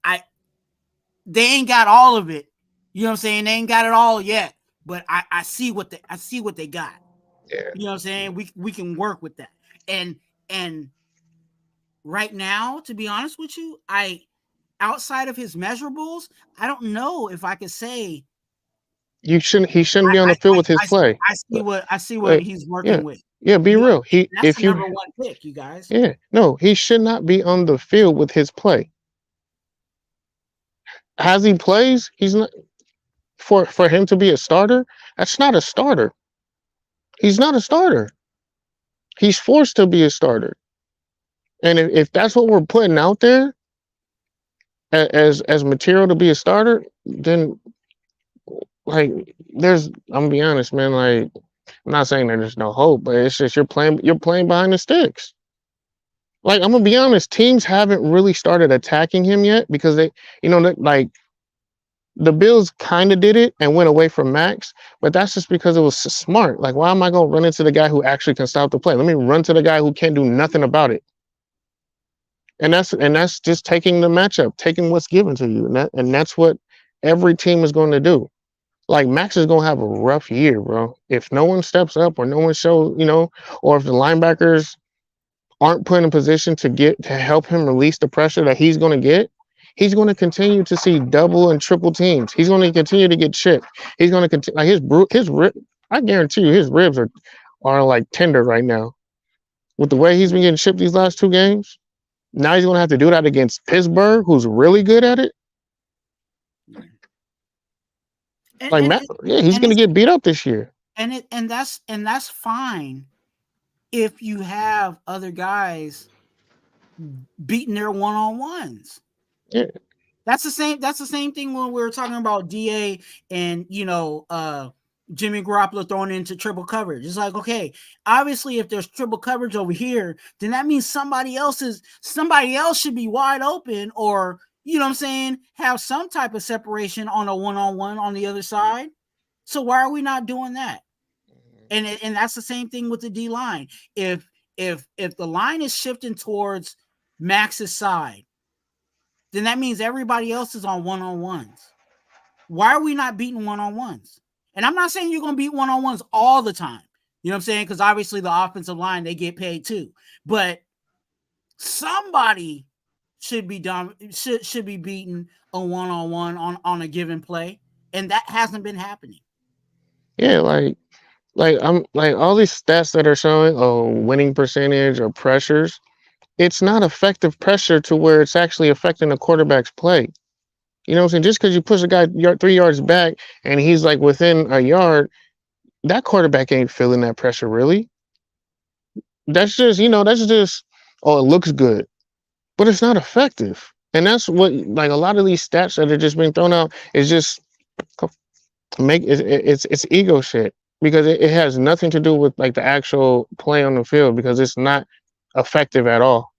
they ain't got all of it. You know what I'm saying? They ain't got it all yet, but I see what they got. Yeah. You know what I'm saying? We can work with that. And right now, to be honest with you, outside of his measurables, I don't know if I could say he shouldn't be on the field with his play. I see what he's working with. Yeah, be real. That's the number 1 pick, you guys. Yeah, no, he should not be on the field with his play. As he plays, he's not for him to be a starter. That's not a starter. He's not a starter. He's forced to be a starter. And if that's what we're putting out there as material to be a starter, then like I'm gonna be honest, man, like I'm not saying there's no hope, but it's just you're playing behind the sticks. Like I'm gonna be honest, teams haven't really started attacking him yet because they, like the Bills kind of did it and went away from Max, but that's just because it was smart. Like, why am I gonna run into the guy who actually can stop the play? Let me run to the guy who can't do nothing about it. And that's just taking the matchup, taking what's given to you, and that's what every team is going to do. Like Max is gonna have a rough year, bro. If no one steps up or no one shows, or if the linebackers aren't put in a position to help him release the pressure that he's gonna get, he's gonna continue to see double and triple teams. He's gonna continue to get chipped. He's gonna continue like his rib. I guarantee you, his ribs are like tender right now. With the way he's been getting chipped these last 2 games, now he's gonna have to do that against Pittsburgh, who's really good at it. He's going to get beat up this year. And that's fine if you have other guys beating their one-on-ones. Yeah. That's the same thing when we were talking about DA and Jimmy Garoppolo thrown into triple coverage. It's like, okay, obviously if there's triple coverage over here, then that means somebody else should be wide open, or you know what I'm saying, have some type of separation on a one-on-one on the other side. So why are we not doing that? And that's the same thing with the D line. If the line is shifting towards Max's side, then that means everybody else is on one-on-ones. Why are we not beating one-on-ones? And I'm not saying you're going to beat one-on-ones all the time. You know what I'm saying? Because obviously the offensive line, they get paid too. But somebody should be beaten a one-on-one on a given play. And that hasn't been happening. Yeah, like I'm like all these stats that are showing winning percentage or pressures, it's not effective pressure to where it's actually affecting the quarterback's play. You know what I'm saying? Just because you push a guy 3 yards back and he's like within a yard, that quarterback ain't feeling that pressure really. That's just, oh, it looks good, but it's not effective. And that's what, like, a lot of these stats that are just being thrown out is just it's ego shit, because it has nothing to do with like the actual play on the field, because it's not effective at all.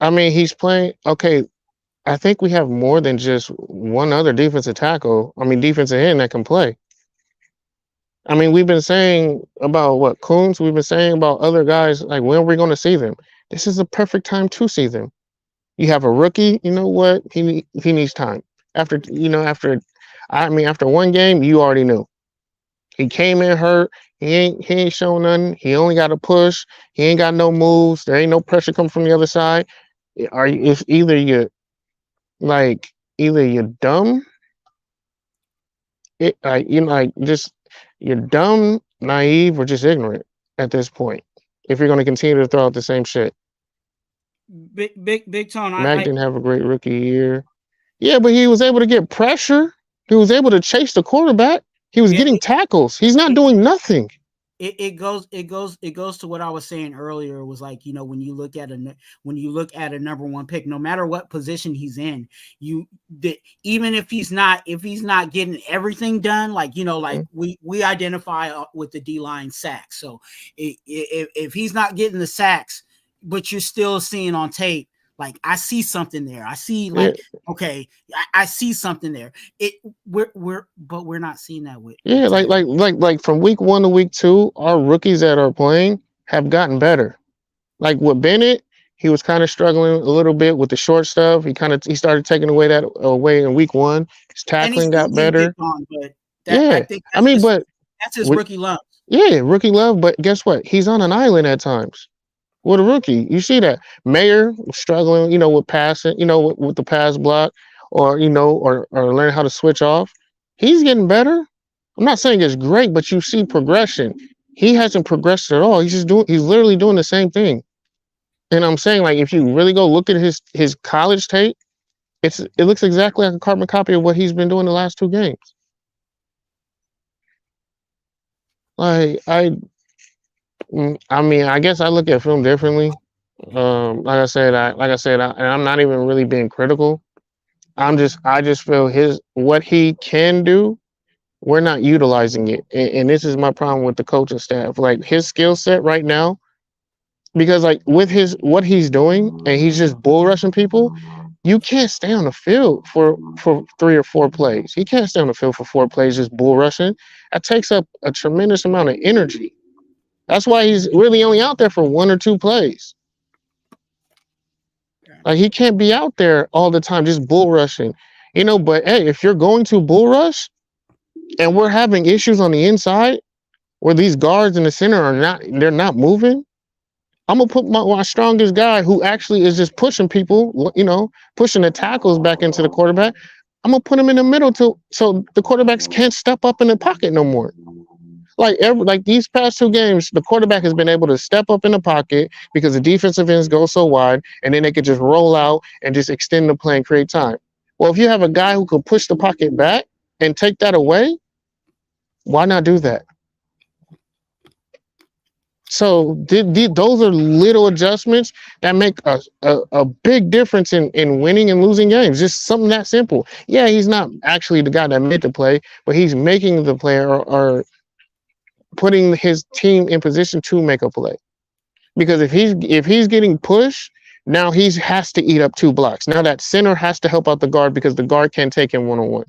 I mean, he's playing okay. I think we have more than just one other defensive end that can play. I mean, we've been saying about Coons, we've been saying about other guys, like, when are we going to see them? This is the perfect time to see them. You have a rookie, you know what? He needs time. After one game, you already knew. He came in hurt. He ain't showing nothing. He only got a push. He ain't got no moves. There ain't no pressure coming from the other side. It's either you're dumb, you're dumb, naive, or just ignorant at this point. If you're going to continue to throw out the same shit. Big Tone. Mac didn't have a great rookie year. Yeah, but he was able to get pressure. He was able to chase the quarterback. He was getting tackles. He's not doing nothing. It goes to what I was saying earlier. It was like, when you look at a number one pick, no matter what position he's in, even if he's not getting everything done, we identify with the D-line sacks. So if he's not getting the sacks, but you're still seeing on tape, like, I see something there. I see okay, I see something there. But we're not seeing that with. Yeah, like from week 1 to week 2, our rookies that are playing have gotten better. Like with Bennett, he was kind of struggling a little bit with the short stuff. He started taking that away in week 1. His tackling got better. I think that's his rookie love. Yeah, rookie love. But guess what? He's on an island at times. With a rookie, you see that Mayer struggling, with passing, with the pass block, or learn how to switch off. He's getting better. I'm not saying it's great, but you see progression. He hasn't progressed at all. He's literally doing the same thing. And I'm saying, like, if you really go look at his college tape, it looks exactly like a carbon copy of what he's been doing the last 2 games. Like, I guess I look at film differently. Like I said, I'm not even really being critical. I just feel what he can do, we're not utilizing it, and this is my problem with the coaching staff. Like, his skill set right now, because like with what he's doing, and he's just bull rushing people. You can't stay on the field for 3 or 4 plays. He can't stay on the field for 4 plays just bull rushing. That takes up a tremendous amount of energy. That's why he's really only out there for 1 or 2 plays. Like, he can't be out there all the time just bull rushing. But hey, if you're going to bull rush and we're having issues on the inside where these guards in the center they're not moving, I'm going to put my strongest guy, who actually is just pushing people, pushing the tackles back into the quarterback. I'm going to put him in the middle so the quarterbacks can't step up in the pocket no more. Like these past 2 games, the quarterback has been able to step up in the pocket because the defensive ends go so wide, and then they could just roll out and just extend the play and create time. Well, if you have a guy who can push the pocket back and take that away, why not do that? So those are little adjustments that make a big difference in winning and losing games. Just something that simple. Yeah, he's not actually the guy that made the play, but he's making the play or putting his team in position to make a play. Because if he's getting pushed Now he has to eat up 2 blocks. Now that center has to help out the guard because the guard can't take him one-on-one.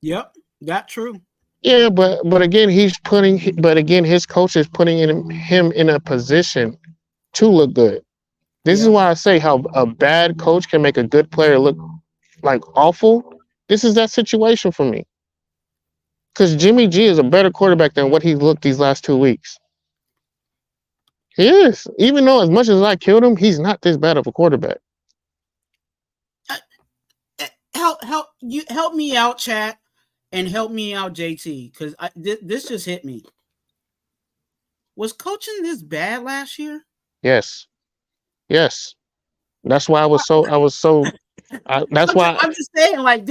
Yep, that's true. Yeah, but again, his coach is putting him in a position to look good. This is why I say how a bad coach can make a good player look like awful. This is that situation for me. Because Jimmy G is a better quarterback than what he looked these last 2 weeks. He is. Even though as much as I killed him, he's not this bad of a quarterback. Help me out, chat, and help me out, JT, because this just hit me. Was coaching this bad last year? Yes. That's why that's why I'm just saying, like,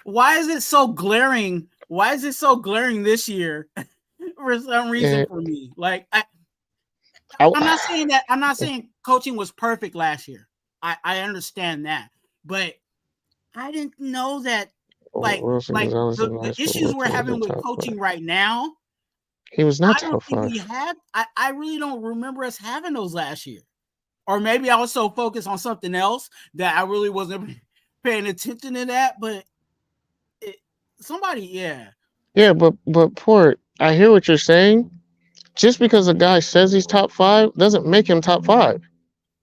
why is it so glaring? Why is it so glaring this year for some reason for me? Like, I'm not saying that. I'm not saying coaching was perfect last year. I understand that, but I didn't know that. Like the issues we're having with coaching right now. He was not I don't think we had. I really don't remember us having those last year, or maybe I was so focused on something else that I really wasn't paying attention to that. But but Port, I hear what you're saying. Just because a guy says he's top 5 doesn't make him top 5.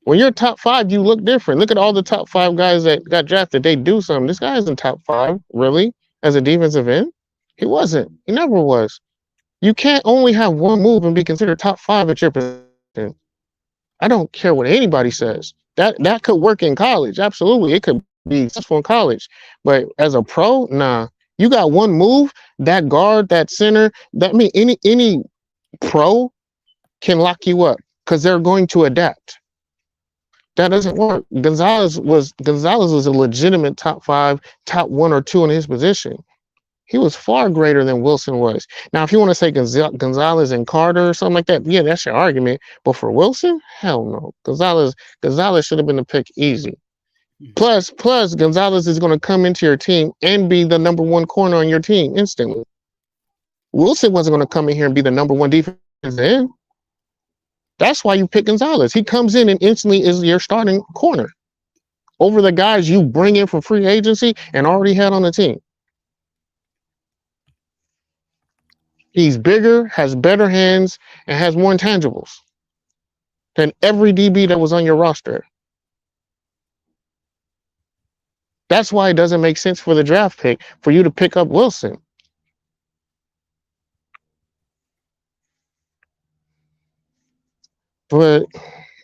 When you're top 5, you look different. Look at all the top 5 guys that got drafted. They do something. This guy isn't top 5, really, as a defensive end. He wasn't. He never was. You can't only have one move and be considered top 5 at your position. I don't care what anybody says. That could work in college. Absolutely. It could be successful in college. But as a pro, nah. You got one move, that guard, that center, any pro can lock you up because they're going to adapt. That doesn't work. Gonzalez was a legitimate top 5, top 1 or 2 in his position. He was far greater than Wilson was. Now, if you want to say Gonzalez and Carter or something like that, yeah, that's your argument. But for Wilson, hell no. Gonzalez should have been the pick easy. Plus, Gonzalez is going to come into your team and be the number 1 corner on your team instantly. Wilson wasn't going to come in here and be the number 1 defense end. That's why you pick Gonzalez. He comes in and instantly is your starting corner over the guys you bring in from free agency and already had on the team. He's bigger, has better hands, and has more intangibles than every DB that was on your roster. That's why it doesn't make sense for the draft pick for you to pick up Wilson. But,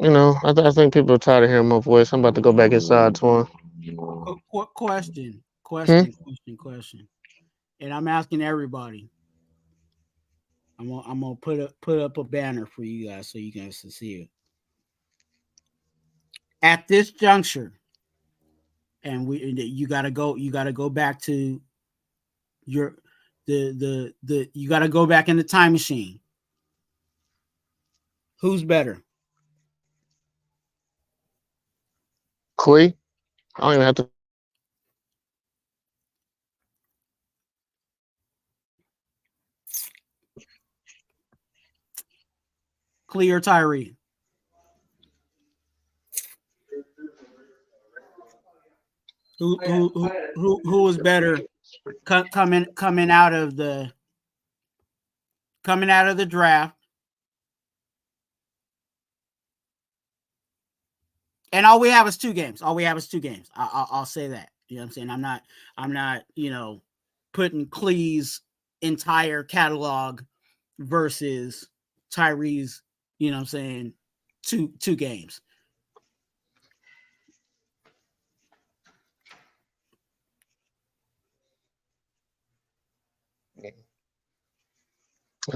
I think people are tired of hearing my voice. I'm about to go back inside, Twuan. Question. And I'm asking everybody. I'm gonna put up a banner for you guys so you guys can see it. At this juncture, and you gotta go back to you gotta go back in the time machine. Who's better? Clee? I don't even have to. Clee or Tyree? Who was better coming out of the draft? And all we have is 2 games. I'll say that. You know what I'm saying? I'm not, putting Clee's entire catalog versus Tyree's, you know what I'm saying, two games.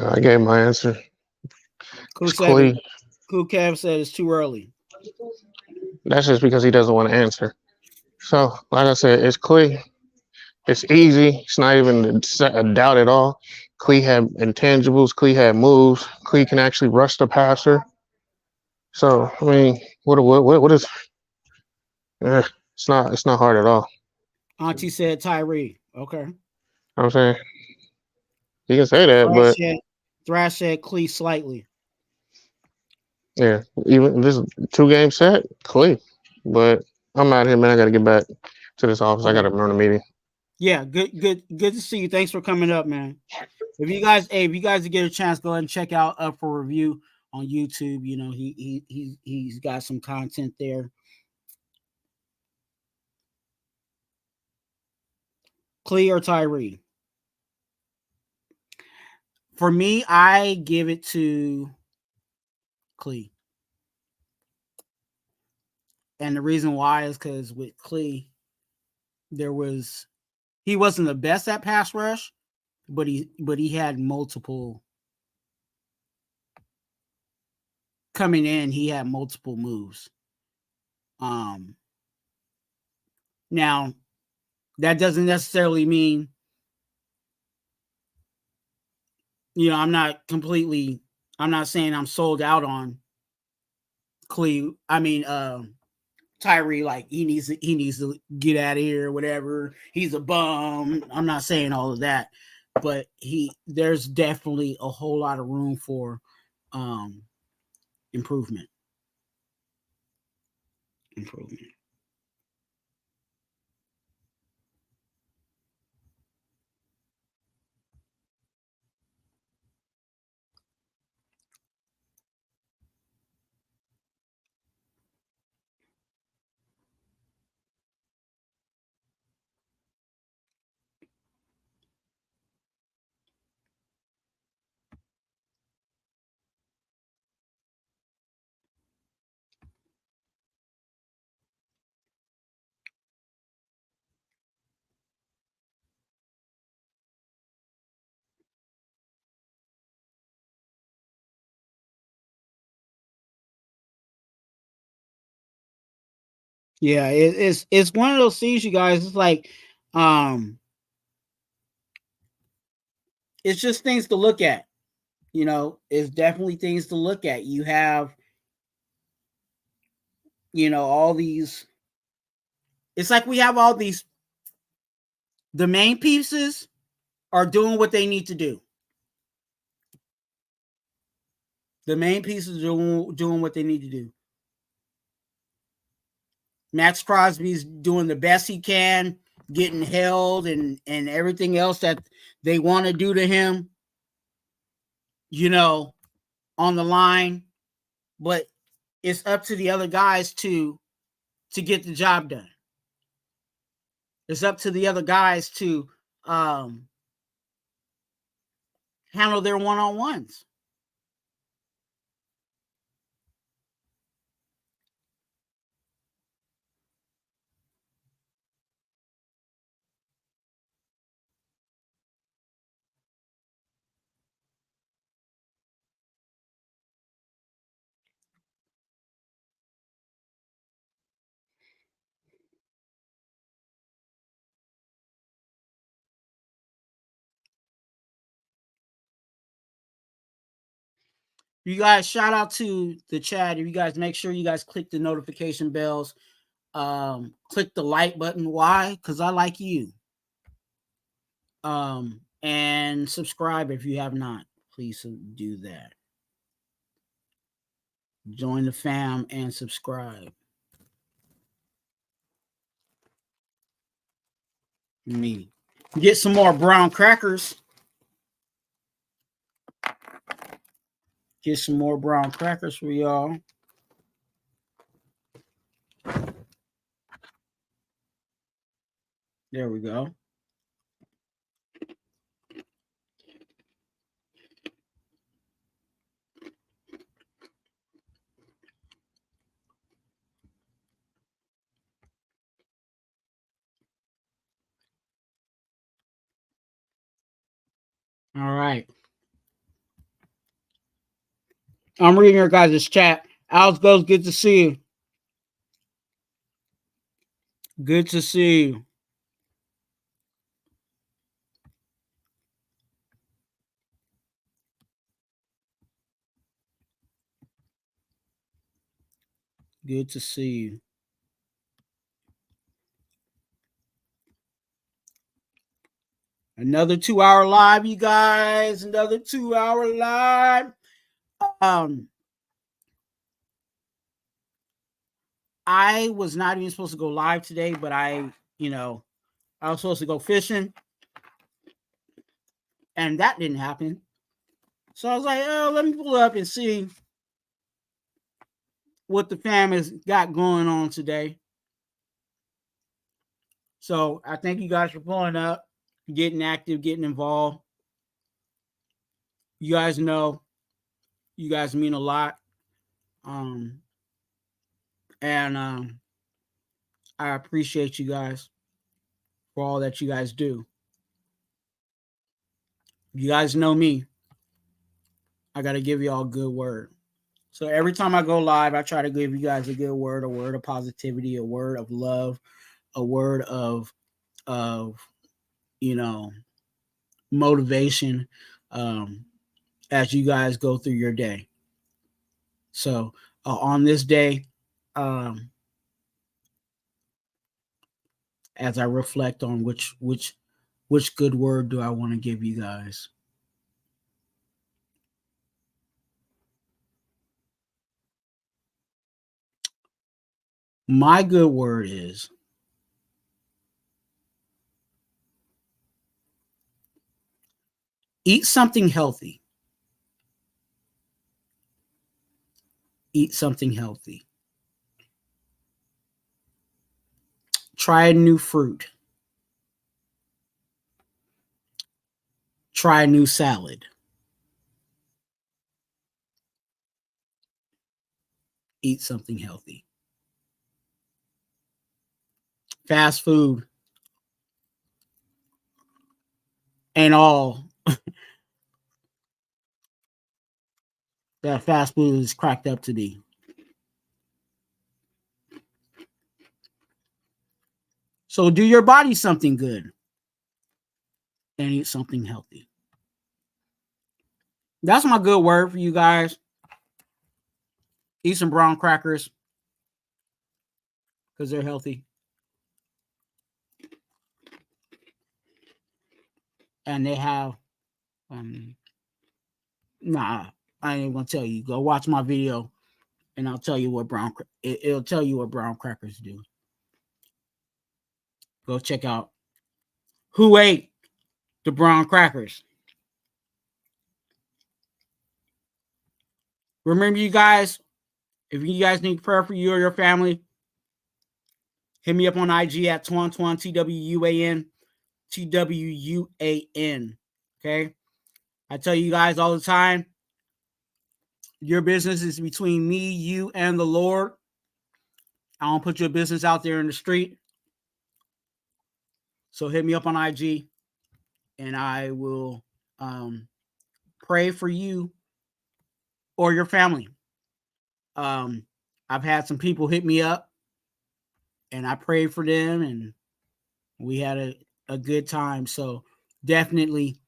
I gave my answer. Cool Kev said it's too early. That's just because he doesn't want to answer. So, like I said, it's Clee. It's easy. It's not even a doubt at all. Clee had intangibles. Clee had moves. Clee can actually rush the passer. So, I mean, what is? It's not hard at all. Auntie said Tyree. Okay. I'm saying. You can say that, but Thrash said Clee slightly. yeah, even this 2-game set, Clee. But I'm out here, man. I got to get back to this office. Okay. I got to run a meeting. Yeah, good to see you. Thanks for coming up, man. If you guys get a chance, go ahead and check out Up for Review on YouTube. You know, he's got some content there. Clee or Tyree? For me, I give it to Clee. And the reason why is because with Clee, he wasn't the best at pass rush, but he had multiple coming in. He had multiple moves. Now that doesn't necessarily mean, you know, I'm not saying I'm sold out on Clee. I mean, Tyree, like he needs to get out of here or whatever. He's a bum. I'm not saying all of that, but there's definitely a whole lot of room for improvement. Yeah, it's one of those things, you guys. It's like, it's just things to look at. You know, it's definitely things to look at. You have, you know, all these. It's like we have all these. The main pieces are doing what they need to do. The main pieces are doing what they need to do. Max Crosby's doing the best he can, getting held and everything else that they want to do to him, you know, on the line. But it's up to the other guys to get the job done. It's up to the other guys to handle their one-on-ones. You guys, shout out to the chat. If you guys make sure you guys click the notification bells, click the like button. Why? Because I like you. And subscribe if you have not. Please do that. Join the fam and subscribe. Me. Get some more brown crackers. Get some more brown crackers for y'all. There we go. All right. I'm reading your guys' chat. Alex Goes, good to see you. Good to see you. Good to see you. Another 2-hour live, you guys. Another 2-hour live. I was not even supposed to go live today, but I was supposed to go fishing, and that didn't happen. So I was like, oh, let me pull up and see what the fam has got going on today. So I thank you guys for pulling up, getting active, getting involved. You guys know, you guys mean a lot. And I appreciate you guys for all that you guys do. You guys know me. I got to give you all a good word. So every time I go live, I try to give you guys a good word, a word of positivity, a word of love, a word of motivation as you guys go through your day. So on this day, as I reflect on which good word do I want to give you guys. My good word is eat something healthy. Eat something healthy. Try a new fruit. Try a new salad. Eat something healthy. Fast food ain't all that fast food is cracked up to be. So do your body something good and eat something healthy. That's my good word for you guys. Eat some brown crackers because they're healthy. And they have, I ain't gonna tell you. Go watch my video, and I'll tell you what it'll tell you what brown crackers do. Go check out who ate the brown crackers. Remember, you guys, if you guys need prayer for you or your family, hit me up on IG at Twuan, TWUAN, TWUAN. Okay, I tell you guys all the time, your business is between me, you, and the Lord. I don't put your business out there in the street. So hit me up on IG, and I will pray for you or your family. I've had some people hit me up, and I prayed for them, and we had a good time. So definitely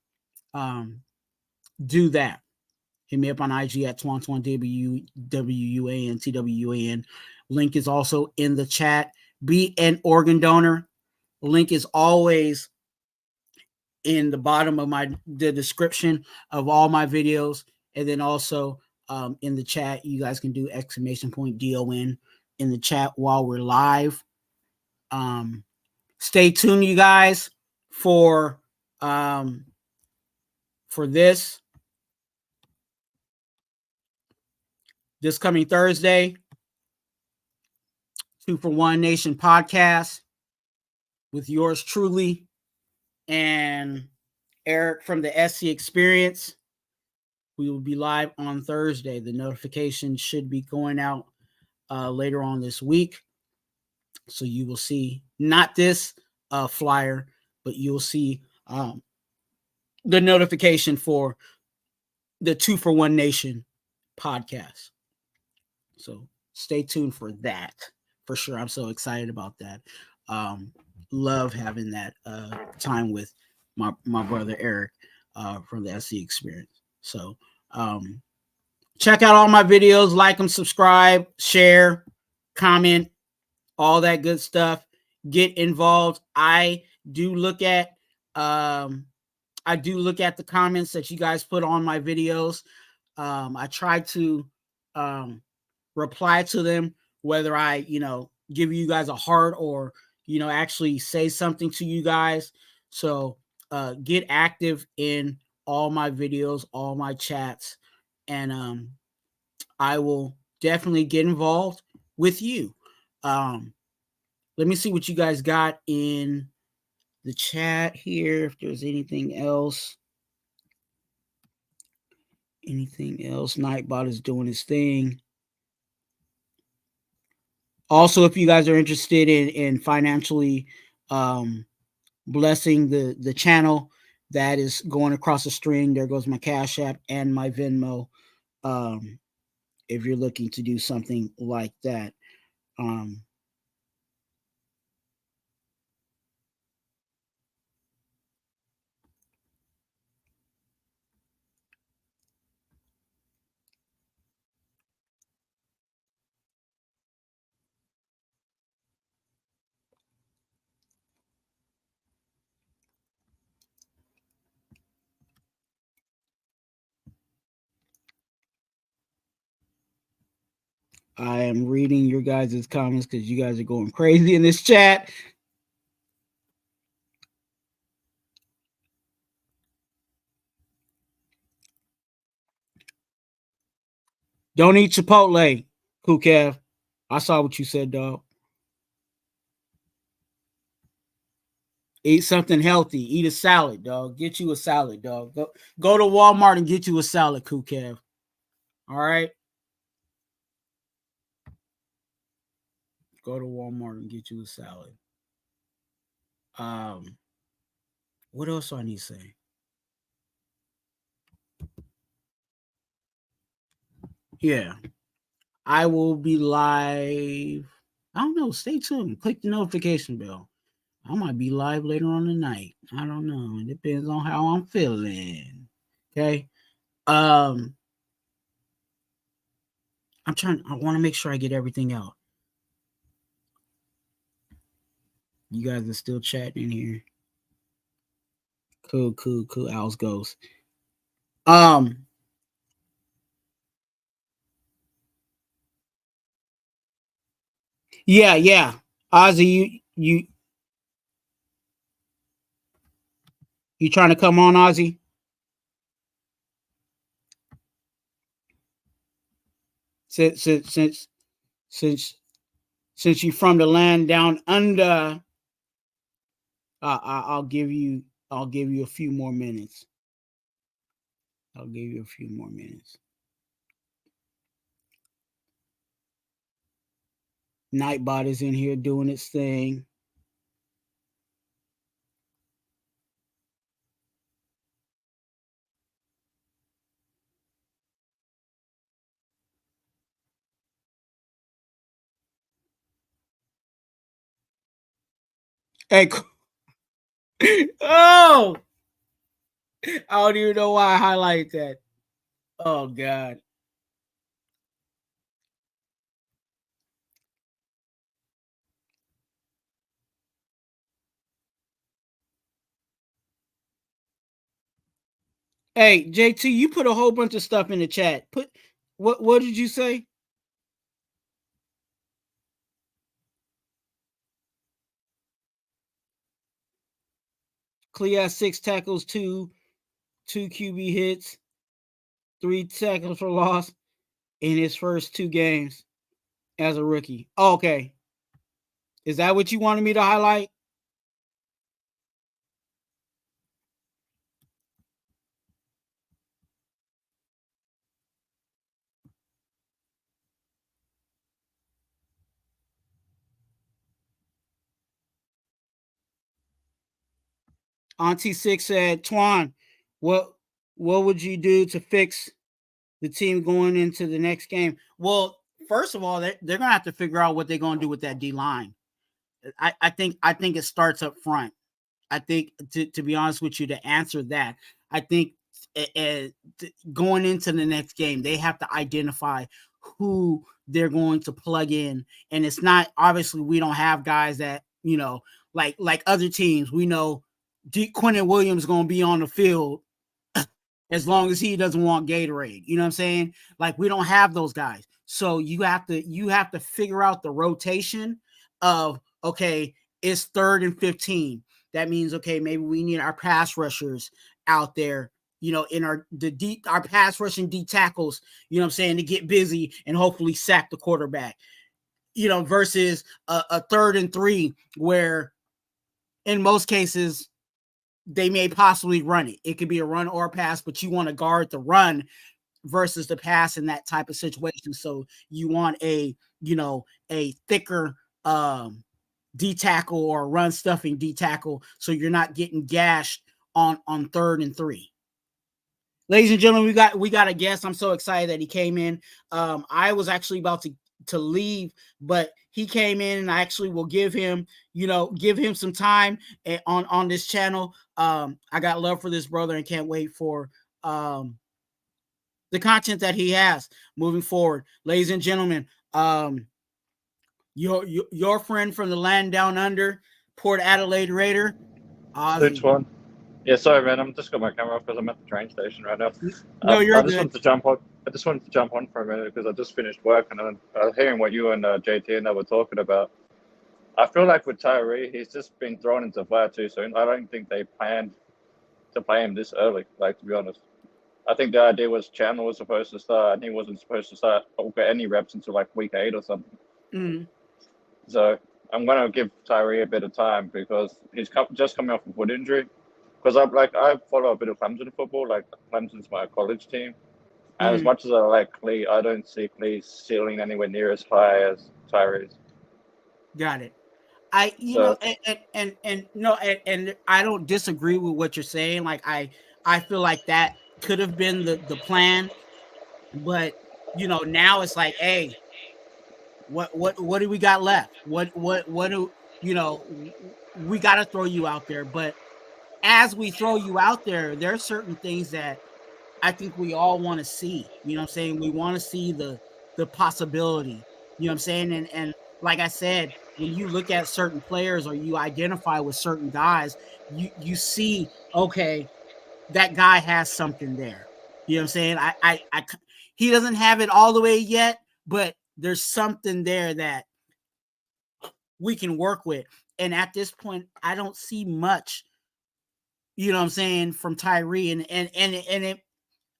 do that. Hit me up on IG at Twuan, WWUAN, TWUAN. Link is also in the chat. Be an organ donor. Link is always in the bottom of the description of all my videos. And then also in the chat, you guys can do !DON in the chat while we're live. Stay tuned, you guys, for this coming Thursday, 2 for 1 Nation podcast with yours truly and Eric from the SC Experience. We will be live on Thursday. The notification should be going out later on this week. So you will see not this flyer, but you'll see the notification for the 2 for 1 Nation podcast. So stay tuned for that for sure. I'm so excited about that. Love having that time with my brother Eric from the SC Experience. So check out all my videos, like them, subscribe, share, comment, all that good stuff. Get involved. I do look at I do look at the comments that you guys put on my videos. I try to reply to them, whether I, give you guys a heart or, actually say something to you guys. So get active in all my videos, all my chats, and I will definitely get involved with you. Let me see what you guys got in the chat here, if there's anything else. Nightbot is doing his thing. Also, if you guys are interested in financially blessing the channel, that is going across the string. There goes my Cash App and my Venmo. If you're looking to do something like that. I am reading your guys' comments because you guys are going crazy in this chat. Don't eat Chipotle, Kukev. I saw what you said, dog. Eat something healthy. Eat a salad, dog. Get you a salad, dog. Go to Walmart and get you a salad, Kukev. All right? Go to Walmart and get you a salad. What else do I need to say? Yeah. I will be live. I don't know. Stay tuned. Click the notification bell. I might be live later on tonight. I don't know. It depends on how I'm feeling. Okay. I want to make sure I get everything out. You guys are still chatting in here. Cool. Owls goes. Yeah. Ozzy, you trying to come on, Ozzy? Since you're from the land down under, I'll give you a few more minutes. Nightbot is in here doing its thing. Hey, oh, I don't even know why I highlight that. Oh God. Hey, JT, you put a whole bunch of stuff in the chat. What did you say? Clea 6 tackles, two QB hits, 3 tackles for loss in his first 2 games as a rookie. Oh, okay. Is that what you wanted me to highlight? Auntie Six said, Twuan, what would you do to fix the team going into the next game? Well, first of all, they're gonna have to figure out what they're gonna do with that D line. I think it starts up front. I think to be honest with you, to answer that, I think going into the next game, they have to identify who they're going to plug in, and it's not obviously we don't have guys that like other teams. We know Quentin Williams going to be on the field as long as he doesn't want Gatorade. You know what I'm saying? Like, we don't have those guys. So you have to figure out the rotation of, okay, it's 3rd and 15. That means, okay, maybe we need our pass rushers out there, you know, in our pass rushing D tackles, you know what I'm saying, to get busy and hopefully sack the quarterback, you know, versus a 3rd and 3 where in most cases they may possibly run it. It could be a run or a pass, but you want to guard the run versus the pass in that type of situation. So you want a thicker D tackle or run stuffing D tackle, so you're not getting gashed on 3rd and 3. Ladies and gentlemen, we got a guest. I'm so excited that he came in. I was actually about to leave, but he came in, and I actually will give him some time on this channel. I got love for this brother and can't wait for the content that he has moving forward. Ladies and gentlemen, your friend from the land down under, Port Adelaide Raider, Ozzy. Twuan. Yeah, sorry, man. I'm just got my camera off because I'm at the train station right now. No, you're I just good. wanted to jump on. I just wanted to jump on for a minute because I just finished work and I was hearing what you and JT and I were talking about. I feel like with Tyree, he's just been thrown into fire too soon. I don't think they planned to play him this early. Like, to be honest, I think the idea was Chandler was supposed to start, and he wasn't supposed to start or get any reps until like week 8 or something. Mm-hmm. So I'm gonna give Tyree a bit of time because he's just coming off a foot injury. Because I follow a bit of Clemson football. Like, Clemson's my college team, and as much as I like Clee, I don't see Clee's ceiling anywhere near as high as Tyree's. Got it. I I don't disagree with what you're saying. Like, I feel like that could have been the plan, but now it's like, hey, what do we got left? What do we got to throw you out there? But as we throw you out there, there are certain things that I think we all want to see. You know what I'm saying? We want to see the possibility. You know what I'm saying? And like I said, when you look at certain players or you identify with certain guys, you see, okay, that guy has something there. You know what I'm saying? I he doesn't have it all the way yet, but there's something there that we can work with. And at this point, I don't see much, you know what I'm saying, from Tyree. And it,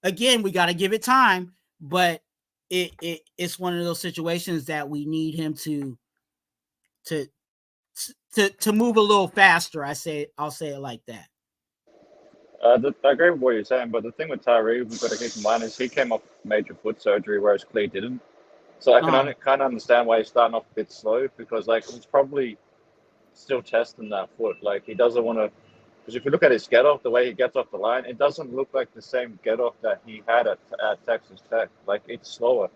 again, we got to give it time, but it's one of those situations that we need him to move a little faster. I'll say it like that. I agree with what you're saying, but the thing with Tyree we've got to keep in mind is he came off major foot surgery, whereas Clee didn't. So I can kind of understand why he's starting off a bit slow, because like he's probably still testing that foot. Like, he doesn't want to, because if you look at his get off, the way he gets off the line, it doesn't look like the same get off that he had at Texas Tech. Like, it's slower.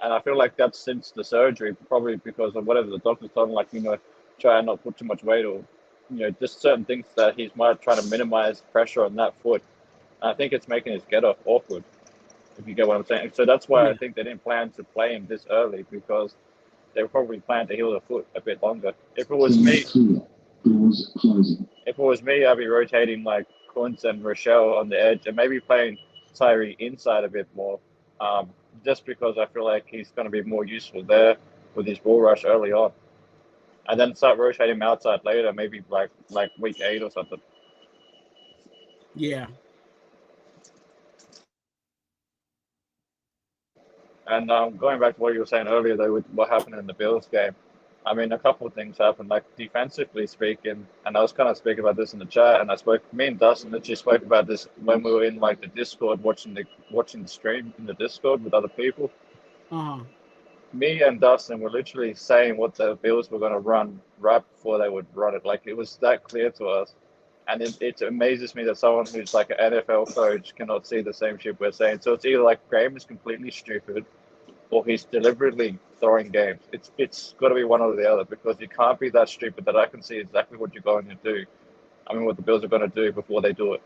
And I feel like that's since the surgery, probably because of whatever the doctor's told him, like, try and not put too much weight, or, just certain things that he's might try to minimize pressure on that foot. And I think it's making his get off awkward, if you get what I'm saying. So that's why I think they didn't plan to play him this early, because they probably planned to heal the foot a bit longer. If it was me, I'd be rotating like Kuntz and Rochelle on the edge and maybe playing Tyree inside a bit more, just because I feel like he's going to be more useful there with his ball rush early on. And then start rotating him outside later, maybe like week 8 or something. Yeah. And going back to what you were saying earlier, though, with what happened in the Bills game, I mean, a couple of things happened. Like, defensively speaking, and I was kind of speaking about this in the chat, and me and Dustin literally spoke about this when we were in like the Discord watching the stream in the Discord with other people. Me and Dustin were literally saying what the Bills were going to run right before they would run it. Like, it was that clear to us. And it amazes me that someone who's like an NFL coach cannot see the same shit we're saying. So it's either like Graham is completely stupid, or he's deliberately throwing games. It's got to be one or the other, because you can't be that stupid that I can see exactly what you're going to do. I mean, what the Bills are going to do before they do it.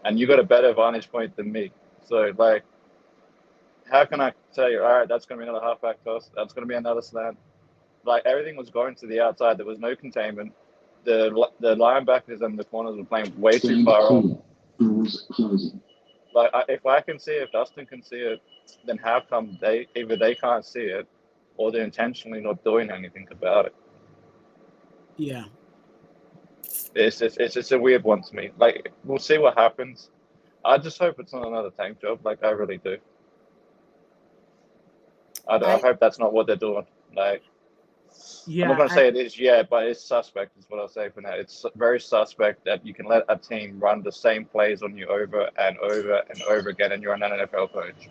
And you got a better vantage point than me. So, like, how can I tell you, all right, that's going to be another halfback toss, that's going to be another slant. Like, everything was going to the outside. There was no containment. the linebackers and the corners are playing way too far off. Like if I can see it, if Dustin can see it, then how come either they can't see it, or they're intentionally not doing anything about it? Yeah. It's just a weird one to me. Like we'll see what happens. I just hope it's not another tank job. Like I really do. I hope that's not what they're doing. Like I'm not going to say it is yet, but it's suspect is what I'll say for now. It's very suspect that you can let a team run the same plays on you over and over and over again, and you're an NFL coach.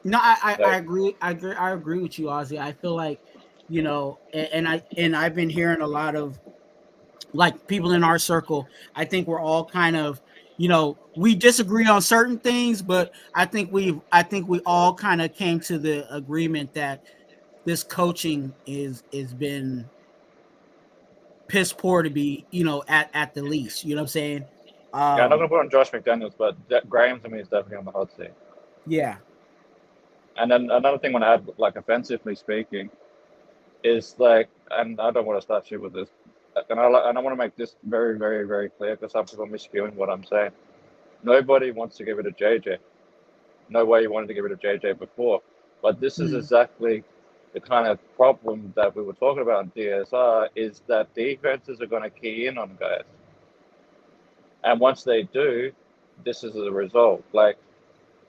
No, I agree. I agree with you, Ozzy. I feel like, you know, and I've been hearing a lot of like people in our circle. I think we're all kind of, you know, we disagree on certain things, but I think we all kind of came to the agreement that this coaching is been piss poor to be, you know, at the least. You know what I'm saying? Yeah, I'm not going to put on Josh McDaniels, but Graham to me is definitely on the hot seat. Yeah. And then another thing I want to add, like offensively speaking, is like, and I don't want to start shit with this, and I want to make this very, very, very clear because some people are miscuing what I'm saying. Nobody wants to give it to JJ. No way you wanted to give it to JJ before, but this is exactly the kind of problem that we were talking about in DSR is that defenses are going to key in on guys, and once they do, this is the result. Like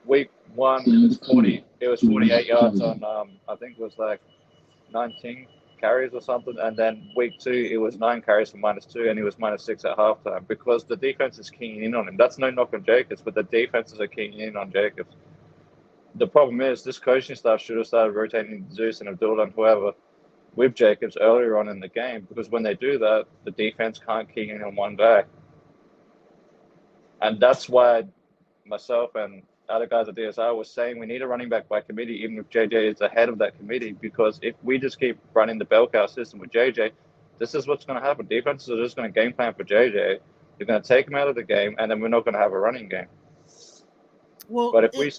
week 1, it was 48 yards on I think it was like 19 carries or something, and then week 2 it was 9 carries for -2, and he was -6 at halftime because the defense is keying in on him. That's no knock on Jacobs, but the defenses are keying in on Jacobs. The problem is this coaching staff should have started rotating Zeus and Abdullah and whoever with Jacobs earlier on in the game, because when they do that, the defense can't key in on one guy. And that's why myself and other guys at DSR was saying we need a running back by committee, even if JJ is ahead of that committee, because if we just keep running the bell cow system with JJ, this is what's going to happen. Defenses are just going to game plan for JJ. They're going to take him out of the game, and then we're not going to have a running game. Well, but if we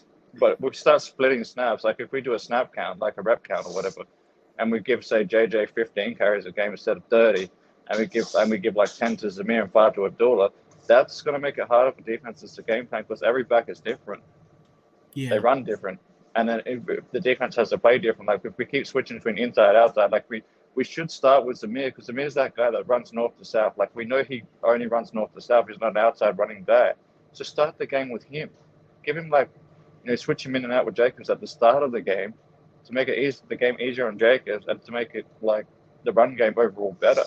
start splitting snaps, like if we do a snap count, like a rep count or whatever, and we give, say, JJ 15 carries a game instead of 30, and we give like 10 to Zamir and 5 to Abdullah, that's going to make it harder for defenses to game plan because every back is different. Yeah. They run different. And then if the defense has to play different, like if we keep switching between inside, outside, like we should start with Zamir because Zamir's that guy that runs north to south. Like we know he only runs north to south. He's not an outside running back. So start the game with him. Give him switch him in and out with Jacobs at the start of the game to make it the game easier on Jacobs and to make it like the run game overall better.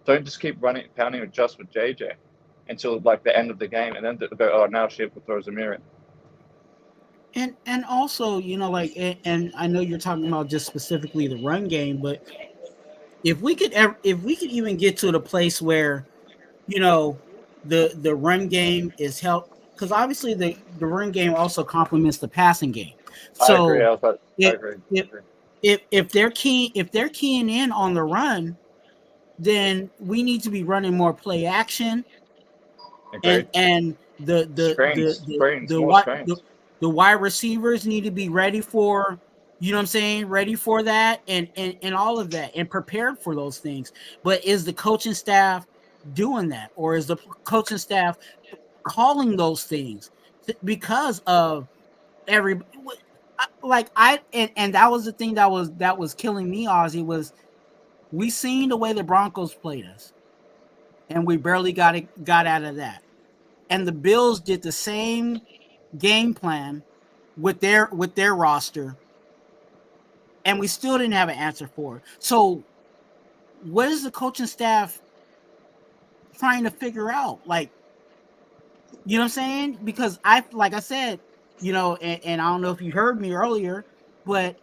Don't just keep pounding it just with JJ until like the end of the game and then go, oh, now shit, we'll throw Zamir in. And also, you know, like, and I know you're talking about just specifically the run game, but if we could even get to the place where, you know, the run game is helped, because obviously the run game also complements the passing game. So I agree. If they're keying in on the run, then we need to be running more play action. Agreed. And the wide receivers need to be ready for, you know what I'm saying, ready for that and all of that and prepared for those things. But is the coaching staff doing that, or is the coaching staff calling those things because of and that was the thing that was killing me, Ozzy, was we seen the way the Broncos played us and we barely got out of that. And the Bills did the same game plan with their roster, and we still didn't have an answer for it. So what is the coaching staff trying to figure out? Like, you know what I'm saying? Because like I said, you know, and I don't know if you heard me earlier, but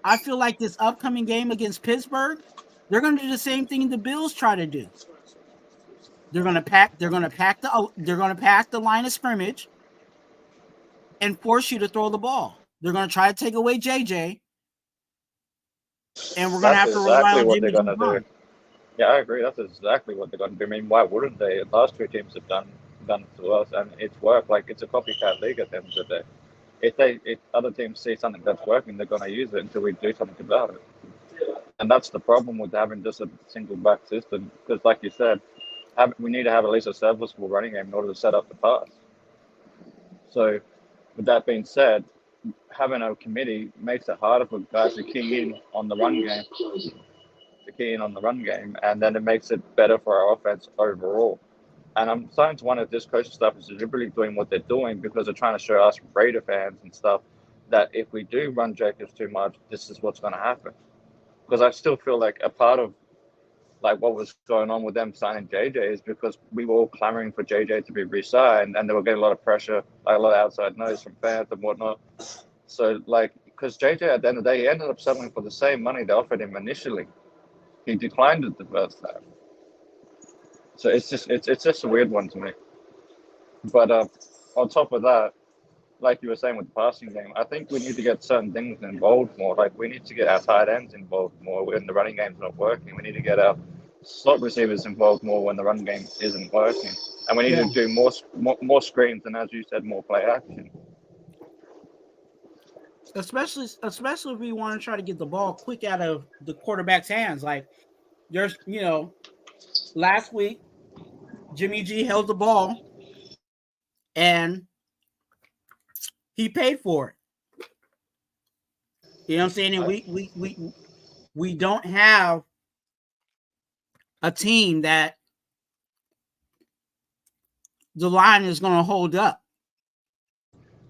I feel like this upcoming game against Pittsburgh, they're going to do the same thing the Bills try to do. They're going to pack the line of scrimmage and force you to throw the ball. They're going to try to take away JJ, and we're going to have to rely on Jimmy G. Yeah, I agree. That's exactly what they're going to do. I mean, why wouldn't they? The last 2 teams have done it to us, and it's worked. Like, it's a copycat league at the end of the day. If other teams see something that's working, they're going to use it until we do something about it. And that's the problem with having just a single back system. Because, like you said, we need to have at least a serviceable running game in order to set up the pass. So, with that being said, having a committee makes it harder for guys to key in on the run game, and then it makes it better for our offense overall. And I'm starting to wonder if this coaching staff is deliberately doing what they're doing because they're trying to show us Raider fans and stuff that if we do run Jacobs too much, this is what's going to happen. Because I still feel like a part of like what was going on with them signing JJ is because we were all clamoring for JJ to be re-signed, and they were getting a lot of pressure, like a lot of outside noise from fans and whatnot. So, like, because JJ at the end of the day, he ended up settling for the same money they offered him initially. He declined it the first time. So it's just a weird one to me. But on top of that, like you were saying with the passing game, I think we need to get certain things involved more. Like we need to get our tight ends involved more when the running game's not working. We need to get our slot receivers involved more when the run game isn't working. And we need to do more screens and, as you said, more play action. Especially if we want to try to get the ball quick out of the quarterback's hands. Like there's, last week, Jimmy G held the ball and he paid for it. You know what I'm saying? And we don't have a team that the line is going to hold up.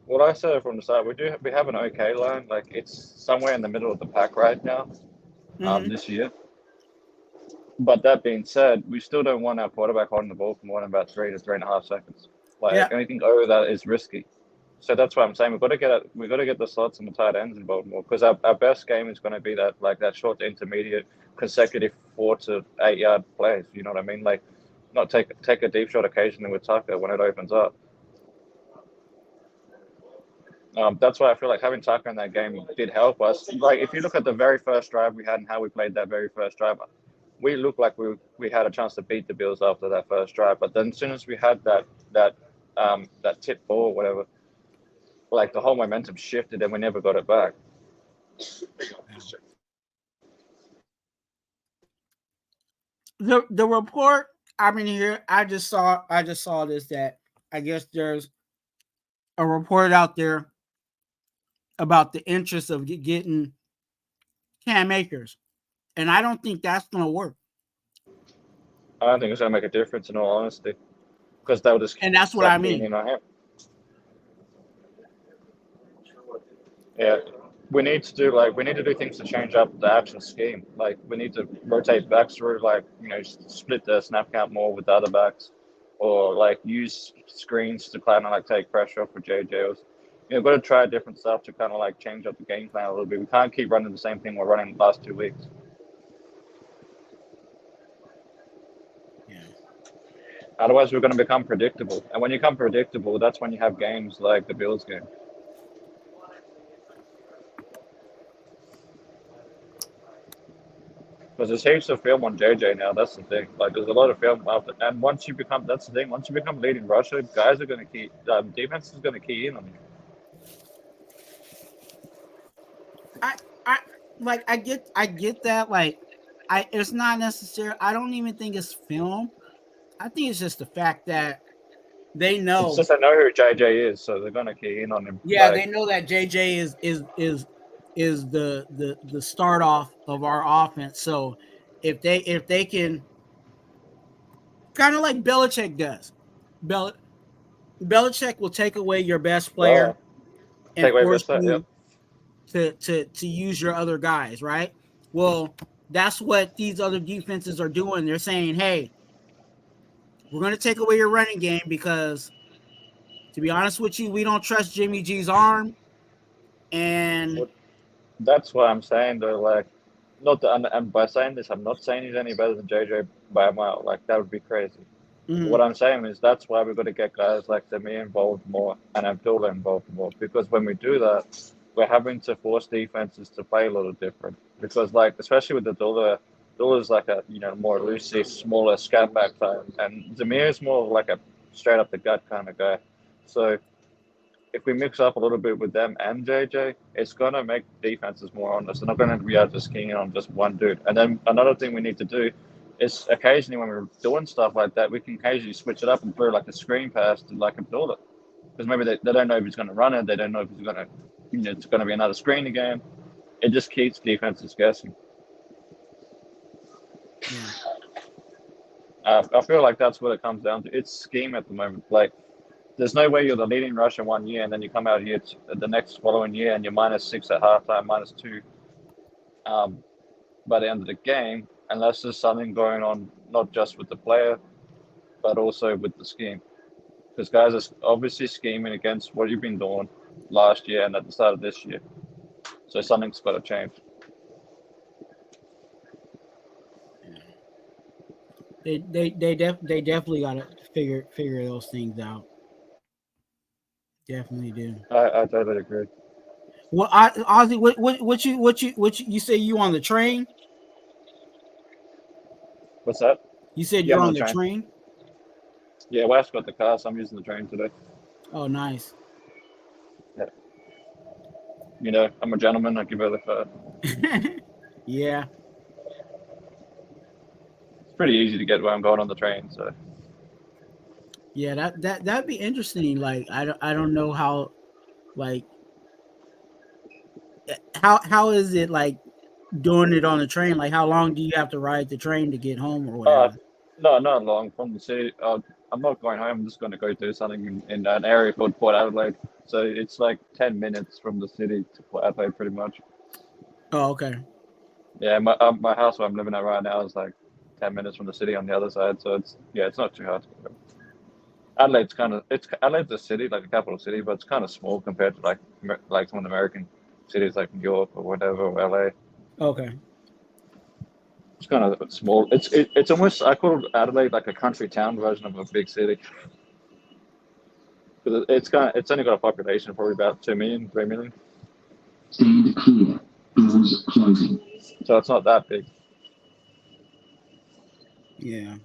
Well, I said it from the start. We have an okay line. Like it's somewhere in the middle of the pack right now, this year. But that being said, we still don't want our quarterback holding the ball for more than about 3 to 3.5 seconds. Like anything over that is risky. So that's why I'm saying we've got to get the slots and the tight ends involved more because our best game is going to be that short to intermediate consecutive 4 to 8 yard plays. You know what I mean? Like not take a deep shot occasionally with Tucker when it opens up. That's why I feel like having Tucker in that game did help us. Like if you look at the very first drive we had and how we played that very first drive, we looked like we had a chance to beat the Bills after that first drive. But then as soon as we had that tip ball or whatever, like the whole momentum shifted and we never got it back. The report here, I just saw this that I guess there's a report out there about the interest of getting Cam Akers, and I don't think that's going to work. I don't think it's going to make a difference in all honesty, because they'll just and that's what I mean. Yeah, we need to do things to change up the actual scheme. Like we need to rotate backs through, split the snap count more with the other backs, or use screens to kind of take pressure off for JJ. We've got to try different stuff to kind of change up the game plan a little bit. We can't keep running the same thing we're running the last 2 weeks. Yeah. Otherwise, we're going to become predictable, and when you become predictable, that's when you have games like the Bills game. Because there's heaps of film on JJ now. That's the thing. There's a lot of film after, and once you become leading rusher, guys are going to key. Defense is going to key in on you. I get that. It's not necessary. I don't even think it's film. I think it's just the fact that they know. It's just they know who JJ is, so they're going to key in on him. Yeah, they know that JJ is the start off of our offense. So if they can, kind of like Belichick does, Belichick will take away your best player and force you to use your other guys, right? Well, that's what these other defenses are doing. They're saying, hey, we're going to take away your running game because, to be honest with you, we don't trust Jimmy G's arm. And that's why I'm saying they're and by saying this, I'm not saying he's any better than JJ by a mile. That would be crazy. Mm-hmm. What I'm saying is that's why we've got to get guys like Demir involved more and Abdullah involved more, because when we do that, we're having to force defenses to play a little different. Because especially with Abdullah's a more loosey, smaller scat back type, and Demir is more a straight up the gut kind of guy. So if we mix up a little bit with them and JJ, it's gonna make defenses more honest. They're not gonna be able to scheme on just one dude. And then another thing we need to do is occasionally when we're doing stuff like that, we can occasionally switch it up and throw like a screen pass to like a builder. Because maybe they don't know if he's gonna run it, they don't know if he's gonna it's gonna be another screen again. It just keeps defenses guessing. Yeah. I feel like that's what it comes down to. It's scheme at the moment. Like, there's no way you're the leading rusher 1 year and then you come out here the next following year and you're -6 at halftime, -2 by the end of the game, unless there's something going on, not just with the player, but also with the scheme. Because guys are obviously scheming against what you've been doing last year and at the start of this year. So something's got to change. They definitely got to figure those things out. Definitely do. I totally agree. Well, Ozzy, what you say you on the train? What's that? You said Yeah, you're I'm on the train? Yeah, Wes got the car, so I'm using the train today. Oh, nice. Yeah. You know, I'm a gentleman. I give her the car. Yeah. It's pretty easy to get where I'm going on the train, so. Yeah, that'd be interesting. Like, I don't know how, like, how is it like doing it on the train? Like, how long do you have to ride the train to get home or whatever? No, not long from the city. I'm not going home. I'm just going to go do something in an area called Port Adelaide. So it's like 10 minutes from the city to Port Adelaide, pretty much. Oh, okay. Yeah, my house where I'm living at right now is like 10 minutes from the city on the other side. So it's not too hard to go. Adelaide's Adelaide's a city, like a capital city, but it's kind of small compared to like some of the American cities like New York or whatever, or LA. Okay. It's kind of small. It's almost, I call Adelaide like a country town version of a big city. Because it's only got a population of probably about 2 million, 3 million. Stand clear. Doors closing. So it's not that big. Yeah.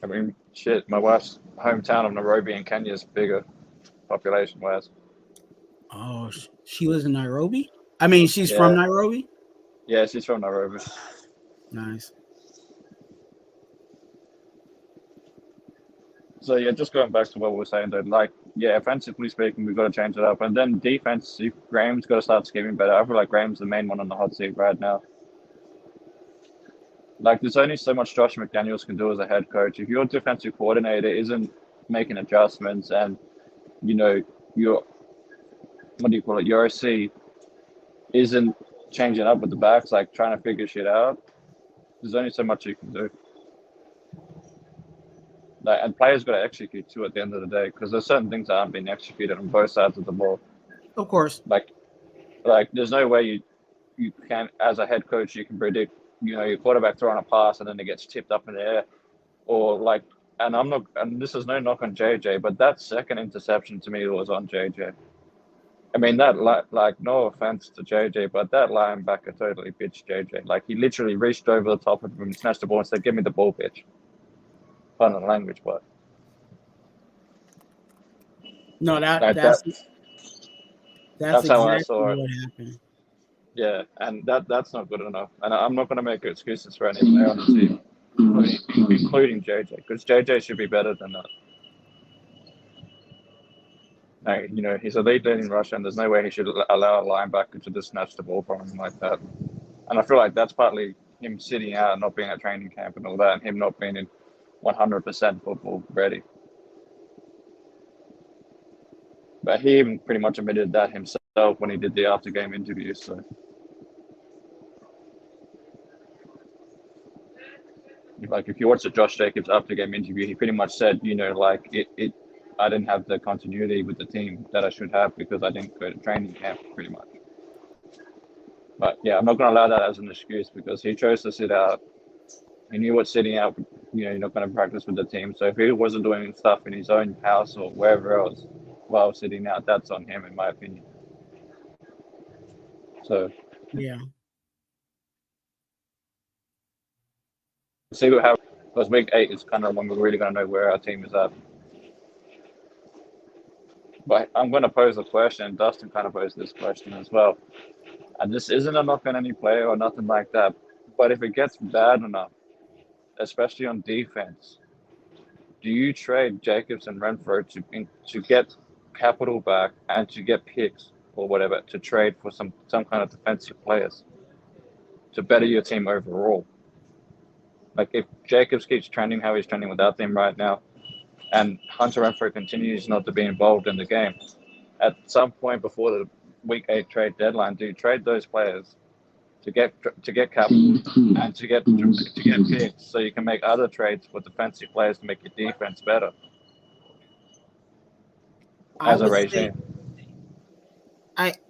I mean, shit, my wife's hometown of Nairobi in Kenya is bigger population-wise. Oh, she lives in Nairobi? I mean, she's from Nairobi? Yeah, she's from Nairobi. Nice. So yeah, just going back to what we were saying though, like, yeah, offensively speaking, we've got to change it up. And then defense, Graham's got to start scheming better. I feel like Graham's the main one on the hot seat right now. Like, there's only so much Josh McDaniels can do as a head coach. If your defensive coordinator isn't making adjustments and, you know, your OC isn't changing up with the backs, like trying to figure shit out, there's only so much you can do. Like, and players got to execute too at the end of the day, because there's certain things that aren't being executed on both sides of the ball. Of course. Like there's no way you can, as a head coach, you can predict, you know, your quarterback throwing a pass and then it gets tipped up in the air, or like, and this is no knock on JJ, but that second interception to me was on JJ. I mean, that, like, no offense to JJ, but that linebacker totally bitched JJ. Like, he literally reached over the top of him and snatched the ball and said, "Give me the ball, bitch." Pardon the language, but no, like that's how exactly I saw it. what happened. Yeah, and that's not good enough. And I'm not going to make excuses for any player on the team, including JJ, because JJ should be better than that. Like, you know, he's a leading rusher, and there's no way he should allow a linebacker to just snatch the ball from him like that. And I feel like that's partly him sitting out and not being at training camp and all that, and him not being in 100% football ready. But he even pretty much admitted that himself when he did the after-game interview. So, like, if you watch the Josh Jacobs after-game interview, he pretty much said, you know, like, I didn't have the continuity with the team that I should have because I didn't go to training camp, pretty much. But yeah, I'm not going to allow that as an excuse because he chose to sit out. He knew what sitting out, you know, you're not going to practice with the team. So if he wasn't doing stuff in his own house or wherever else while sitting out, that's on him, in my opinion. So yeah, see what happens, because week 8 is kind of when we're really going to know where our team is at. But I'm going to pose a question, and Dustin kind of posed this question as well. And this isn't a knock on any player or nothing like that. But if it gets bad enough, especially on defense, do you trade Jacobs and Renfro to get capital back and to get picks or whatever to trade for some kind of defensive players to better your team overall? Like if Jacobs keeps trending how he's trending without them right now, and Hunter Renfro continues not to be involved in the game, at some point before the week 8 trade deadline, do you trade those players to get capital and to get picks so you can make other trades for defensive players to make your defense better I as a would say regime?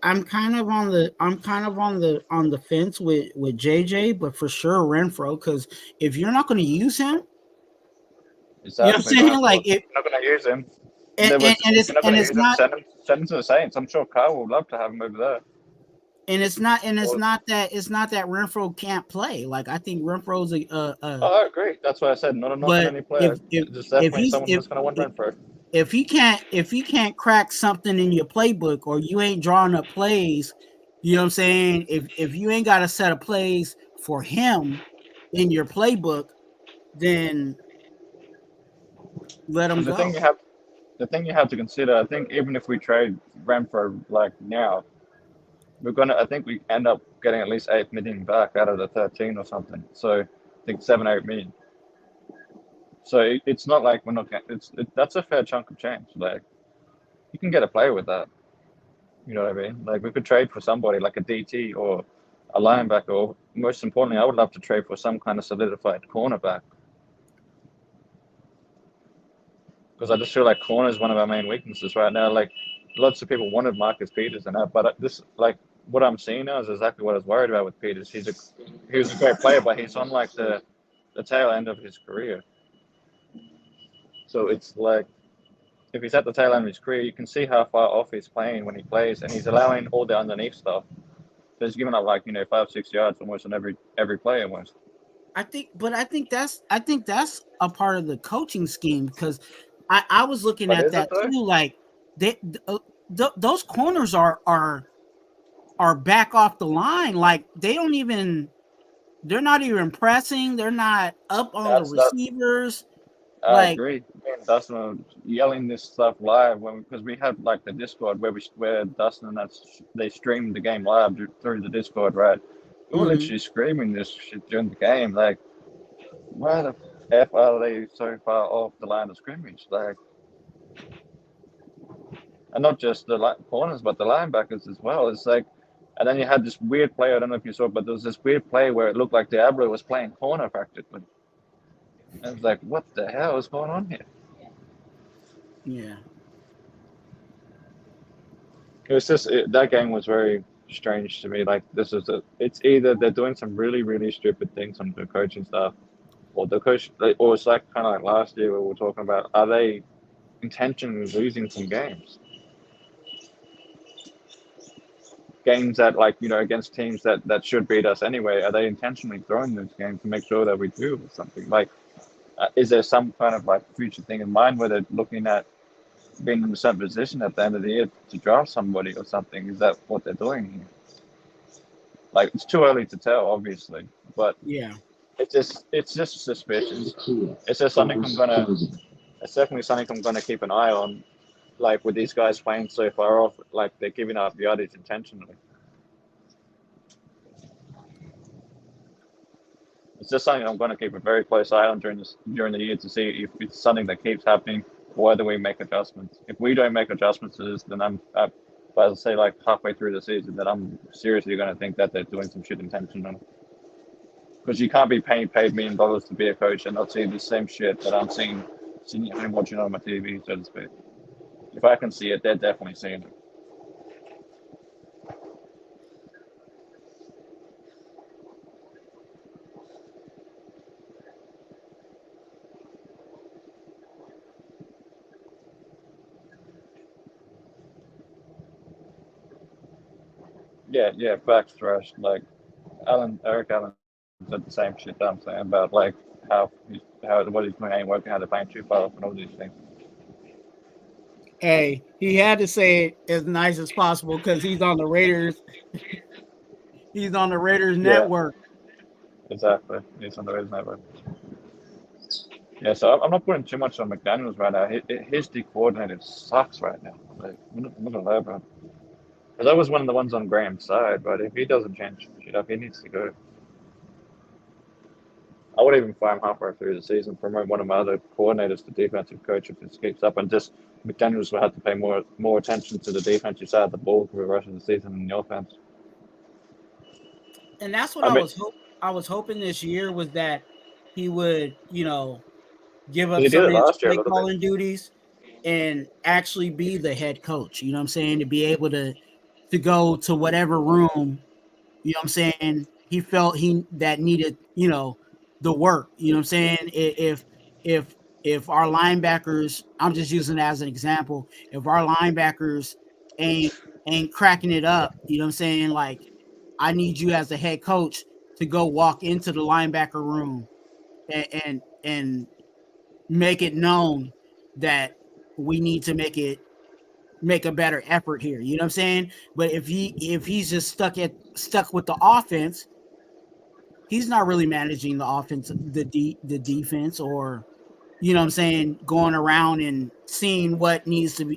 I'm kind of on the fence with JJ, but for sure Renfro, because if you're not going to use him, you know what I'm Exactly. saying? Like If it, you're not going to use him, and, and, and if it's you're not and going to it's use him, not send him to the Saints. I'm sure Kyle would love to have him over there. it's not that Renfro can't play. Like I think Renfro's Oh, I agree. That's why I said not a knock on but any player. There's definitely someone that's going to win Renfro. if he can't crack something in your playbook, or you ain't drawing up plays, you know what I'm saying? If you ain't got a set of plays for him in your playbook, then let him The go. thing you have to consider, I think, even if we trade Renfro like now, I think we end up getting at least 8 million back out of the 13 or something. So I think 7-8 million. So it's not like we're not getting. That's a fair chunk of change. Like you can get a player with that. You know what I mean? Like we could trade for somebody like a DT or a linebacker, or most importantly, I would love to trade for some kind of solidified cornerback, because I just feel like corner is one of our main weaknesses right now. Like lots of people wanted Marcus Peters and that, but this like what I'm seeing now is exactly what I was worried about with Peters. He was a great player, but he's on like the tail end of his career. So it's like if he's at the tail end of his career, you can see how far off he's playing when he plays, and he's allowing all the underneath stuff. So he's giving up like 5-6 yards almost on every play almost. I think that's a part of the coaching scheme, because I was looking But at is it that though? too. Like those corners are back off the line. Like they're not even pressing. They're not up on the That receivers. I Like, agree. Me and Dustin were yelling this stuff live because we had like the Discord where Dustin and they streamed the game live through the Discord, right? We were literally screaming this shit during the game, like, why the f are they so far off the line of scrimmage? Like, and not just the corners, but the linebackers as well. It's like, and then you had this weird play. I don't know if you saw, but there was this weird play where it looked like Diablo was playing corner practically. And it was like, what the hell is going on here? yeah. It was just that game was very strange to me. Like it's either they're doing some really really stupid things on the coaching staff, or or it's like kind of like last year where we were talking about, are they intentionally losing some games that against teams that should beat us anyway? Are they intentionally throwing those games to make sure that we do or something? Like, is there some kind of like future thing in mind where they're looking at being in a certain position at the end of the year to draft somebody or something? Is that what they're doing here? Like, it's too early to tell, obviously, but Yeah. it's just suspicious. It's just something it's definitely something I'm gonna keep an eye on. Like with these guys playing so far off, like they're giving up yardage intentionally. It's just something I'm gonna keep a very close eye on during the year to see if it's something that keeps happening, or whether we make adjustments. If we don't make adjustments to this, then but I'll say like halfway through the season, that I'm seriously gonna think that they're doing some shit intentionally. Because you can't be paid $1 million to be a coach and not see the same shit that I'm seeing at home watching on my TV, so to speak. If I can see it, they're definitely seeing it. Yeah, facts, Thresh. Like Eric Allen said the same shit that I'm saying about like how what he's doing ain't working, how they're playing too far off and all these things. Hey, he had to say it as nice as possible because he's on the Raiders. He's on the Raiders Yeah, network. exactly. He's on the Raiders network. Yeah, so I'm not putting too much on McDaniels right now. His D coordinator sucks right now. Like, I'm not gonna lie about it. Because I was one of the ones on Graham's side, but if he doesn't change shit up, he needs to go. I would even fire him halfway through the season, promote one of my other coordinators to defensive coach if this keeps up, and just McDaniels will have to pay more attention to the defensive side of the ball for the rest of the season in the offense. And that's what I mean, I was hoping this year was that he would, give up he did some it of his last year a play little bit. calling duties and actually be the head coach. You know what I'm saying? To be able to go to whatever room, you know what I'm saying, he felt he that needed, the work. You know what I'm saying? If if our linebackers, I'm just using it as an example, if our linebackers ain't cracking it up, you know what I'm saying? Like, I need you as the head coach to go walk into the linebacker room and make it known that we need to make a better effort here. You know what I'm saying? But if he's just stuck with the offense, he's not really managing the offense, the defense, or, you know what I'm saying, going around and seeing what needs to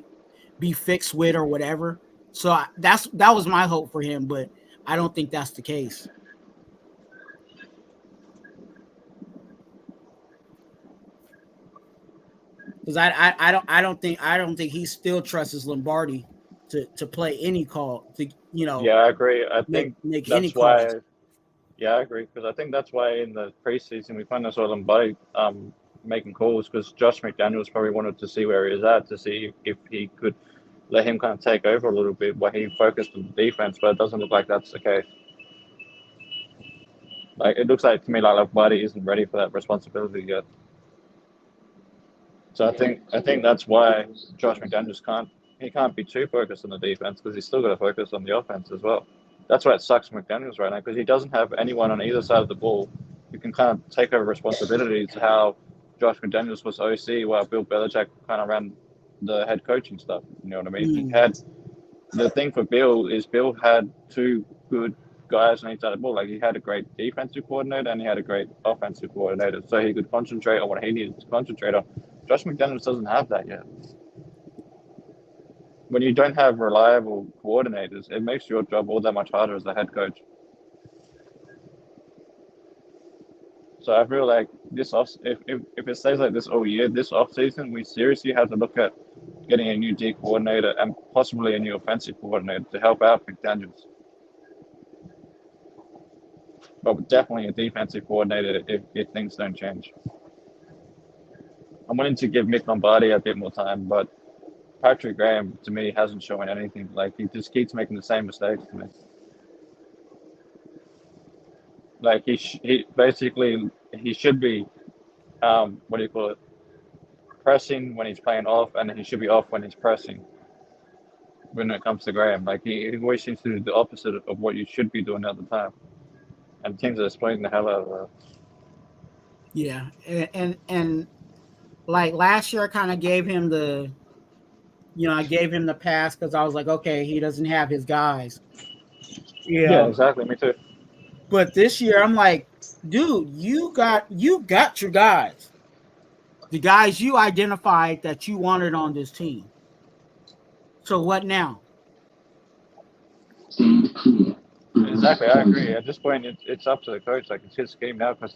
be fixed with or whatever. So that was my hope for him, but I don't think that's the case. Because I don't think he still trusts Lombardi to play any call, to, Yeah, I agree. I think make any that's calls. why. Yeah, I agree because I think that's why in the preseason we found ourselves on Buddy making calls because Josh McDaniels probably wanted to see where he was at to see if he could let him kind of take over a little bit while he focused on the defense, but it doesn't look like that's the case. Like it looks like to me like Buddy isn't ready for that responsibility yet. So I think that's why Josh McDaniels can't be too focused on the defense because he's still got to focus on the offense as well. That's why it sucks for McDaniels right now because he doesn't have anyone on either side of the ball who can kind of take over responsibility to how Josh McDaniels was OC while Bill Belichick kind of ran the head coaching stuff. You know what I mean? He had the thing for Bill is Bill had two good guys on each side of the ball. Like he had a great defensive coordinator and he had a great offensive coordinator, so he could concentrate on what he needed to concentrate on. Josh McDaniels doesn't have that yet. When you don't have reliable coordinators, it makes your job all that much harder as the head coach. So I feel like if it stays like this all year, this off season, we seriously have to look at getting a new D coordinator and possibly a new offensive coordinator to help out McDaniels. But definitely a defensive coordinator if things don't change. I'm willing to give Mick Lombardi a bit more time, but Patrick Graham to me hasn't shown anything. Like he just keeps making the same mistakes to me. Like he basically he should be what do you call it, pressing when he's playing off, and he should be off when he's pressing. When it comes to Graham, like he always seems to do the opposite of what you should be doing at the time, and teams are exploiting the hell out of that. Yeah, and like last year, I kind of gave him I gave him the pass because I was like, okay, he doesn't have his guys. Yeah, Yeah, exactly. Me too. but this year I'm like, dude, you got your guys, the guys you identified that you wanted on this team. So what now? Stand clear. Doors Exactly, I agree. closing. At this point, it's up to the coach. Like it's his scheme now because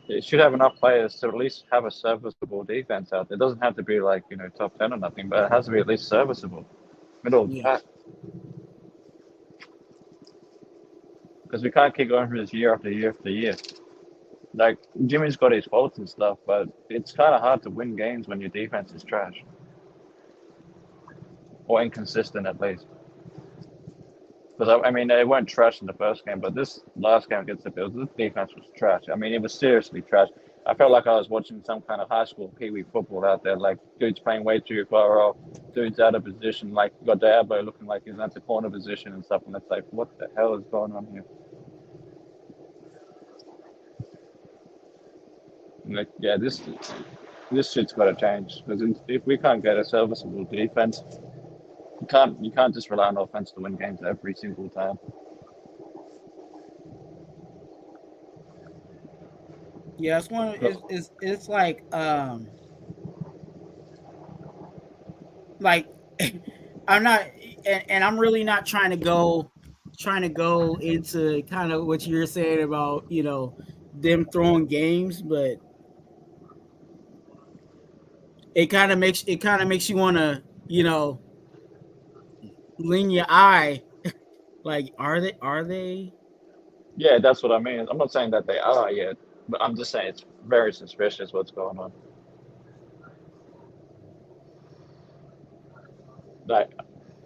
it should have enough players to at least have a serviceable defense out there. It doesn't have to be like top 10 or nothing, but it has to be at least serviceable, middle of the Yeah, pack. Because we can't keep going through this year after year after year. Like Jimmy's got his faults and stuff, but it's kind of hard to win games when your defense is trash or inconsistent at least. Because I mean, they weren't trash in the first game, but this last game against the Bills, this defense was trash. I mean, it was seriously trash. I felt like I was watching some kind of high school pee-wee football out there. Like dudes playing way too far off, dudes out of position. Like you got Diablo looking like he's at the corner position and stuff, and it's like, what the hell is going on here? Like, yeah, this This shit's got to change because if we can't get a serviceable defense, you can't just rely on offense to win games every single time. Yeah, it's one. It's like I'm not, and I'm really not trying to go into kind of what you're saying about them throwing games, but it kind of makes you want to lean your eye. Like, are they? Yeah, that's what I mean. I'm not saying that they are yet, but I'm just saying it's very suspicious what's going on. Like,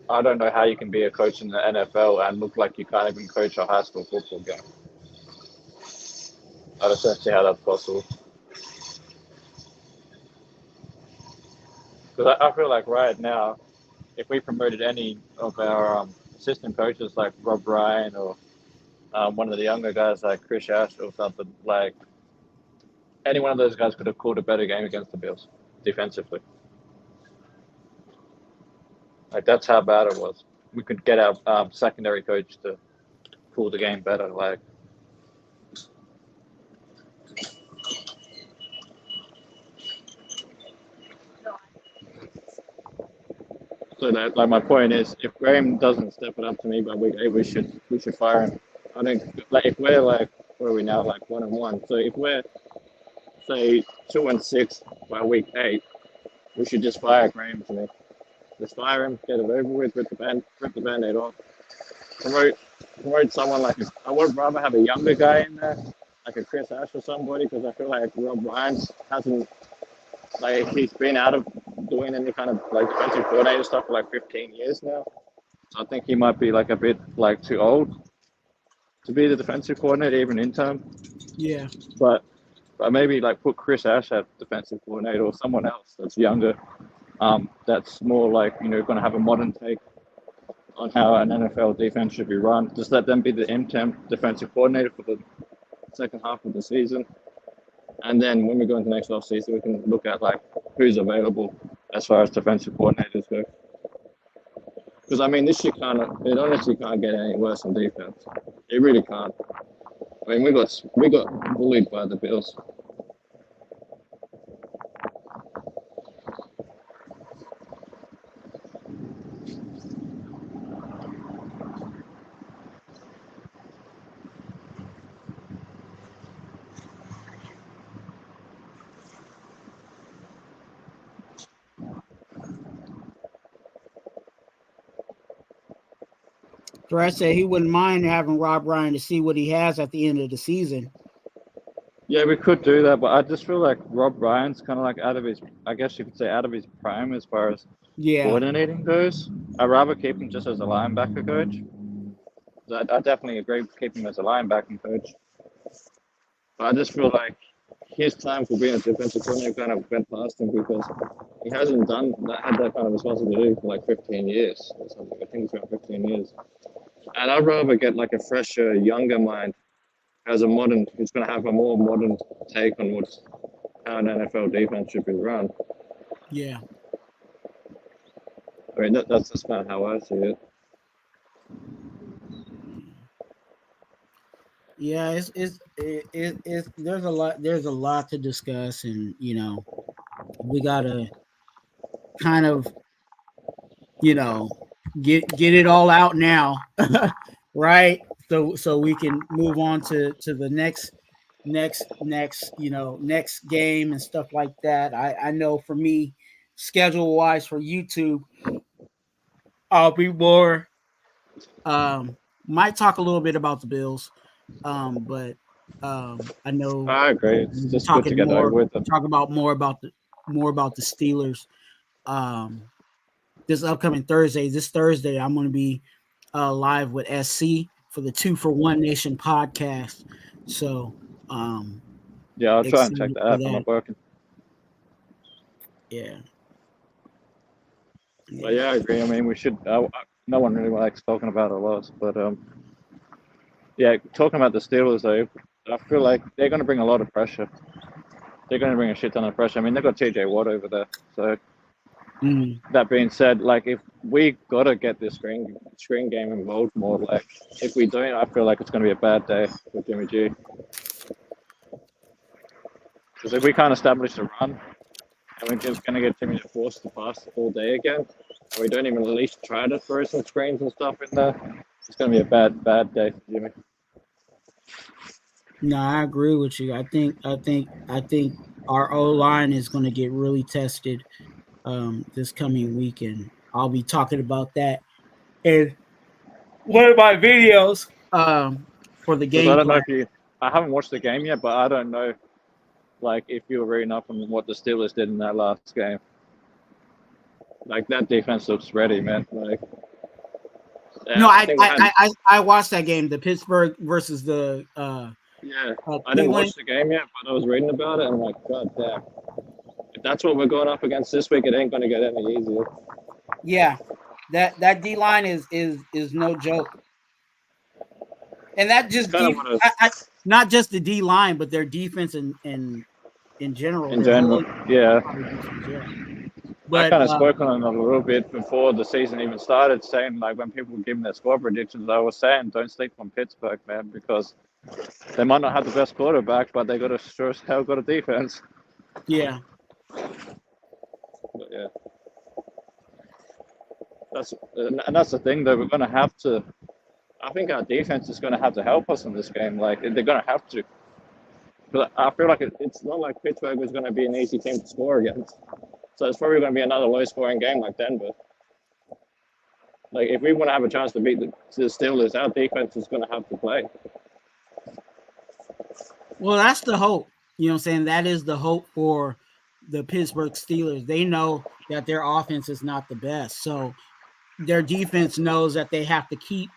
I don't know how you can be a coach in the NFL and look like you can't even coach a high school football game. I just don't see how that's possible. Because I feel like right now, if we promoted any of our assistant coaches like Rob Ryan or one of the younger guys like Chris Ash or something, like any one of those guys could have called a better game against the Bills defensively. Like, that's how bad it was. We could get our secondary coach to call the game better. Like, so that, like, my point is, if Graham doesn't step it up to me by week 8, we should fire him. I think, like, if we're like, where are we now, like 1-1. So if we're say 2-6 by week 8, we should just fire Graham to me. Just fire him, get it over with, rip the band-aid off. Promote someone like I would rather have a younger guy in there, like a Chris Ash or somebody, because I feel like Rob Ryan hasn't, like, he's been out of doing any kind of like defensive coordinator stuff for like 15 years now. So I think he might be like a bit like too old to be the defensive coordinator even in term. Yeah. But maybe like put Chris Ash as defensive coordinator or someone else that's younger, that's more like, going to have a modern take on how an NFL defense should be run. Just let them be the interim defensive coordinator for the second half of the season. And then when we go into next offseason, we can look at like who's available as far as defensive coordinators go. Because I mean, it honestly can't get any worse than defense. It really can't. I mean, we got bullied by the Bills. Threat said he wouldn't mind having Rob Ryan to see what he has at the end of the season. Yeah, we could do that, but I just feel like Rob Ryan's kind of like out of his, I guess you could say, out of his prime as far as coordinating goes. I'd rather keep him just as a linebacker coach. I definitely agree with keeping him as a linebacker coach. But I just feel like his time for being a defensive coordinator kind of went past him because he hasn't had that kind of responsibility for like 15 years or something. I think it's around 15 years. And I'd rather get like a fresher, younger mind who's going to have a more modern take on how an NFL defense should be run. Yeah. I mean, that's just kind of how I see it. Yeah, it's there's a lot to discuss, and we gotta kind of get it all out now, right? So we can move on to the next game and stuff like that. I know for me, schedule wise for YouTube, I'll be more might talk a little bit about the Bills, but I know I agree. It's just good to get over with them. Talk about more about the Steelers. This upcoming Thursday, I'm going to be live with SC for the 2 for 1 Nation podcast. So, yeah, I'll try and check that out. I'm not working. Yeah. But yeah, I agree. I mean, we should. No one really likes talking about a loss, but yeah, talking about the Steelers though, I feel like they're going to bring a lot of pressure they're going to bring a shit ton of pressure. I mean, they've got TJ Watt over there. So Mm. that being said, like if we got to get this screen game involved more, like if we don't, I feel like it's going to be a bad day for Jimmy G. Because if we can't establish a run, and we're just going to get Jimmy to force the pass all day again, and we don't even at least try to throw some screens and stuff in there, it's going to be a bad day for Jimmy. No, I agree with you. I think our O line is going to get really tested this coming week, and I'll be talking about that in one of my videos for the Because I game don't know plan. I haven't watched the game yet, but I don't know, like if you were reading up on what the Steelers did in that last game. Like that defense looks ready, man. Like No, I I watched that game, the Pittsburgh versus the yeah, I didn't Cleveland. watch the game yet, but I was reading about it and I'm like, God damn. If that's what we're going up against this week, it ain't gonna get any easier. Yeah, that D line is no joke, and that just not just the D line, but their defense in general. In general, yeah. Yeah. I But kind of spoke on it a little bit before the season even started, saying like when people were giving their score predictions, I was saying don't sleep on Pittsburgh, man, because they might not have the best quarterback, but they got a sure as hell got a defense. Yeah. But yeah. That's the thing though, we're gonna have to. I think our defense is gonna have to help us in this game. Like they're gonna have to. But I feel like it's not like Pittsburgh is gonna be an easy team to score against. So it's probably gonna be another low-scoring game like Denver. Like if we want to have a chance to beat the Steelers, our defense is gonna have to play. Well, that's the hope. You know what I'm saying? That is the hope for the Pittsburgh Steelers. They know that their offense is not the best. So their defense knows that they have to keep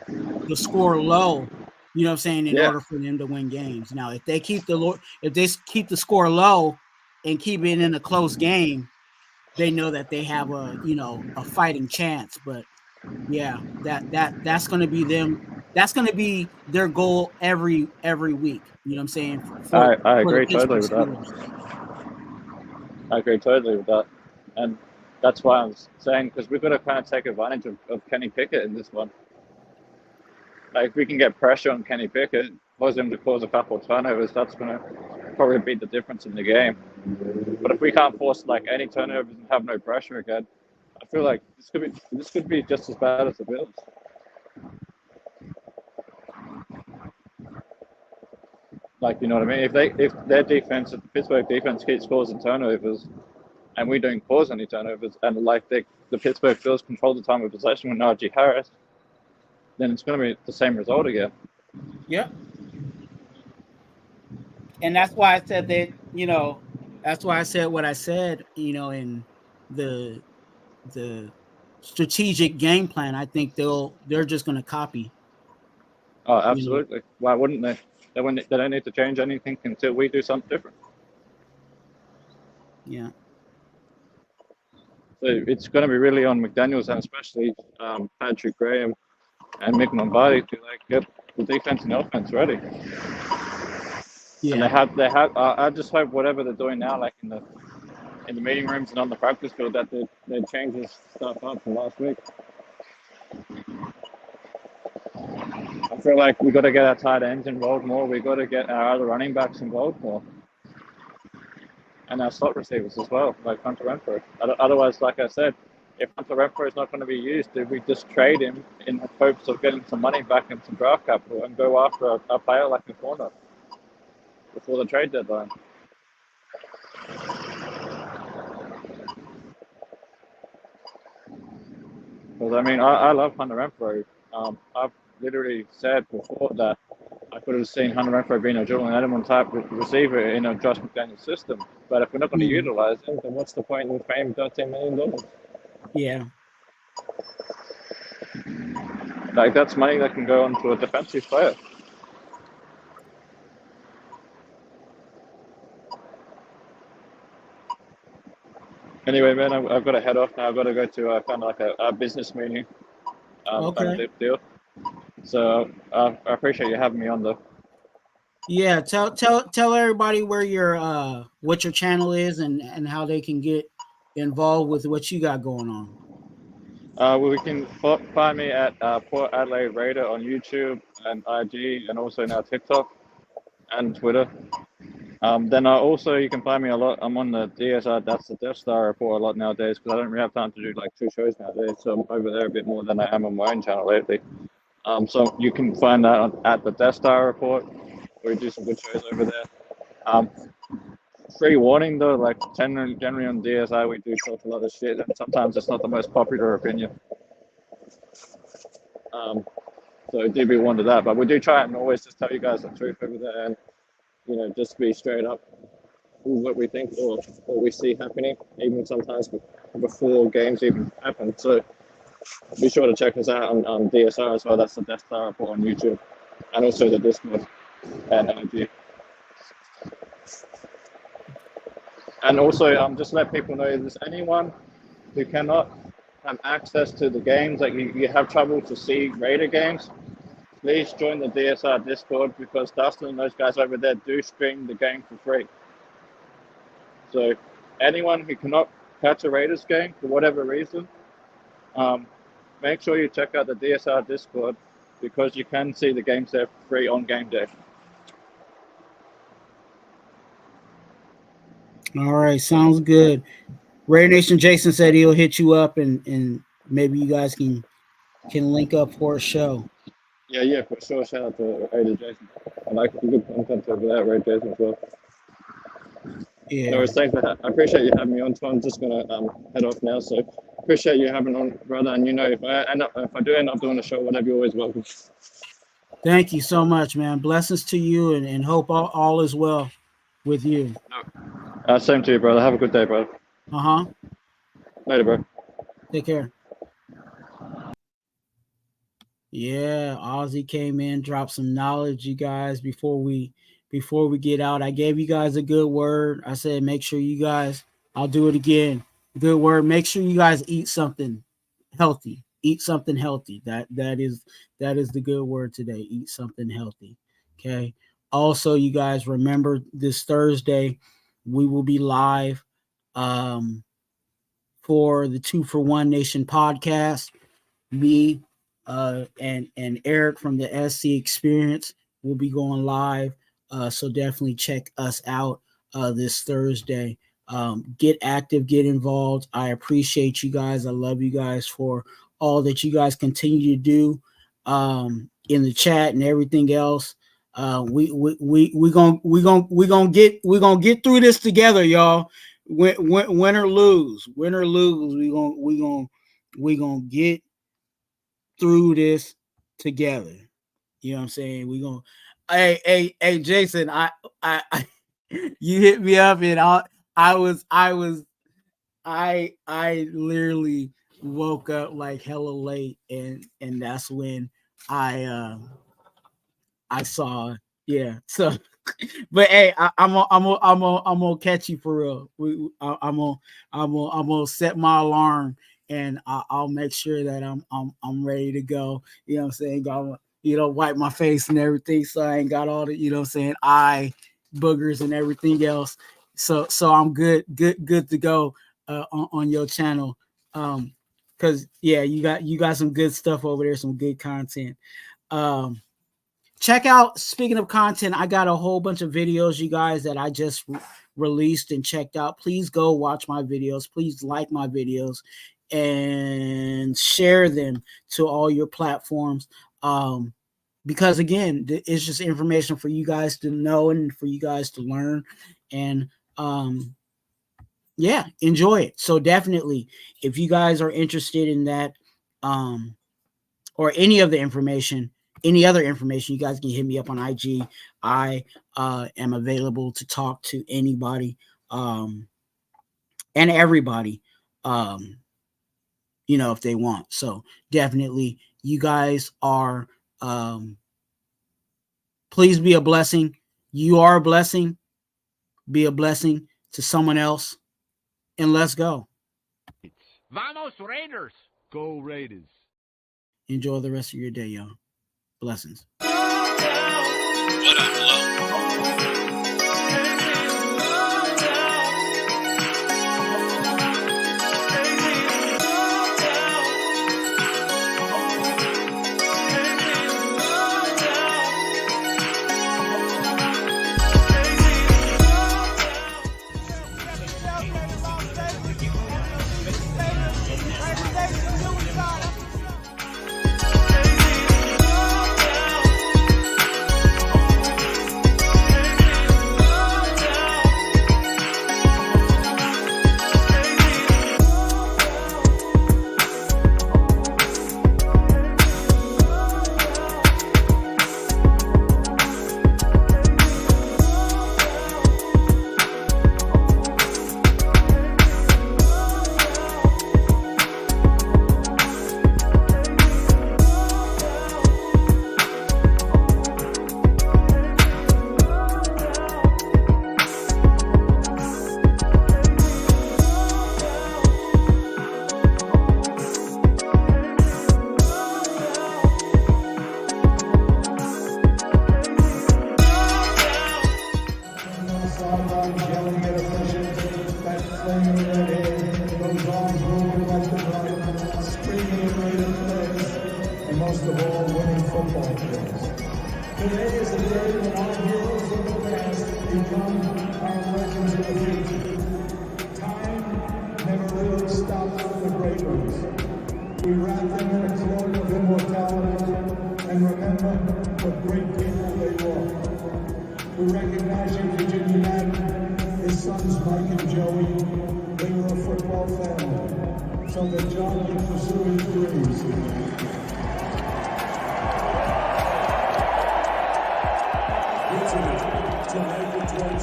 the score low, you know what I'm saying, in order for them to win games. Now, if they keep the score low and keep it in a close game, they know that they have a fighting chance. But yeah, that's going to be them. That's going to be their goal every week. You know what I'm saying? I agree totally with that. I agree totally with that, and that's why I'm saying because we've got to kind of take advantage of Kenny Pickett in this one. Like if we can get pressure on Kenny Pickett, cause him to cause a couple of turnovers, that's going to probably be the difference in the game. But if we can't force like any turnovers and have no pressure again, I feel like this could be just as bad as the Bills. Like, you know what I mean? If their defense, if Pittsburgh defense keeps causing turnovers, and we don't cause any turnovers, and like the Pittsburgh Bills control the time of possession with Najee Harris, then it's going to be the same result again. Yep. And that's why I said that. That's why I said what I said. In the strategic game plan, I think they're just going to copy. Oh, absolutely. Why wouldn't they? They don't need to change anything until we do something different. Yeah. So it's going to be really on McDaniels and especially Patrick Graham and Mick Lombardi to like get the defense and offense ready. Yeah. And they have. I just hope whatever they're doing now, like in the meeting rooms and on the practice field, that they're changing stuff up from last week. I feel like we got to get our tight ends involved more. We got to get our other running backs involved more, and our slot receivers as well, like Hunter Renfrow. Otherwise, like I said, if Hunter Renfrow is not going to be used, do we just trade him in the hopes of getting some money back and some draft capital and go after a player like a corner before the trade deadline? Because I mean, I love Hunter Renfrow. I've literally said before that I could have seen Hunter Renfrow being a Julian Edelman type receiver in a Josh McDaniels system. But if we're not going to utilize him, then what's the point in paying $13 million? Yeah. Like that's money that can go onto a defensive player. Anyway, man, I've got to head off now. I've got to go to kind of like a business meeting. Okay. Kind of deal. So I appreciate you having me on though. Yeah, tell everybody where your what your channel is and how they can get involved with what you got going on. Well, we can find me at Port Adelaide Raider on YouTube and IG, and also now TikTok and Twitter. Then you can find me a lot. I'm on the DSR, that's the Death Star report a lot nowadays because I don't really have time to do like 2 shows nowadays. So I'm over there a bit more than I am on my own channel lately. So you can find that at the Death Star report. We do some good shows over there. Free warning though, like generally on DSI we do talk a lot of shit, and sometimes it's not the most popular opinion. So do be warned of that, but we do try and always just tell you guys the truth over there, and just be straight up with what we think or what we see happening, even sometimes before games even happen. So be sure to check us out on DSR as well. That's the Death Star report on YouTube, and also the Discord and IG. And also, just let people know if there's anyone who cannot have access to the games, like you have trouble to see Raider games, please join the DSR Discord, because Dustin and those guys over there do stream the game for free. So anyone who cannot catch a Raiders game for whatever reason, make sure you check out the DSR Discord, because you can see the games there for free on game day. All right, sounds good. Raider Nation Jason said he'll hit you up and maybe you guys can link up for a show. Yeah, for sure. Shout out to Raider Jason. I like the good content over there, Raider Jason as well. Yeah. No, thanks. I appreciate you having me on. I'm just gonna head off now. So appreciate you having on, brother. And if I do end up doing a show, whatever, you're always welcome. Thank you so much, man. Blessings to you, and hope all is well with you. Same to you, brother. Have a good day, brother. Later, bro. Take care. Yeah, Ozzy came in, dropped some knowledge, you guys, before we get out. I gave you guys a good word. I said, make sure you guys, I'll do it again. Good word. Make sure you guys eat something healthy. Eat something healthy. That is the good word today. Eat something healthy. Okay. Also, you guys remember this Thursday, we will be live for the 2 for 1 Nation podcast. Me and Eric from the SC Experience will be going live. So definitely check us out this Thursday. Get active, get involved. I appreciate you guys. I love you guys for all that you guys continue to do in the chat and everything else. We gonna get through this together, y'all. Win or lose, we gonna get through this together. You know what I'm saying? We gonna hey Jason, I you hit me up and I literally woke up like hella late and that's when I saw, yeah. So but hey, I'm gonna catch you for real. I'm gonna set my alarm and I'll make sure that I'm ready to go. You know what I'm saying? Got, wipe my face and everything, so I ain't got all the, you know what I'm saying, eye boogers and everything else. So I'm good to go on your channel. Cause yeah, you got some good stuff over there, some good content. Check out, speaking of content, I got a whole bunch of videos, you guys, that I just released and checked out. Please go watch my videos. Please like my videos and share them to all your platforms. Because again, it's just information for you guys to know and for you guys to learn. And yeah, enjoy it. So definitely, if you guys are interested in that, or any of the information, any other information, you guys can hit me up on IG. I am available to talk to anybody and everybody, if they want. So definitely, you guys are, please be a blessing. You are a blessing. Be a blessing to someone else. And let's go. Vamos Raiders. Go Raiders. Enjoy the rest of your day, y'all. Blessings. What up, hello? Today is the day when our heroes of the past become our legends of the future. Time never really stops for the great ones. We wrap them in a cloak of immortality and remember what great people they were. We recognize your Virginia man, his sons Mike and Joey. They were a football family, so that John could pursue his dreams. To Raider Twuan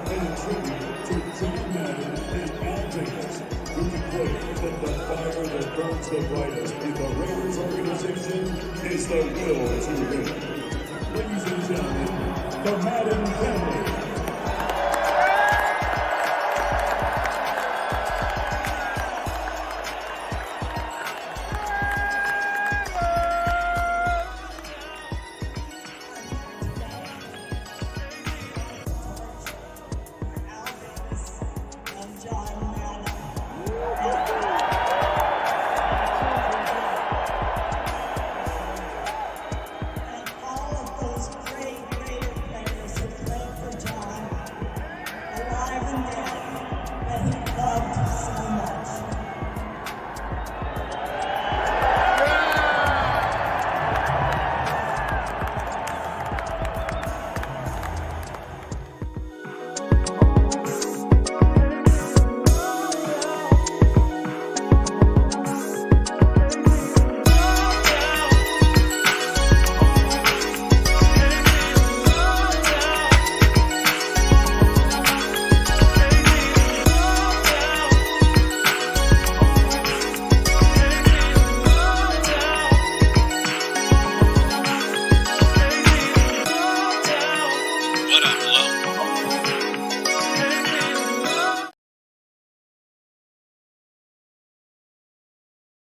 and a tribute to John Madden and Al Jacobs, who declared that the fire that burns the brightest in the Raiders organization is the will to win. Ladies and gentlemen, the Madden family.